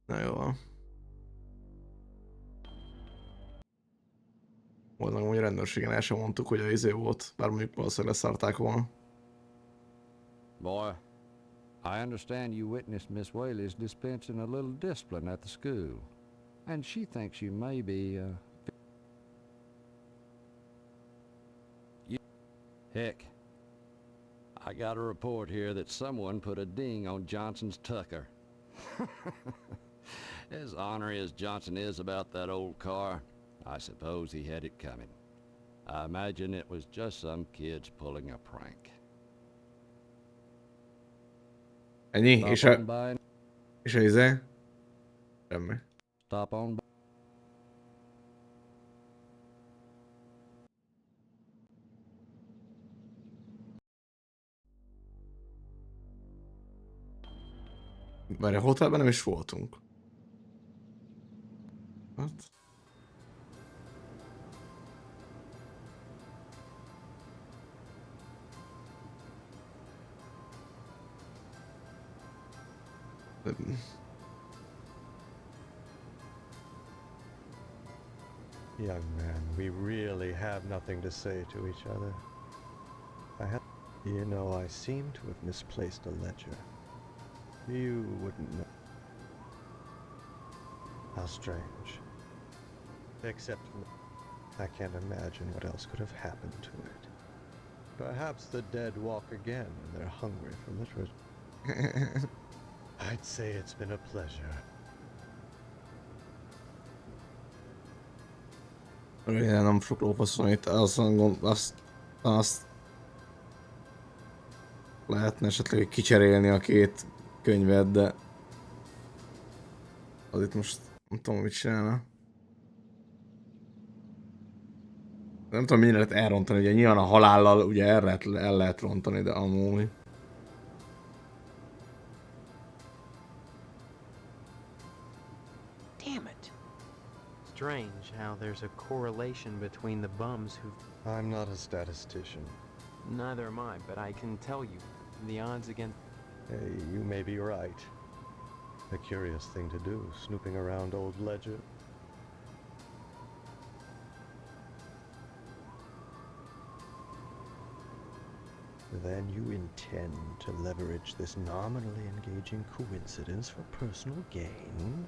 Na jó van. Volna, hogy a rendőrségen el sem mondtuk, hogy a izé volt, bár mondjuk valószínűleg leszarták volna. Boy, I understand you witnessed Miss Whaley's dispensing a little discipline at the school. And she thinks you may be, Heck, I got a report here that someone put a ding on Johnson's Tucker. As ornery as Johnson is about that old car, I suppose he had it coming. I imagine it was just some kids pulling a prank. Ennyi? És a... És a izé? Semmi. Stop on by. Várj, a hotelben nem is voltunk. Hát? Young man, we really have nothing to say to each other. You know, I seem to have misplaced a ledger. You wouldn't know. How strange. Except I can't imagine what else could have happened to it. Perhaps the dead walk again and they're hungry for literature. I'd say it's been a pleasure. Én nem fogok lópasszolni itt, azt lehetne esetleg kicserélni a két könyvet, de az itt most nem tudom, mit csinálna. Nem tudom, mennyire lehet elrontani, ugye nyilván a halállal ugye el lehet rontani, de amúgy. Damn it. Strange how there's a correlation between the bums who... I'm not a statistician. Neither am I, but I can tell you, the odds against... Hey, you may be right. A curious thing to do, snooping around old ledger. Then you intend to leverage this nominally engaging coincidence for personal gain?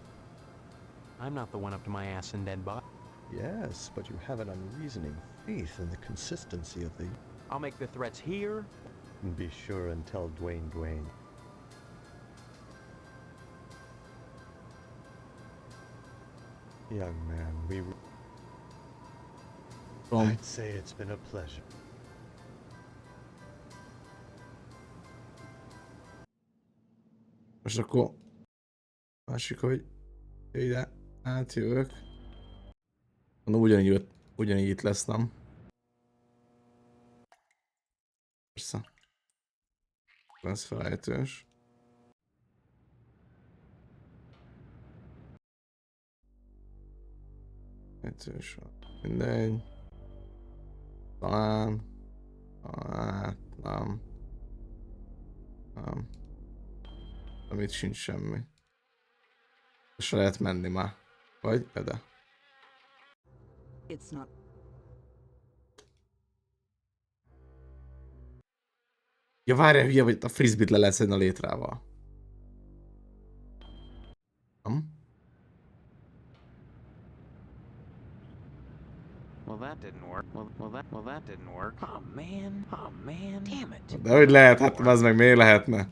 I'm not the one up to my ass in dead body. Yes, but you have an unreasoning faith in the consistency of the... I'll make the threats here. Be sure and tell Dwayne. Young man, I'd say it's been a pleasure. Most akkor másik, hogy ide átjövök. Mondom, ugyanígy itt lesz, nem? Persze. Lesz felejtős. Felejtős. Mindegy. Talán. Nem. Amit sincs semmi. És lehet menni már. Vagy? De. It's not. Ja, várjál, hülye vagy, a frisbee-t le lehet szedni a létrával. Nem? Well, that didn't work. Well, that didn't work. Oh man, damn it. De hogy lehet, hát az meg miért lehetne?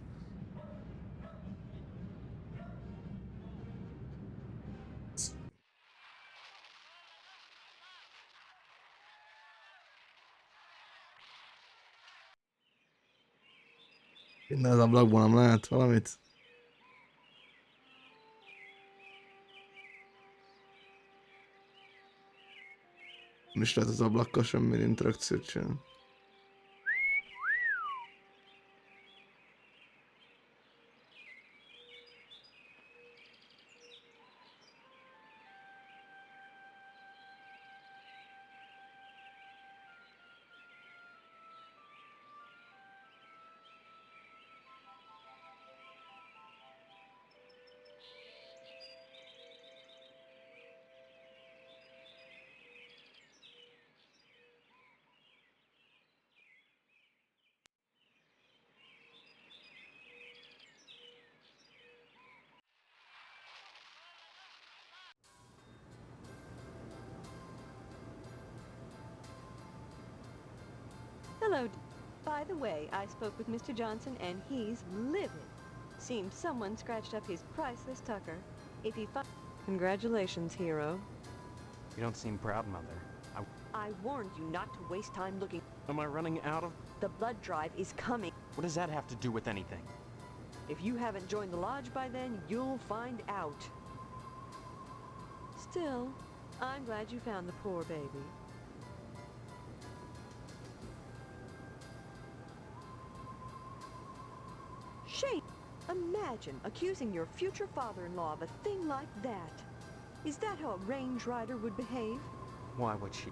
Innen az ablakból nem lehet valamit? Nem is lehet az ablakkal semmi interakciót csinálni. Hello. By the way, I spoke with Mr. Johnson and he's livid. Seems someone scratched up his priceless Tucker. If he Congratulations, hero. You don't seem proud, Mother. I warned you not to waste time looking. Am I running out of... The blood drive is coming. What does that have to do with anything? If you haven't joined the lodge by then, you'll find out. Still, I'm glad you found the poor baby. Shane, imagine accusing your future father-in-law of a thing like that. Is that how a range rider would behave? Why would she?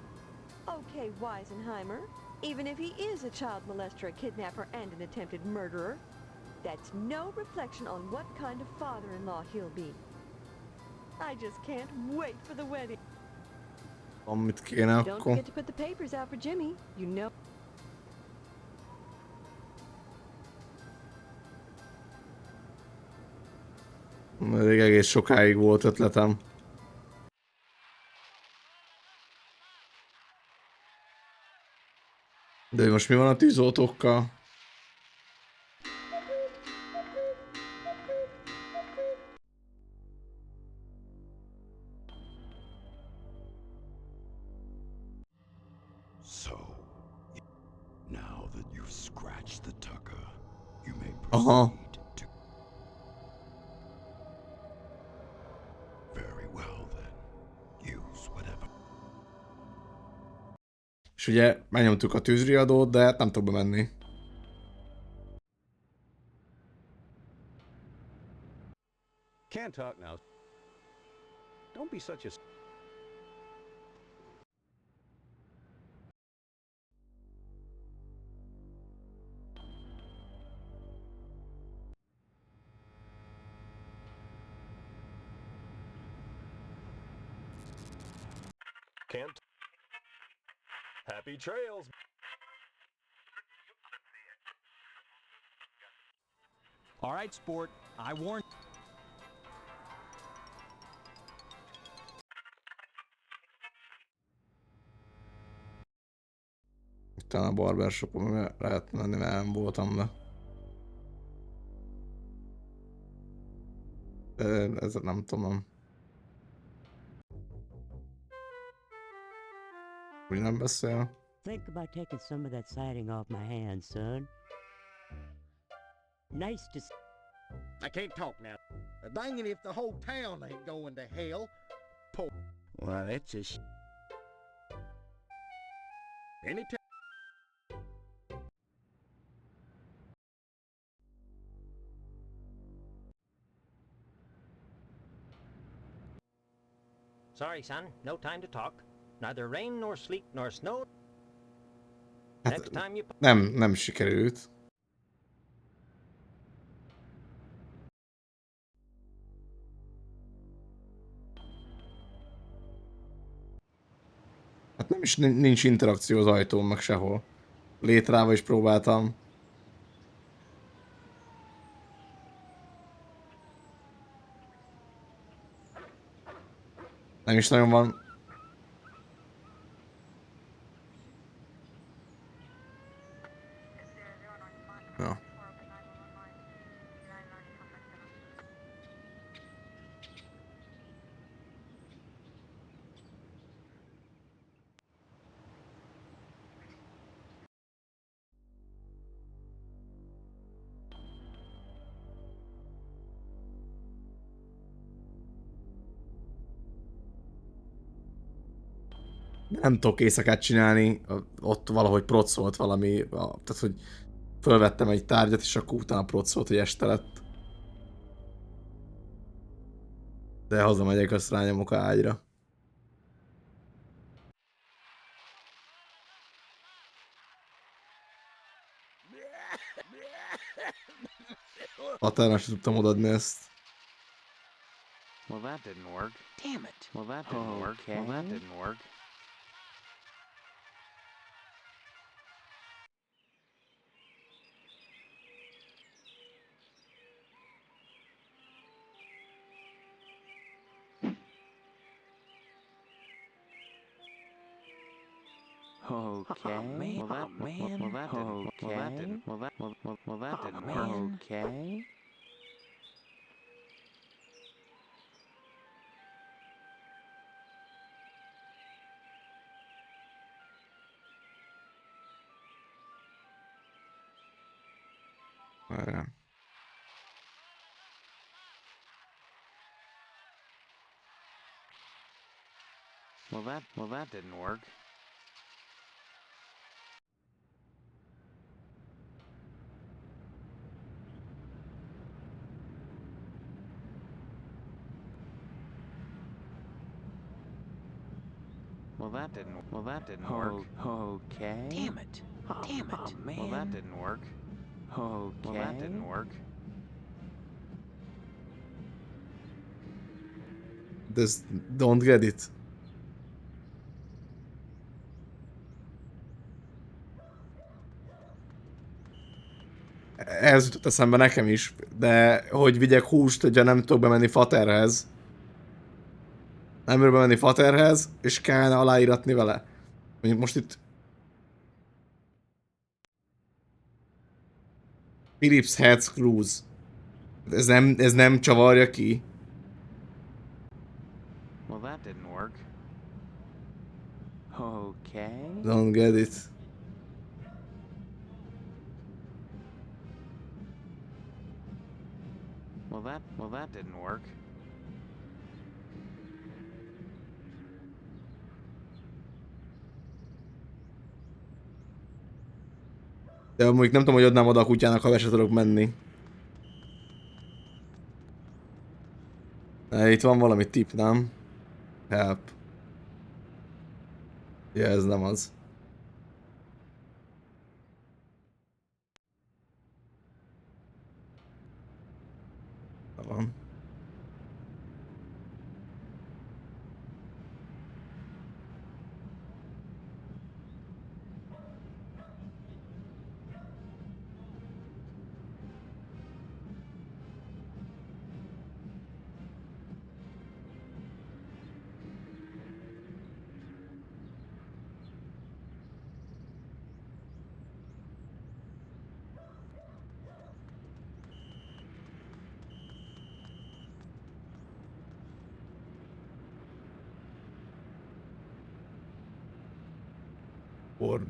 Okay, Weisenheimer. Even if he is a child molester, a kidnapper, and an attempted murderer, that's no reflection on what kind of father-in-law he'll be. I just can't wait for the wedding. Amit kéne Don't akkor. forget to put the papers out for Jimmy. You know. Még egész sokáig volt ötletem. De most mi van a tűzoltókkal? So, now that you've scratched the Tucker, you may Aha. proceed to... Very well then. Use whatever. És ugye megnyomtuk a tűzriadót, de hát nem tudok bemenni. Can't talk now. Don't be such a... Can't. Happy trails. All right, sport. I warned. Talán a barbershopon lehet menni, mert nem voltam, de... Ez nem tudom. Úgy nem beszél. Think about taking some of that siding off my hands, son. Nice to... I can't talk now. Dang it if the whole town ain't going to hell. Poor... Well, that's just... Anytime... Sorry, son. No time to talk. Neither rain nor sleet nor snow. Hát Next time you... nem sikerült. Hát nem is nincs interakció az ajtón, meg sehol. Létrával is próbáltam. Nem is nagyon van. Ja. Nem tudok éjszakát csinálni, ott valahogy procolt valami, tehát hogy fölvettem egy tárgyat, és akkor utána procolt, hogy este lett. De hazamegyek, azt rányomok a ágyra. Határnak sem tudtam odaadni ezt. Well, that didn't work. Damn it. Well, that didn't work. Well, that didn't work. Okay. Well, that man. Well, that didn't. Okay. Well, that didn't. Well, that didn't work. Okay. Várjál. Well, that didn't work. Well, that didn't. Well, that didn't work. Okay. Damn it. Damn it. Man. Well, that didn't work. Okay. Well, that didn't work. This don't get it. Ez jutott eszembe nekem is, de hogy vigyek húst, hogyha nem tudok bemenni Faterhez. Nem bírok bemenni Faterhez, és kellene aláíratni vele. Mondjuk most itt... Philips Head Screws. Ez nem csavarja ki. Well, that didn't work. Okay. Don't get it. Well, that didn't work. De mondjuk nem tudom, hogy adnám oda a kutyának, ha be se tudok menni. Itt van valami tip, nem? Help. Ja, ez nem az. Van.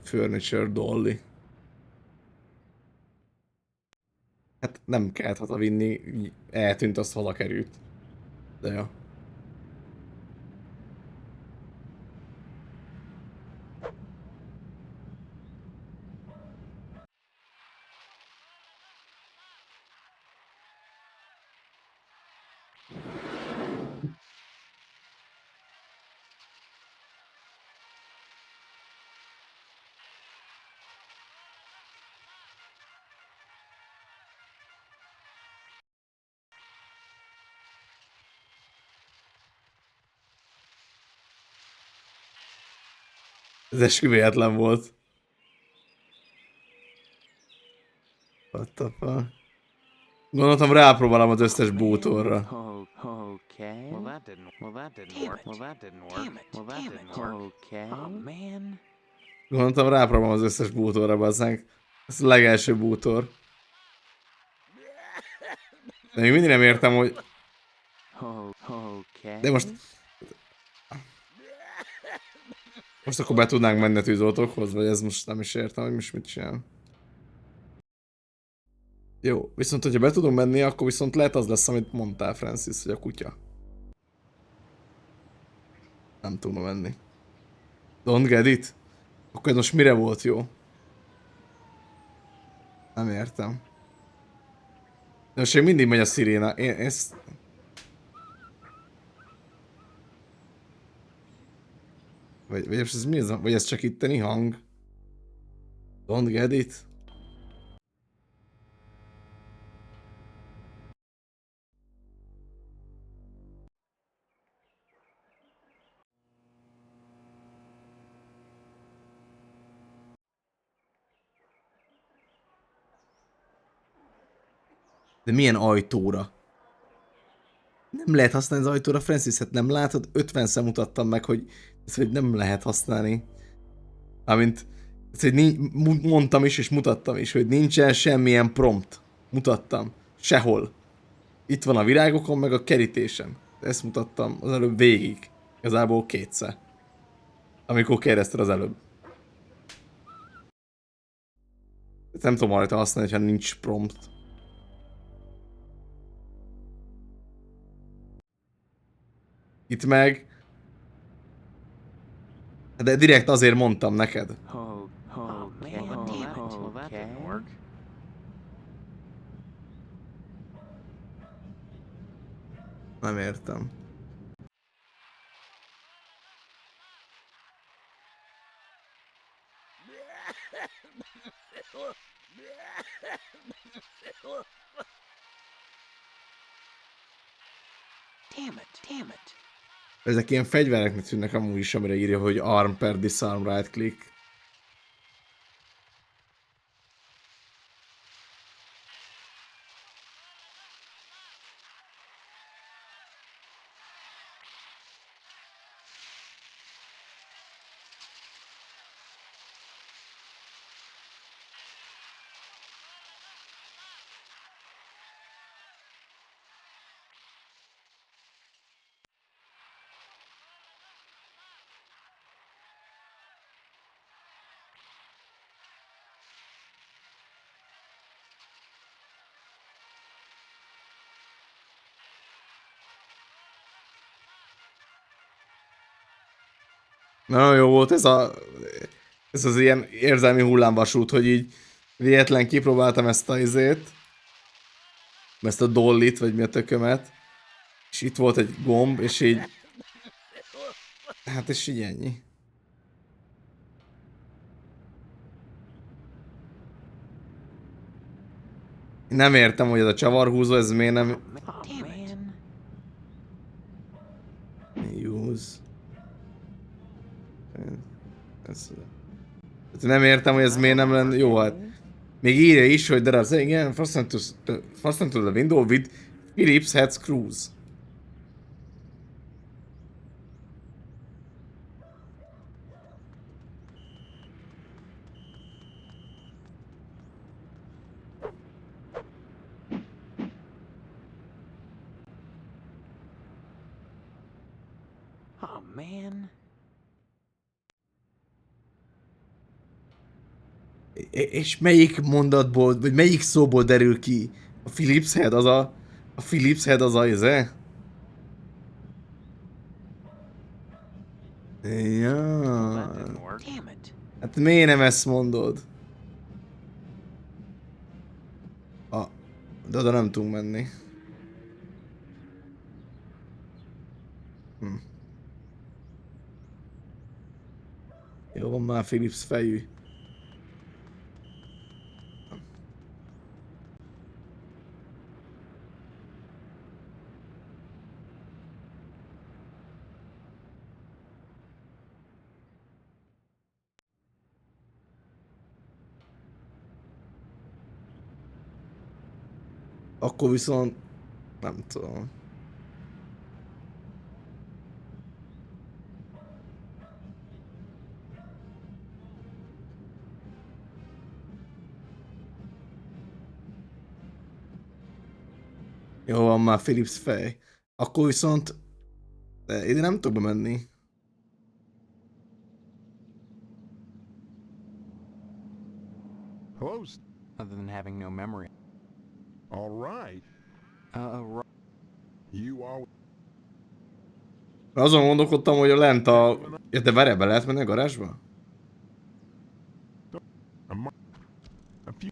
Furniture Dolly. Hát nem kellett hazavinni, eltűnt, azt haza került. De ja. Ez esküvéletlen volt. What the fuck? Gondoltam rápróbálom az összes bútorra. Okay. Well, that didn't work. Well, that didn't work. Well, that didn't work. Okay. Oh, man. Gondoltam rápróbálom az összes bútorra, bazzánk. Ez a legelső bútor. De még mindig nem értem, hogy... Okay. De most... Most akkor be tudnánk menni a tűzoltókhoz, vagy ez most nem is értem, hogy most mit csinál. Jó, viszont hogyha be tudunk menni, akkor viszont lehet az lesz, amit mondtál, Francis, hogy a kutya. Nem tudna menni. Don't get it? Akkor ez most mire volt jó? Nem értem. De most még mindig megy a sziréna. Én ezt... Vagy most ez mi ez? Vagy ez csak itteni hang? Don't get it? De milyen ajtóra? Nem lehet használni az ajtóra, Francis, hát nem látod? 50-szer mutattam meg, hogy ezt hogy nem lehet használni. Amint ezt, hogy mondtam is és mutattam is, hogy nincsen semmilyen prompt. Mutattam. Sehol. Itt van a virágokon, meg a kerítésen. Ezt mutattam az előbb végig. Igazából kétszer. Amikor kérdezted az előbb. Nem tudom rajta használni, ha nincs prompt. Itt meg... De direkt azért mondtam neked. Nem értem. Damn it. Ezek ilyen fegyvereknek tűnnek amúgy is, amire írja, hogy arm per disarm right click. Nagyon jó volt ez az ilyen érzelmi hullámvasút, hogy így véletlen kipróbáltam ezt a izét, ezt a dollit, vagy mi a tökömet, és itt volt egy gomb, és így, hát és így ennyi. Nem értem, hogy ez a csavarhúzó, ez miért nem... Use. Nem értem, hogy ez miért nem lenne jó, hát még írja is, hogy there are saying, yeah, fasten to the window with Phillips head screws. Oh, man. És melyik mondatból, vagy melyik szóból derül ki? A Phillips head az a Phillips head az a izé? Ja. Hát miért nem ezt mondod? De oda nem tudunk menni. Jó van már Phillips fejű. Akkor viszont nem tudom. Jó van már Philips fej. Akkor viszont ide nem tudok bemenni. Close. Other than having no memory. All right. You are. Azon gondolkodtam, hogy a lent a... Ja, de várjál, be lehet menni a garázsba? A few.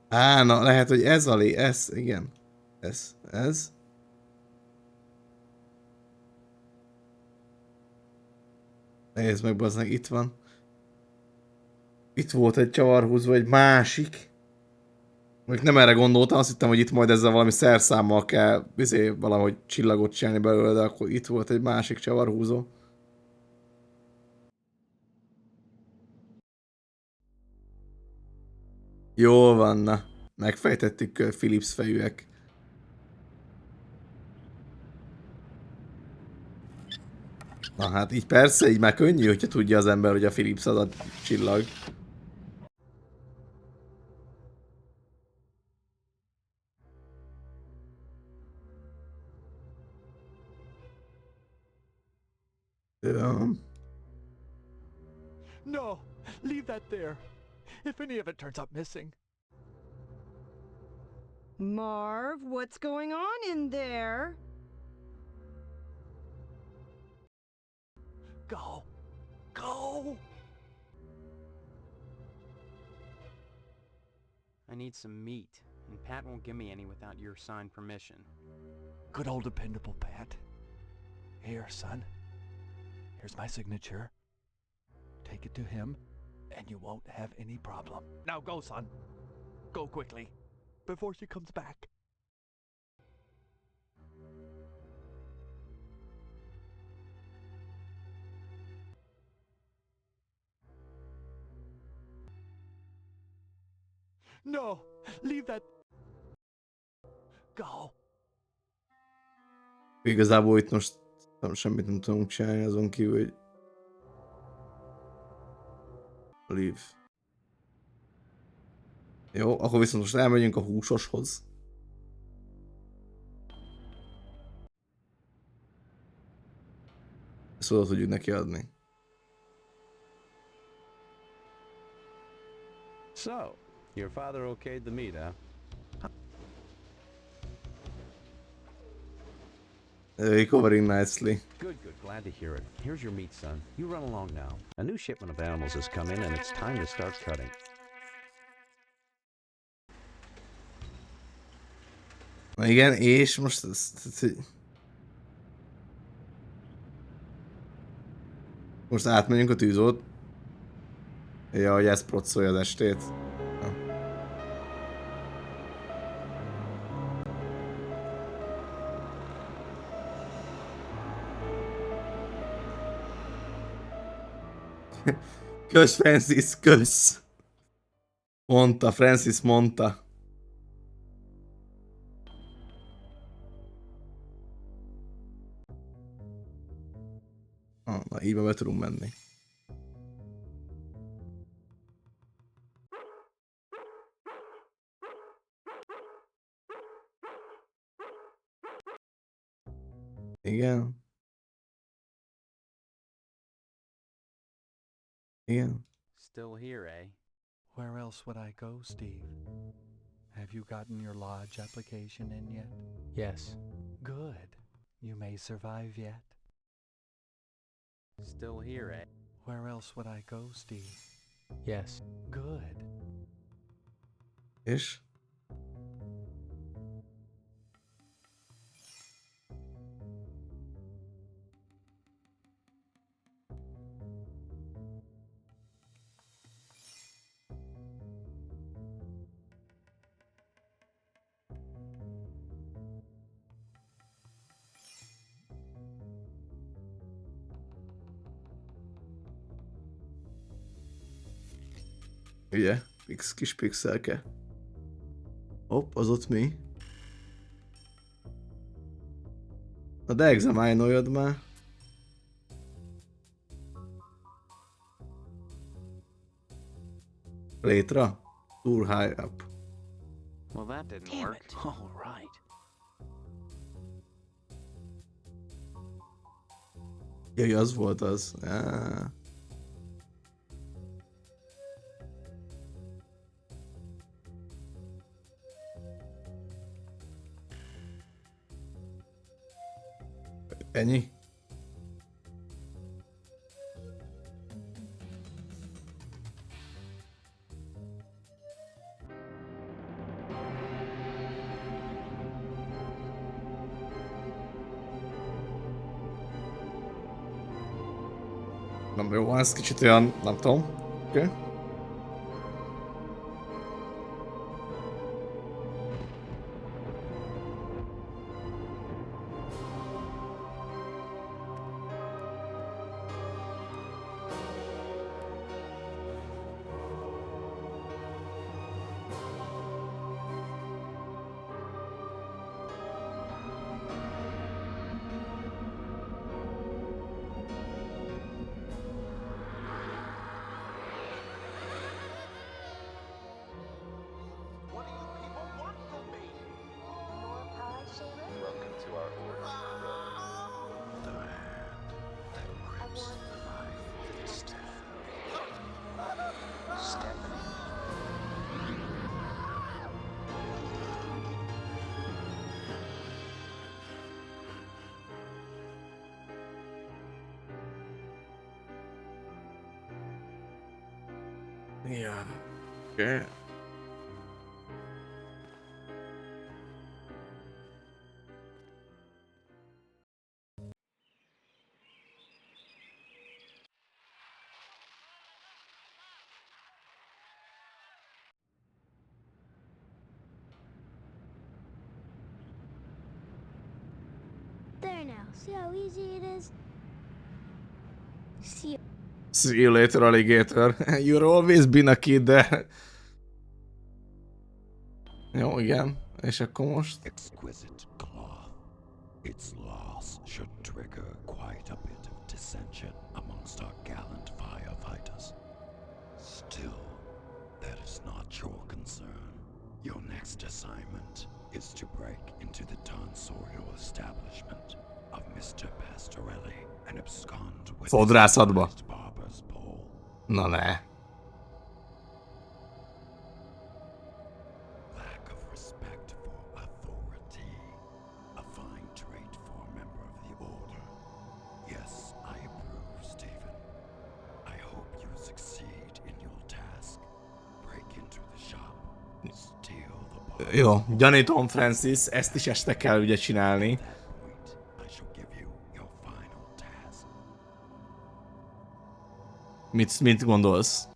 Á, na lehet, hogy ez a ez, igen. Ez. Nézd meg, bazdmeg, itt van. Itt volt egy csavarhúzva, egy másik. Még nem erre gondoltam, azt hittem, hogy itt majd ezzel valami szerszámmal kell valahogy csillagot csinálni belőle, de akkor itt volt egy másik csavarhúzó. Jól van, na. Megfejtettük Philips fejűek. Na hát így persze, így már könnyű, hogyha tudja az ember, hogy a Philips az a csillag. No, leave that there. If any of it turns up missing. Marv, what's going on in there? Go. Go! I need some meat, and Pat won't give me any without your signed permission. Good old dependable Pat. Here, son. Here's my signature. Take it to him, and you won't have any problem. Now go, son. Go quickly, before she comes back. No, leave that. Go. Igazából itt most semmit nem tudunk csinálni azon kívül, hogy leave. Jó, akkor viszont most elmegyünk a húsoshoz. Ezt oda tudjuk neki adni. So, your father okayed the meet, huh? Recovering nicely. Good, good. Glad to hear it. Here's your meat, son. You run along now. A new shipment of animals has come in, and it's time to start cutting. Na igen, és most most átmegyünk a tűzót. Ja, hogy ez procolja az estét. Kösz, Francis, kösz! Mondta, Francis mondta. Na, így be tudunk menni. Igen. Igen. Still here, eh? Where else would I go, Steve? Have you gotten your lodge application in yet? Yes. Good. You may survive yet. Still here, eh? Where else would I go, Steve? Yes. Good. És? Ugye? Kis pixelke. Hopp, az ott mi? Na de examine-oljad már. Létre? Too high up. Well, that didn't work. All right. Jaj, az volt az. Ennyi? Nem jó, ez kicsit olyan, nem tudom. Oké. Welcome to our order. The hand that grips the knife instead. Stephanie. Yeah. Okay. There now. See how easy it is? See. See you later, alligator. You're always been a kid there. Jó, igen. És akkor most? Exquisite cloth. Its loss should trigger quite a bit of dissension amongst our gallant firefighters. Still, that is not your concern. Your next assignment is to break into the tonsorial establishment of Mr. Pastorelli and abscond with Fodrászatba. his barber's pole. Na ne. Lack of respect for authority. A fine trait for a member of the Order. Yes, I approve, Stephen. I hope you succeed in your task. Break into the shop. Steal the bar. Jó, gyanítom, Francis, ezt is este kell ugye csinálni. I shall give you your final task. Mit gondolsz?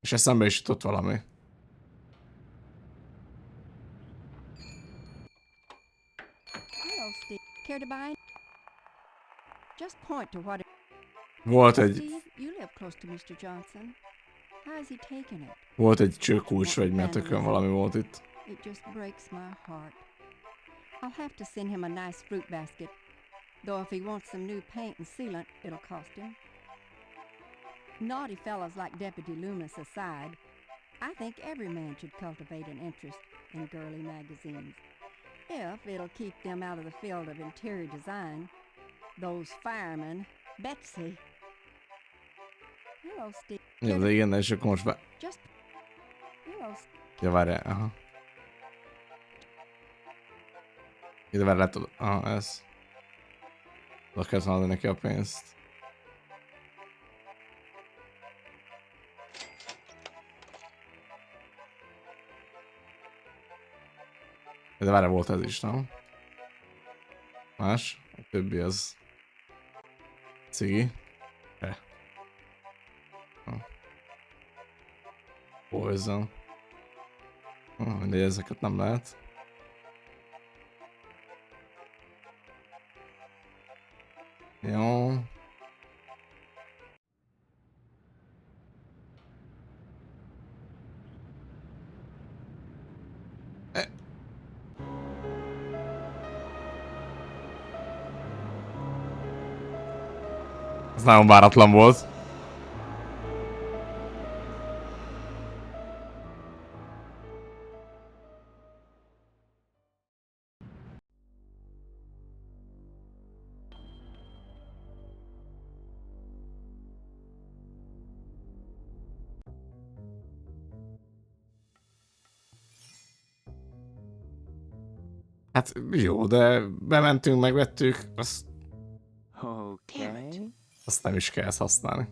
És eszembe is jutott valami. Hello, Steve. Care to buy? Just point to what. Volt egy, Steve, you live close to Mr. Johnson. How is he taking it? volt egy csőkulcs, vagy metökön valami volt itt. It just breaks my heart. I'll have to send him a nice fruit basket. Though if he wants some new paint and sealant, it'll cost him. Naughty fellows like Deputy Loomis aside, I think every man should cultivate an interest in girly magazines. If it'll keep them out of the field of interior design. Those firemen, Betsy. Hello, Steve. Jó, de igen, és akkor most Just. Hello, Ja, várjál, aha. Ide várj, lehet, aha, ez. Oda kell adni neki a pénzt. De várjál, volt ez is, nem? Más? A többi az... Cigi. Poison. Mindegy, ezeket nem lehet. Jó. Ez nagyon váratlan volt. Hát jó, de bementünk, megvettük, azt nem is kell ezt használni.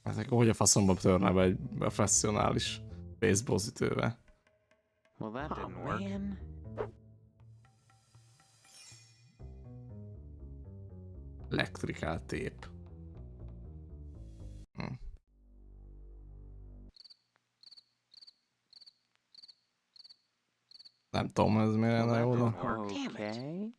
Ezek hogy a faszomba törne be egy professzionális baseball ütővel? Well, that didn't work. Electrical tape. Nem tudom, ez miért lenne jó, de... Okay.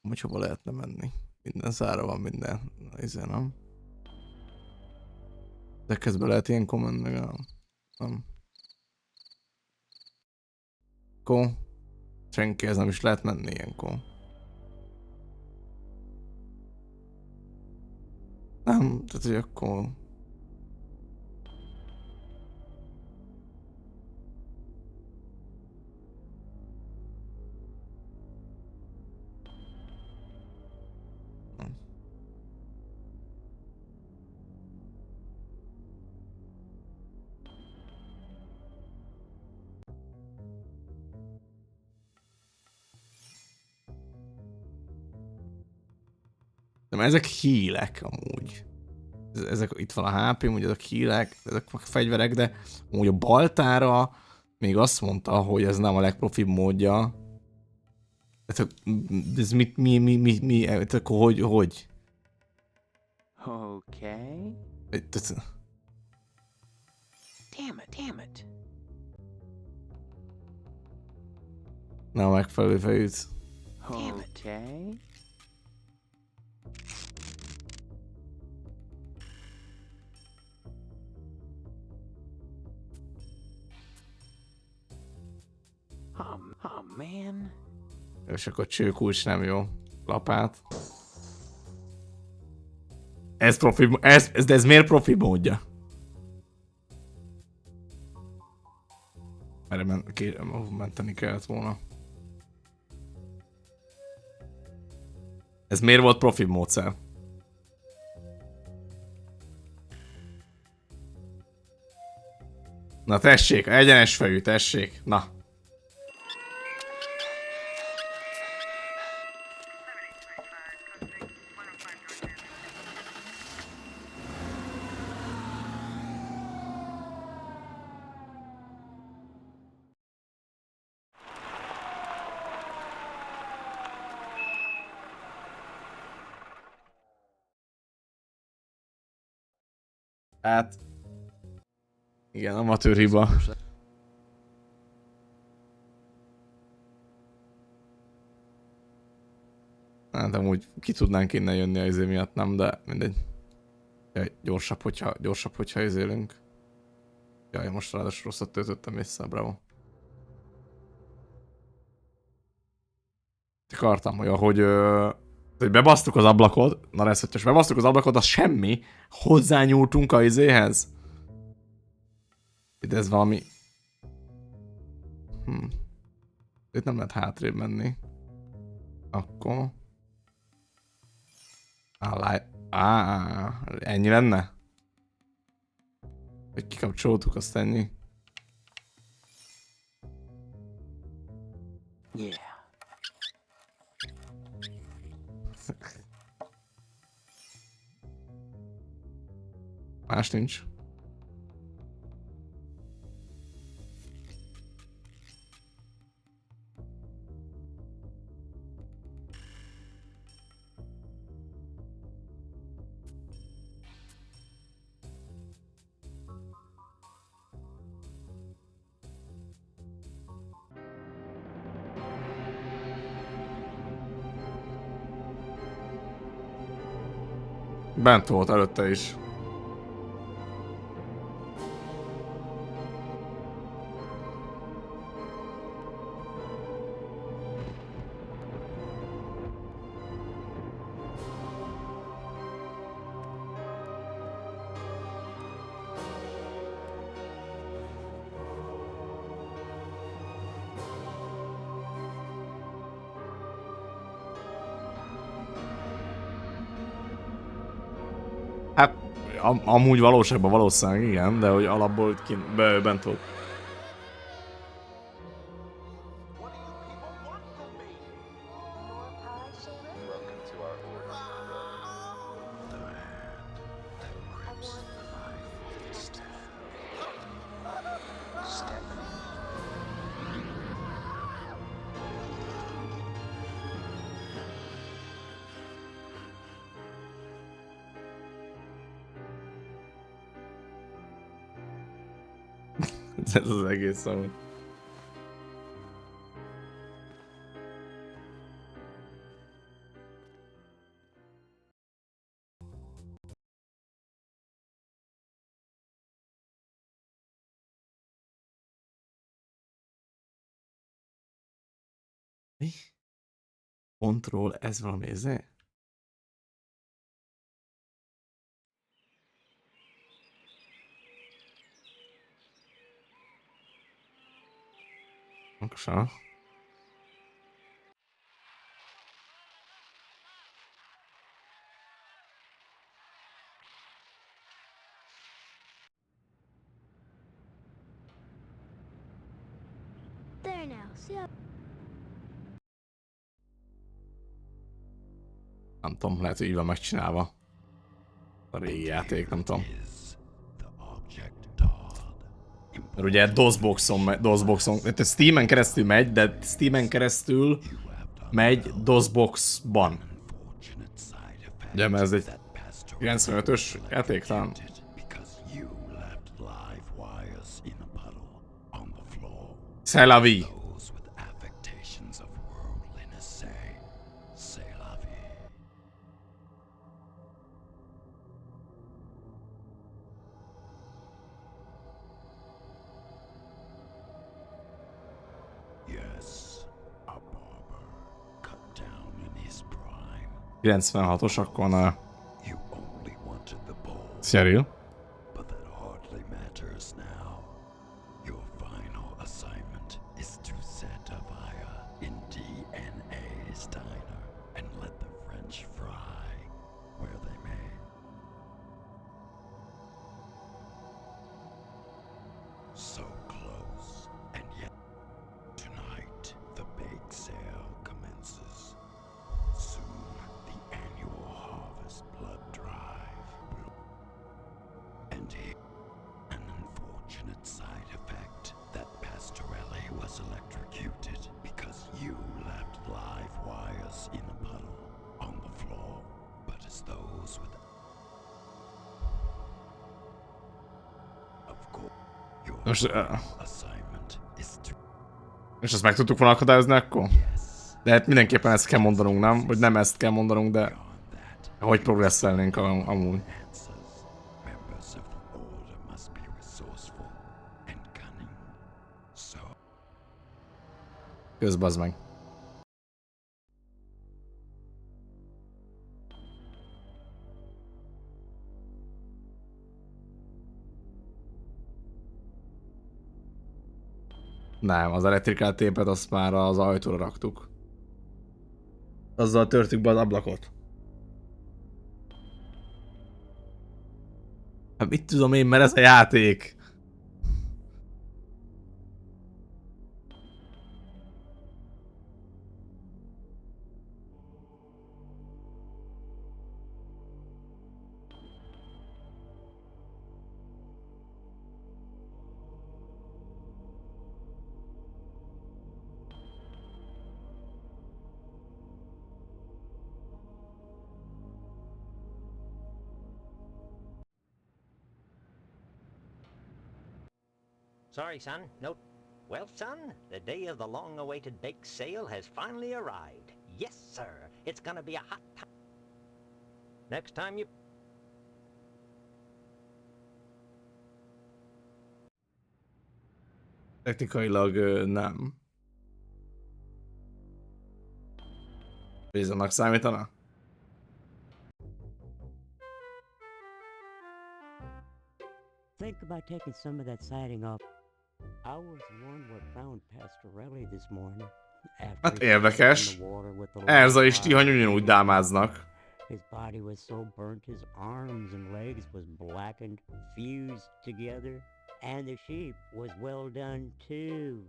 Hogy hova lehetne menni? Minden szára van, minden, nem? De közben lehet ilyenkor menni, nem. Akkor senki, ez nem is lehet menni ilyenkor. Nem, tehát hogy akkor... De mert ezek hílek amúgy. Ezek, itt van a HP, ugye ezek hílek, ezek a fegyverek, de amúgy a baltára még azt mondta, hogy ez nem a legprofibb módja. Tehát, ez mi, akkor hogy? Okay. Damn it. Nem a megfelelő fejűt. Okay. Oh man. És akkor csőkulcs nem jó. Lapát. Ez profi, ez miért profi módja? Erre menteni kellett volna. Ez miért volt profi módszer? Na tessék, egyenes fejű, tessék, na. Hát... Igen, amatőr hiba. Hát amúgy ki tudnánk innen jönni az izé miatt, nem, de mindegy. Jaj, gyorsabb, hogyha izélünk. Jaj, most ráadásul rosszat töltöttem vissza, bravo. Akartam, hogy bebasztuk az ablakot, na lesz, hogyha bebasztuk az ablakot, az semmi. Hozzányúltunk a izéhez. Itt ez valami... Itt nem lehet hátrébb menni. Akkor... Ennyi lenne? Hogy kikapcsoltuk, azt ennyi. Yeah. Más nincs. Bent volt előtte is. Hát, amúgy valóságban valószínűleg igen, de hogy alapból bent volt. Ez az egész amúgy. Mi? Control, ez valami ezé? Oksa. There now. See how... Nem tudom, lehet, hogy így van megcsinálva. A régi játék, nem tudom. Mert ugye DOSBoxon, tehát Steamen keresztül megy, de Steamen keresztül megy DOSBoxban. Ugye, mert ez egy 95-ös játék talán. C'est la vie. Yes, a barber cut down in his prime. 96-os, akkor na. You only wanted the bowl. Serial? But that hardly matters now. Your final assignment is to set a fire in DNA's diner and let the French fry where they may. So close, and yet tonight the bake sale commences. Soon the annual harvest blood drive will. And here, an unfortunate side effect that Pastorelli was electrocuted because you left live wires in a puddle on the floor. But as those with Most, és ezt meg tudtuk volna akadályozni akkor? De hát mindenképpen ezt kell mondanunk, nem? Vagy nem ezt kell mondanunk, de hogy progresszelnénk amúgy. Közbazd meg. Nem, az elektrikál tépet azt már az ajtóra raktuk. Azzal törtük be az ablakot. Hát mit tudom én, mert ez a játék. Sorry, son. No. Well, son, the day of the long-awaited bake sale has finally arrived. Yes, sir. It's gonna be a hot time. Next time you... Technikailag nem. Bizonnak számítana? Think about taking some of that siding off. I was one what found Pastorelli this morning. Hát érdekes. Elza és Tihany ugyanúgy dámáznak. His body was so burnt his arms and legs was blackened, fused together, and the sheep was well done too.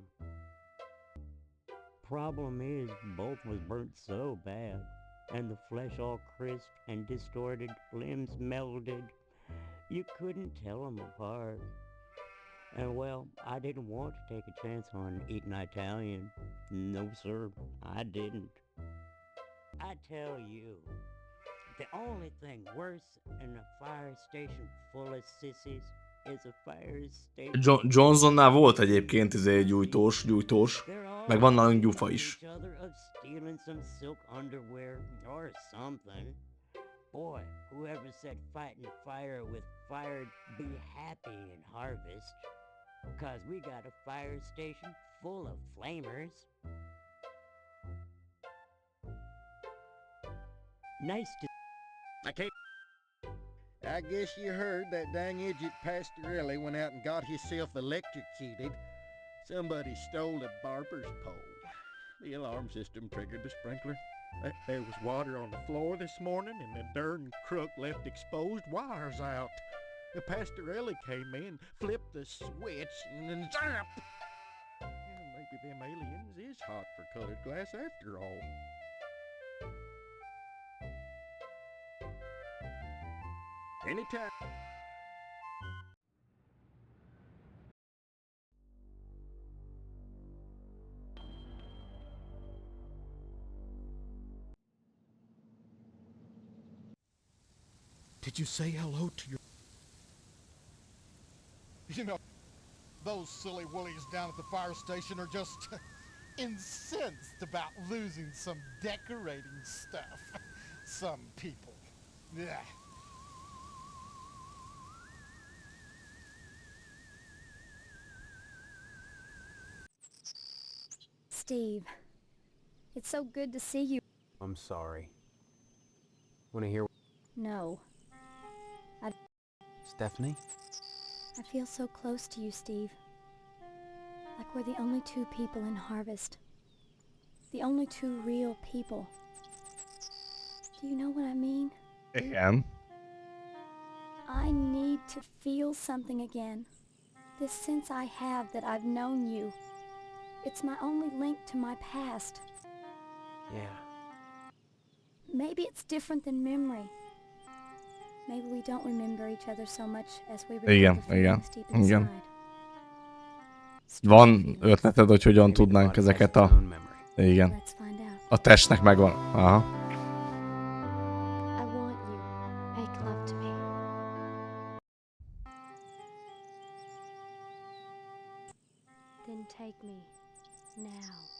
Problem is, both was burnt so bad, and the flesh all crisp and distorted, limbs melded. You couldn't tell 'em apart. And well, I didn't want to take a chance on eating Italian. No, sir, I didn't. I tell you, the only thing worse than a fire station full of sissies is a fire station. Johnsonnál volt egyébként gyújtós, meg van nálunk gyufa is. Stealing some silk underwear or something. Boy, whoever said fighting fire with fire'd be happy in harvest. 'Cause we got a fire station full of flamers. Nice to... I can't... I guess you heard that dang idiot Pastorelli went out and got himself electrocuted. Somebody stole the barber's pole. The alarm system triggered the sprinkler. There was water on the floor this morning, and the darn crook left exposed wires out. The Pastorelli came in, flipped the switch, and then zap! Maybe them aliens is hot for colored glass after all. Anytime. Did you say hello to your... You know, those silly woolies down at the fire station are just incensed about losing some decorating stuff. Some people. Yeah. Steve, it's so good to see you. I'm sorry. Wanna hear... No. Stephanie? I feel so close to you, Steve. Like we're the only two people in Harvest. The only two real people. Do you know what I mean? Igen. I need to feel something again. This sense I have that I've known you. It's my only link to my past. Yeah. Maybe it's different than memory. Maybe we don't remember each other so much as we remember the feelings deep inside. Van ötleted, hogy hogyan tudnánk ezeket a... Igen. A testnek megvan. Aha. I want you. Make love to me. Then take me now.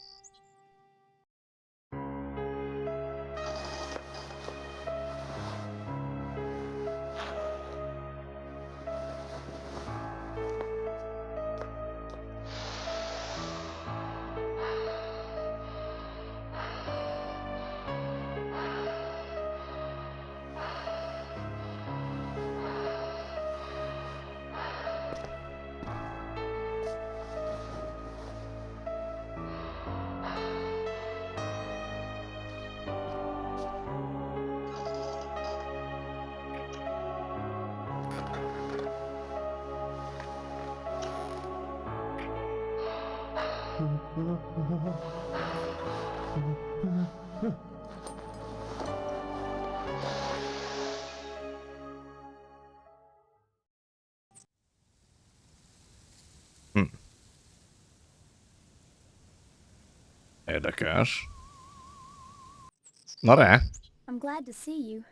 Érdekes. Na re? I'm glad to see you.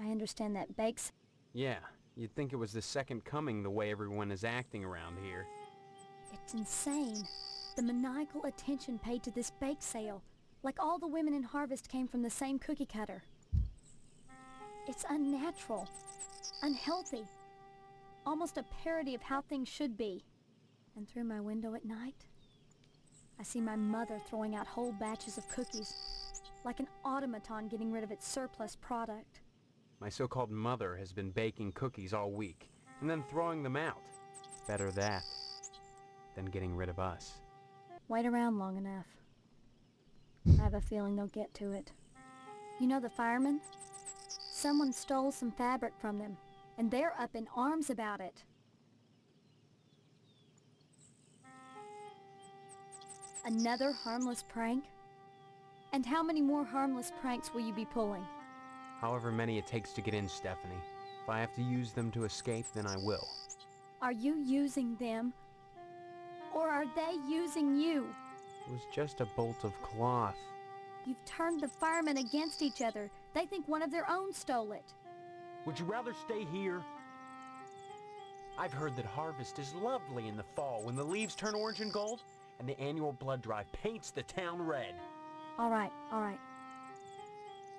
I understand that bakes. Yeah, you'd think it was the second coming the way everyone is acting around here. It's insane. The maniacal attention paid to this bake sale. Like all the women in Harvest came from the same cookie cutter. It's unnatural. Unhealthy. Almost a parody of how things should be. And through my window at night, I see my mother throwing out whole batches of cookies, like an automaton getting rid of its surplus product. My so-called mother has been baking cookies all week, and then throwing them out. Better that than getting rid of us. Wait around long enough. I have a feeling they'll get to it. You know the firemen? Someone stole some fabric from them, and they're up in arms about it. Another harmless prank? And how many more harmless pranks will you be pulling? However many it takes to get in, Stephanie. If I have to use them to escape, then I will. Are you using them? Or are they using you? It was just a bolt of cloth. You've turned the firemen against each other. They think one of their own stole it. Would you rather stay here? I've heard that harvest is lovely in the fall when the leaves turn orange and gold, and the annual blood drive paints the town red. All right.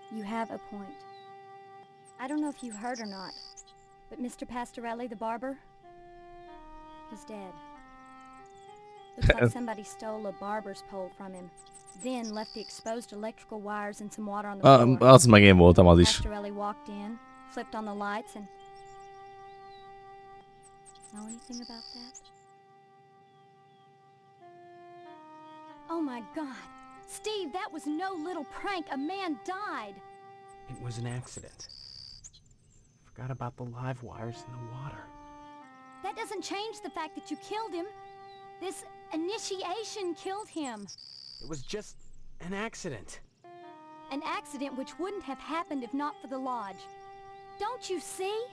You have a point. I don't know if you heard or not, but Mr. Pastorelli, the barber, is dead. Looks like somebody stole a barber's pole from him, then left the exposed electrical wires and some water on the floor. Az meg én voltam az is. Pastorelli walked in, flipped on the lights, and... Know anything about that? Oh my God! Steve, that was no little prank! A man died! It was an accident. Forgot about the live wires in the water. That doesn't change the fact that you killed him. This initiation killed him. It was just an accident. An accident which wouldn't have happened if not for the lodge. Don't you see?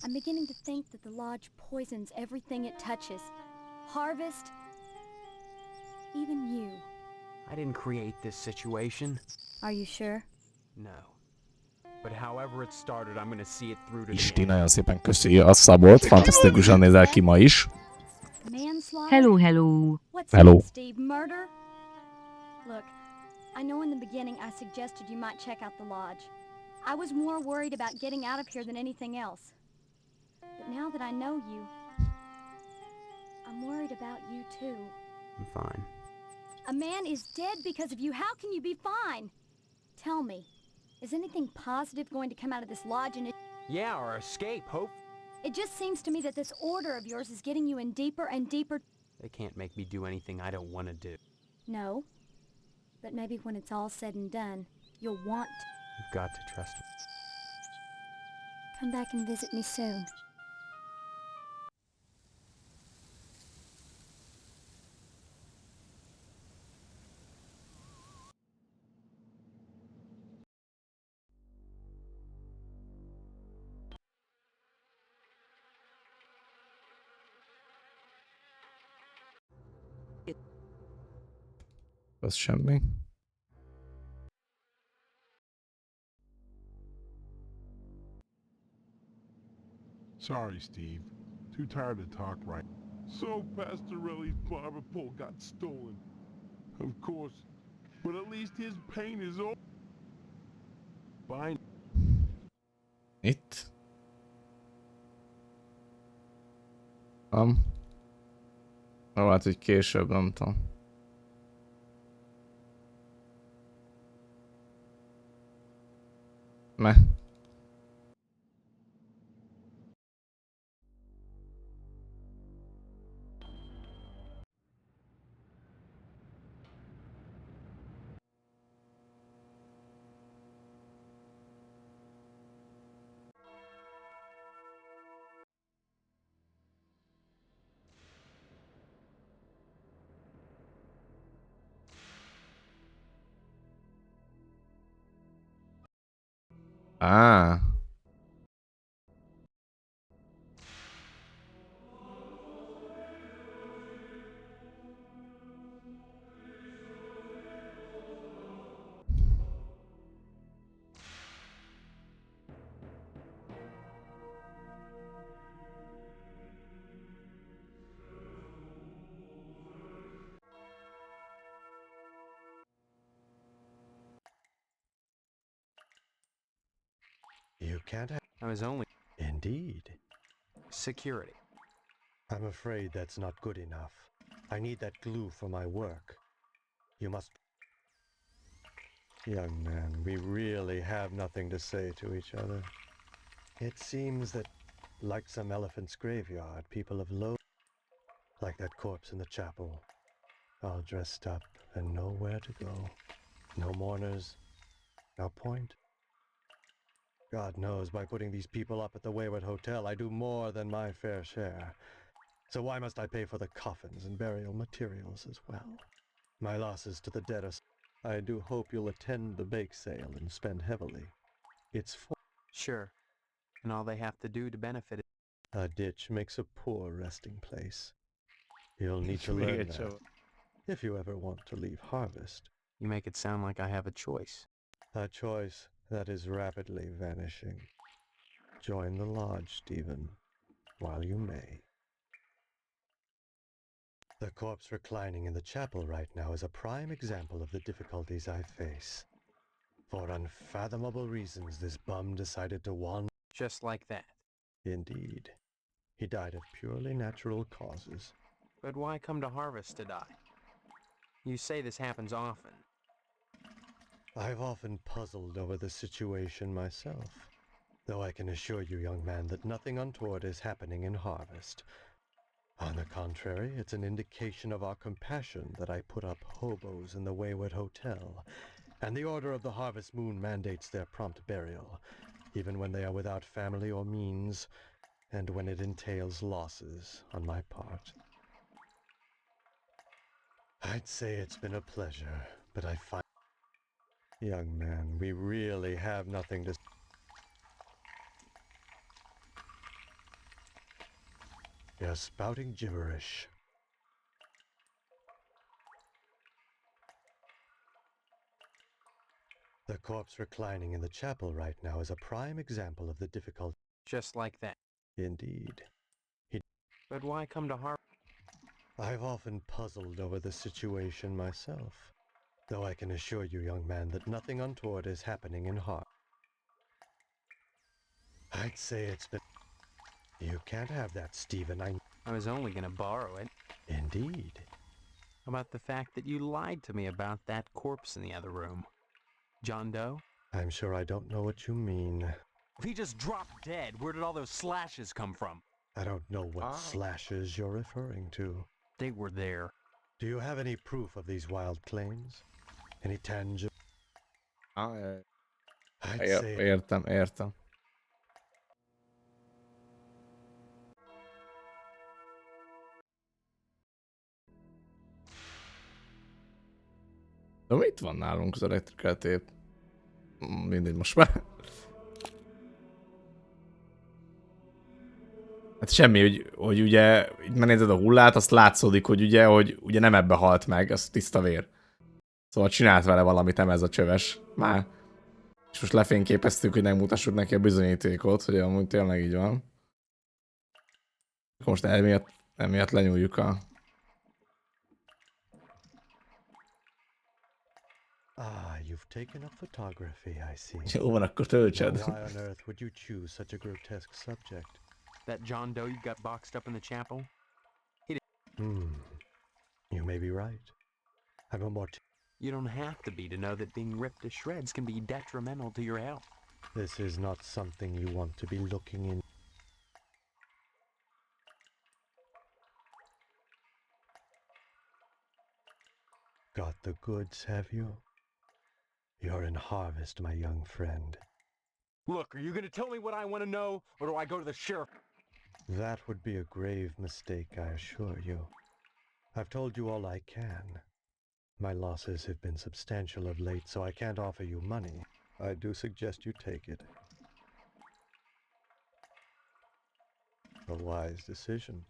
I'm beginning to think that the lodge poisons everything it touches. Harvest, even you. I didn't create this situation. Are you sure? No. But however it started, I'm gonna see it through to Isti, nagyon szépen köszi a szabot, fantasztikusan nézel ki ma is. Manslaughter? Hello. What's Hello. that, Steve? Murder? Look, I know in the beginning I suggested you might check out the lodge. I was more worried about getting out of here than anything else. But now that I know you, I'm worried about you too. I'm fine. A man is dead because of you. How can you be fine? Tell me, is anything positive going to come out of this lodge? And Yeah, or escape, hope. it just seems to me that this order of yours is getting you in deeper and deeper. They can't make me do anything I don't want to do. No, but maybe when it's all said and done, you'll want to. You've got to trust me. Come back and visit me soon. Az semmi. Sorry, Steve. Too tired to talk right. So Pastorelli's barber pole got stolen. Of course. But at least his pain is over. Fine. Itt. Ó, hát, hogy később, nem tudom. Meh. Ah. You can't have... I was only... Indeed. Security. I'm afraid that's not good enough. I need that glue for my work. You must... Young man, we really have nothing to say to each other. It seems that, like some elephant's graveyard, people have like that corpse in the chapel, all dressed up and nowhere to go. No mourners, no point. God knows, by putting these people up at the Wayward Hotel, I do more than my fair share. So why must I pay for the coffins and burial materials as well? My losses to the dead are... I do hope you'll attend the bake sale and spend heavily. It's for... Sure. And all they have to do to benefit it. A ditch makes a poor resting place. You'll need to learn that if you ever want to leave Harvest. You make it sound like I have a choice. A choice that is rapidly vanishing. Join the lodge, Stephen, while you may. The corpse reclining in the chapel right now is a prime example of the difficulties I face. For unfathomable reasons, this bum decided to wander. Just like that. Indeed. He died of purely natural causes. But why come to Harvest to die? You say this happens often. I've often puzzled over the situation myself. Though I can assure you, young man, that nothing untoward is happening in Harvest. On the contrary, it's an indication of our compassion that I put up hobos in the Wayward Hotel, and the Order of the Harvest Moon mandates their prompt burial, even when they are without family or means, and when it entails losses on my part. I'd say it's been a pleasure, but I find... Young man, we really have nothing to... You're spouting gibberish. The corpse reclining in the chapel right now is a prime example of the difficulty. Just like that. Indeed. But why come to Harvest? I've often puzzled over the situation myself. Though I can assure you, young man, that nothing untoward is happening in Harvest. I'd say it's been... You can't have that, Stephen. I was only gonna borrow it. Indeed. How about the fact that you lied to me about that corpse in the other room? John Doe? I'm sure I don't know what you mean. If he just dropped dead, where did all those slashes come from? I don't know what slashes you're referring to. They were there. Do you have any proof of these wild claims? Any tangible... Értem. De mit van nálunk az electrical tape? Mindegy, most már. Hát semmi, hogy ugye, így megnézed a hullát, azt látszódik, hogy ugye nem ebbe halt meg, az tiszta vér. Szóval csinált vele valamit, nem ez a csöves. Már. És most lefényképeztük, hogy megmutassuk neki a bizonyítékot, hogy amúgy tényleg így van. Most emiatt lenyúljuk a... Ah, you've taken up photography, I see. Jó van, akkor töltsed. Why on earth would you choose such a grotesque subject? That John Doe you got boxed up in the chapel? You may be right. I'm a You don't have to be to know that being ripped to shreds can be detrimental to your health. This is not something you want to be looking in. Got the goods, have you? You're in Harvest, my young friend. Look, are you gonna tell me what I want to know, or do I go to the sheriff? That would be a grave mistake, I assure you. I've told you all I can. My losses have been substantial of late, so I can't offer you money. I do suggest you take it. A wise decision.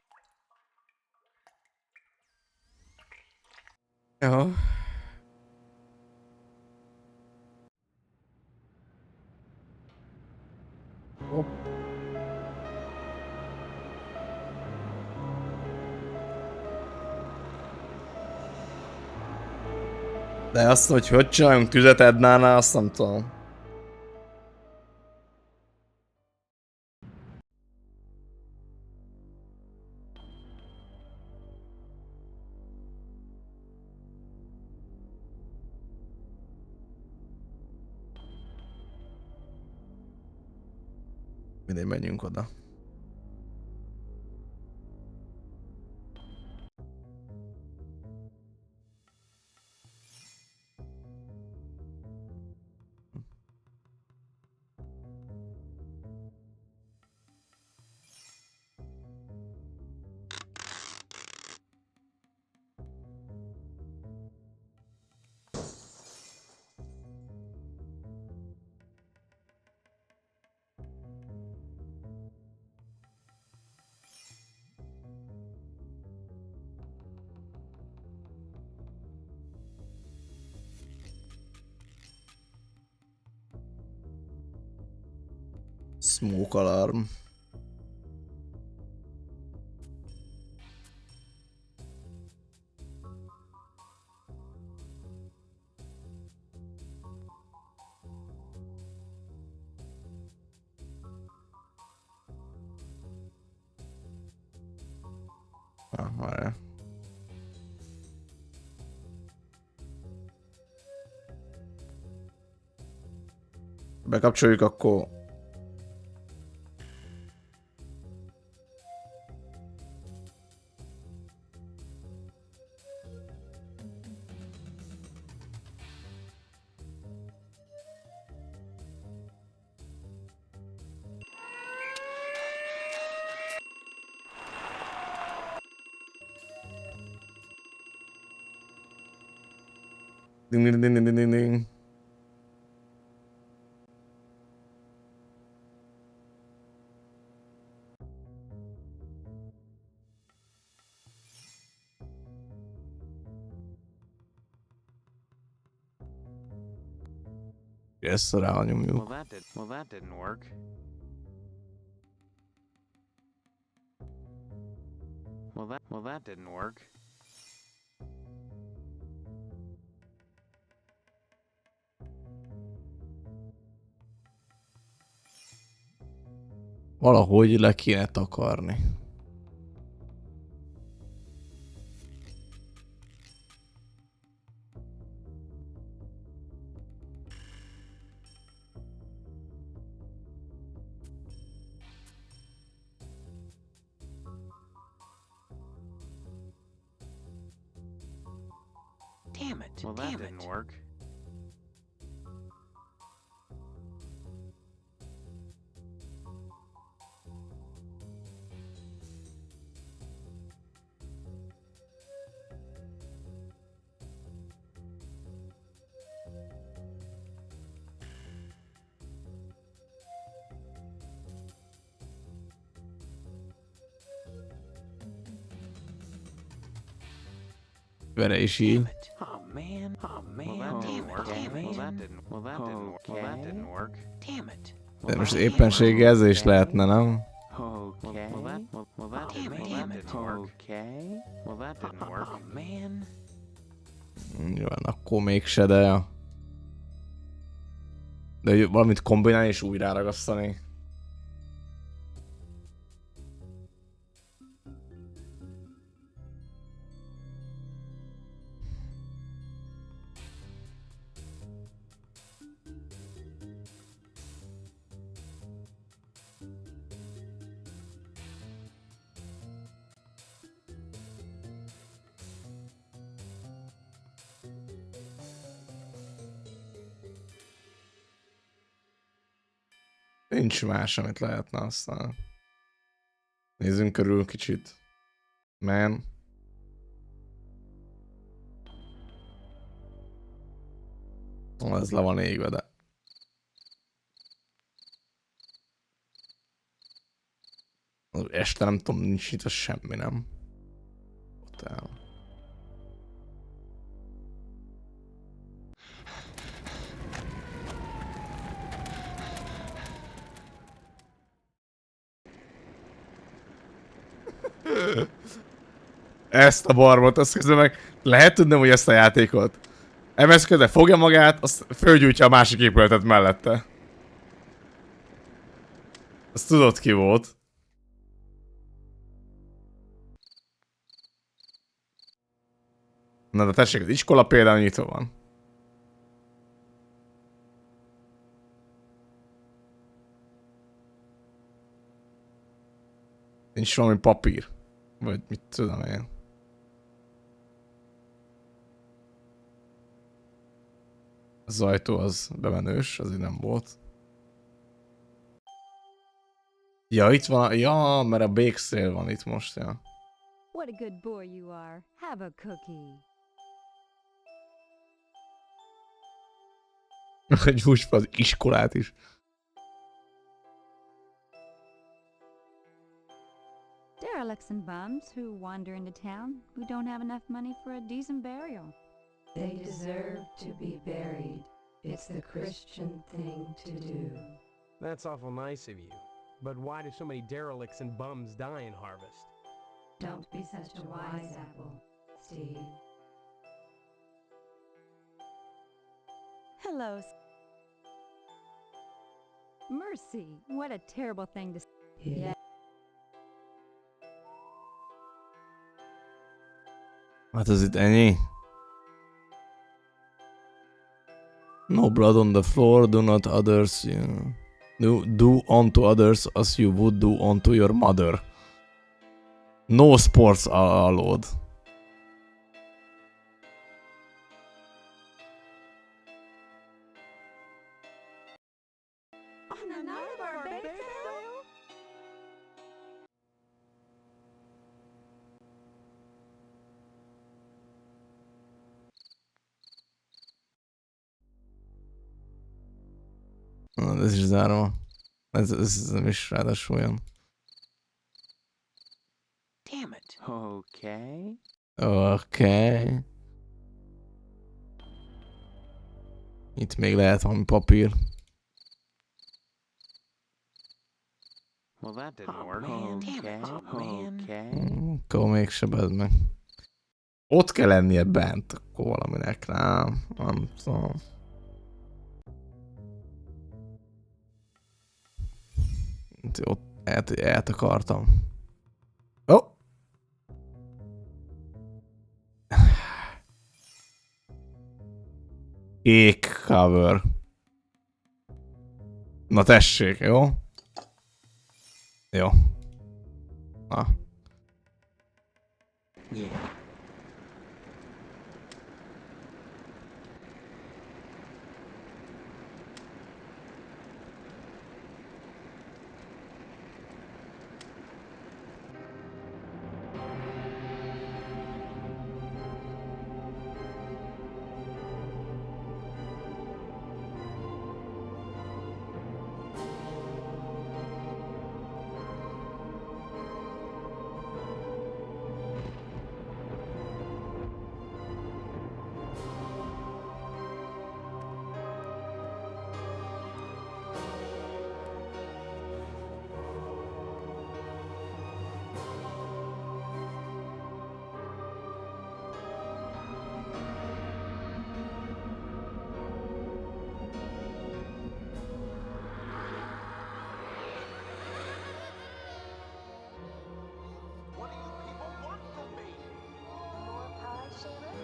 Jó. Hopp. De azt, hogy csináljunk tüzet Ednánál, azt nem tudom. Mindig menjünk oda. Smoke alarm. Várjál. Bekapcsoljuk akkor. Ding ding ding ding ding ding. Yes, rányomjuk. Well, that didn't work. Well, that didn't work. Valahogy le kéne takarni. Damn it. Well, that didn't work. Vere is így. Oh man. Well, that didn't work. Well, that didn't work. Damn it. De most éppenséggel ez is lehetne, nem? Okay. Well, that didn't work. Okay. Well, that didn't work. Oh man. Jó, akkor mégse, de ja. De valamit kombinálni és újra ragasztani. Nincs más, amit lehetne aztán. Nézzünk körül kicsit. Man. Ez le van égve, de... Este nem tudom, nincs itt semmi, nem? Ott el. Ezt a barbot, azt közben meg lehet tudnom, hogy ezt a játékot. MS közben fogja magát, azt fölgyújtja a másik épületet mellette. Azt tudod ki volt. Na de tessék, az iskola például nyitva van. Nincs valami papír. Vagy mit tudom én. Az ajtó az bemenős, azért nem volt. Ja, itt van, ja, mert a békszél van itt most, ja. What a good boy you are. Have a cookie. Egy húsfa az iskolát is. Derelicts and bums who wander into town who don't have enough money for a decent burial. They deserve to be buried. It's the Christian thing to do. That's awful nice of you. But why do so many derelicts and bums die in Harvest? Don't be such a wise apple, Steve. Hello. Mercy, what a terrible thing to say. Yeah. Hát ez itt ennyi? No blood on the floor, do not others, do unto others as you would do unto your mother. No sports are allowed. On the night of our bake sale? Ez is zárva. Ez nem is ráadásul olyan. Damn it. Okay. Oké. Itt még lehet valami papír. Well, that didn't work. Damn it, man. Okay. Akkor még sebezd meg. Ott kell lennie bent, akkor valaminek, nem tudom. Ott eltakartam. Ó! Oh. Kék cover. Na tessék, jó? Jó. Na. Yeah.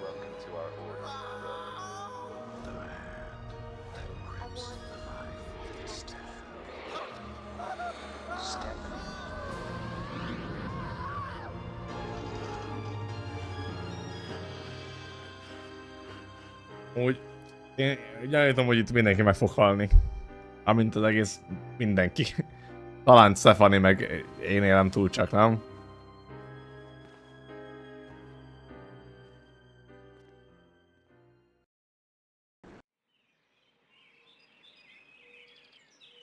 Welcome to our order. The hand that grips my fist. Stephanie. Úgy, én gyanítom, hogy itt mindenki meg fog halni. Amint az egész mindenki. Talán Stephanie meg én élem túl csak, nem?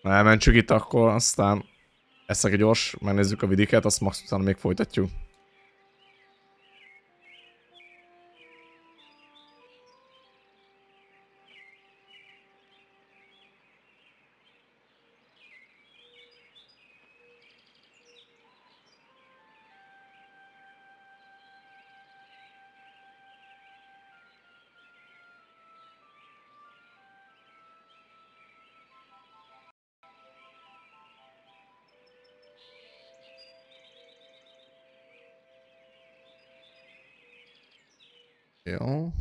Elmentsük itt akkor, aztán eszek egy gyors, megnézzük a vidiket, azt max utána még folytatjuk. Jó.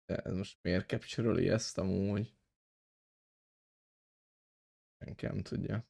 De ez most miért capture-öli ezt amúgy? Senki nem tudja.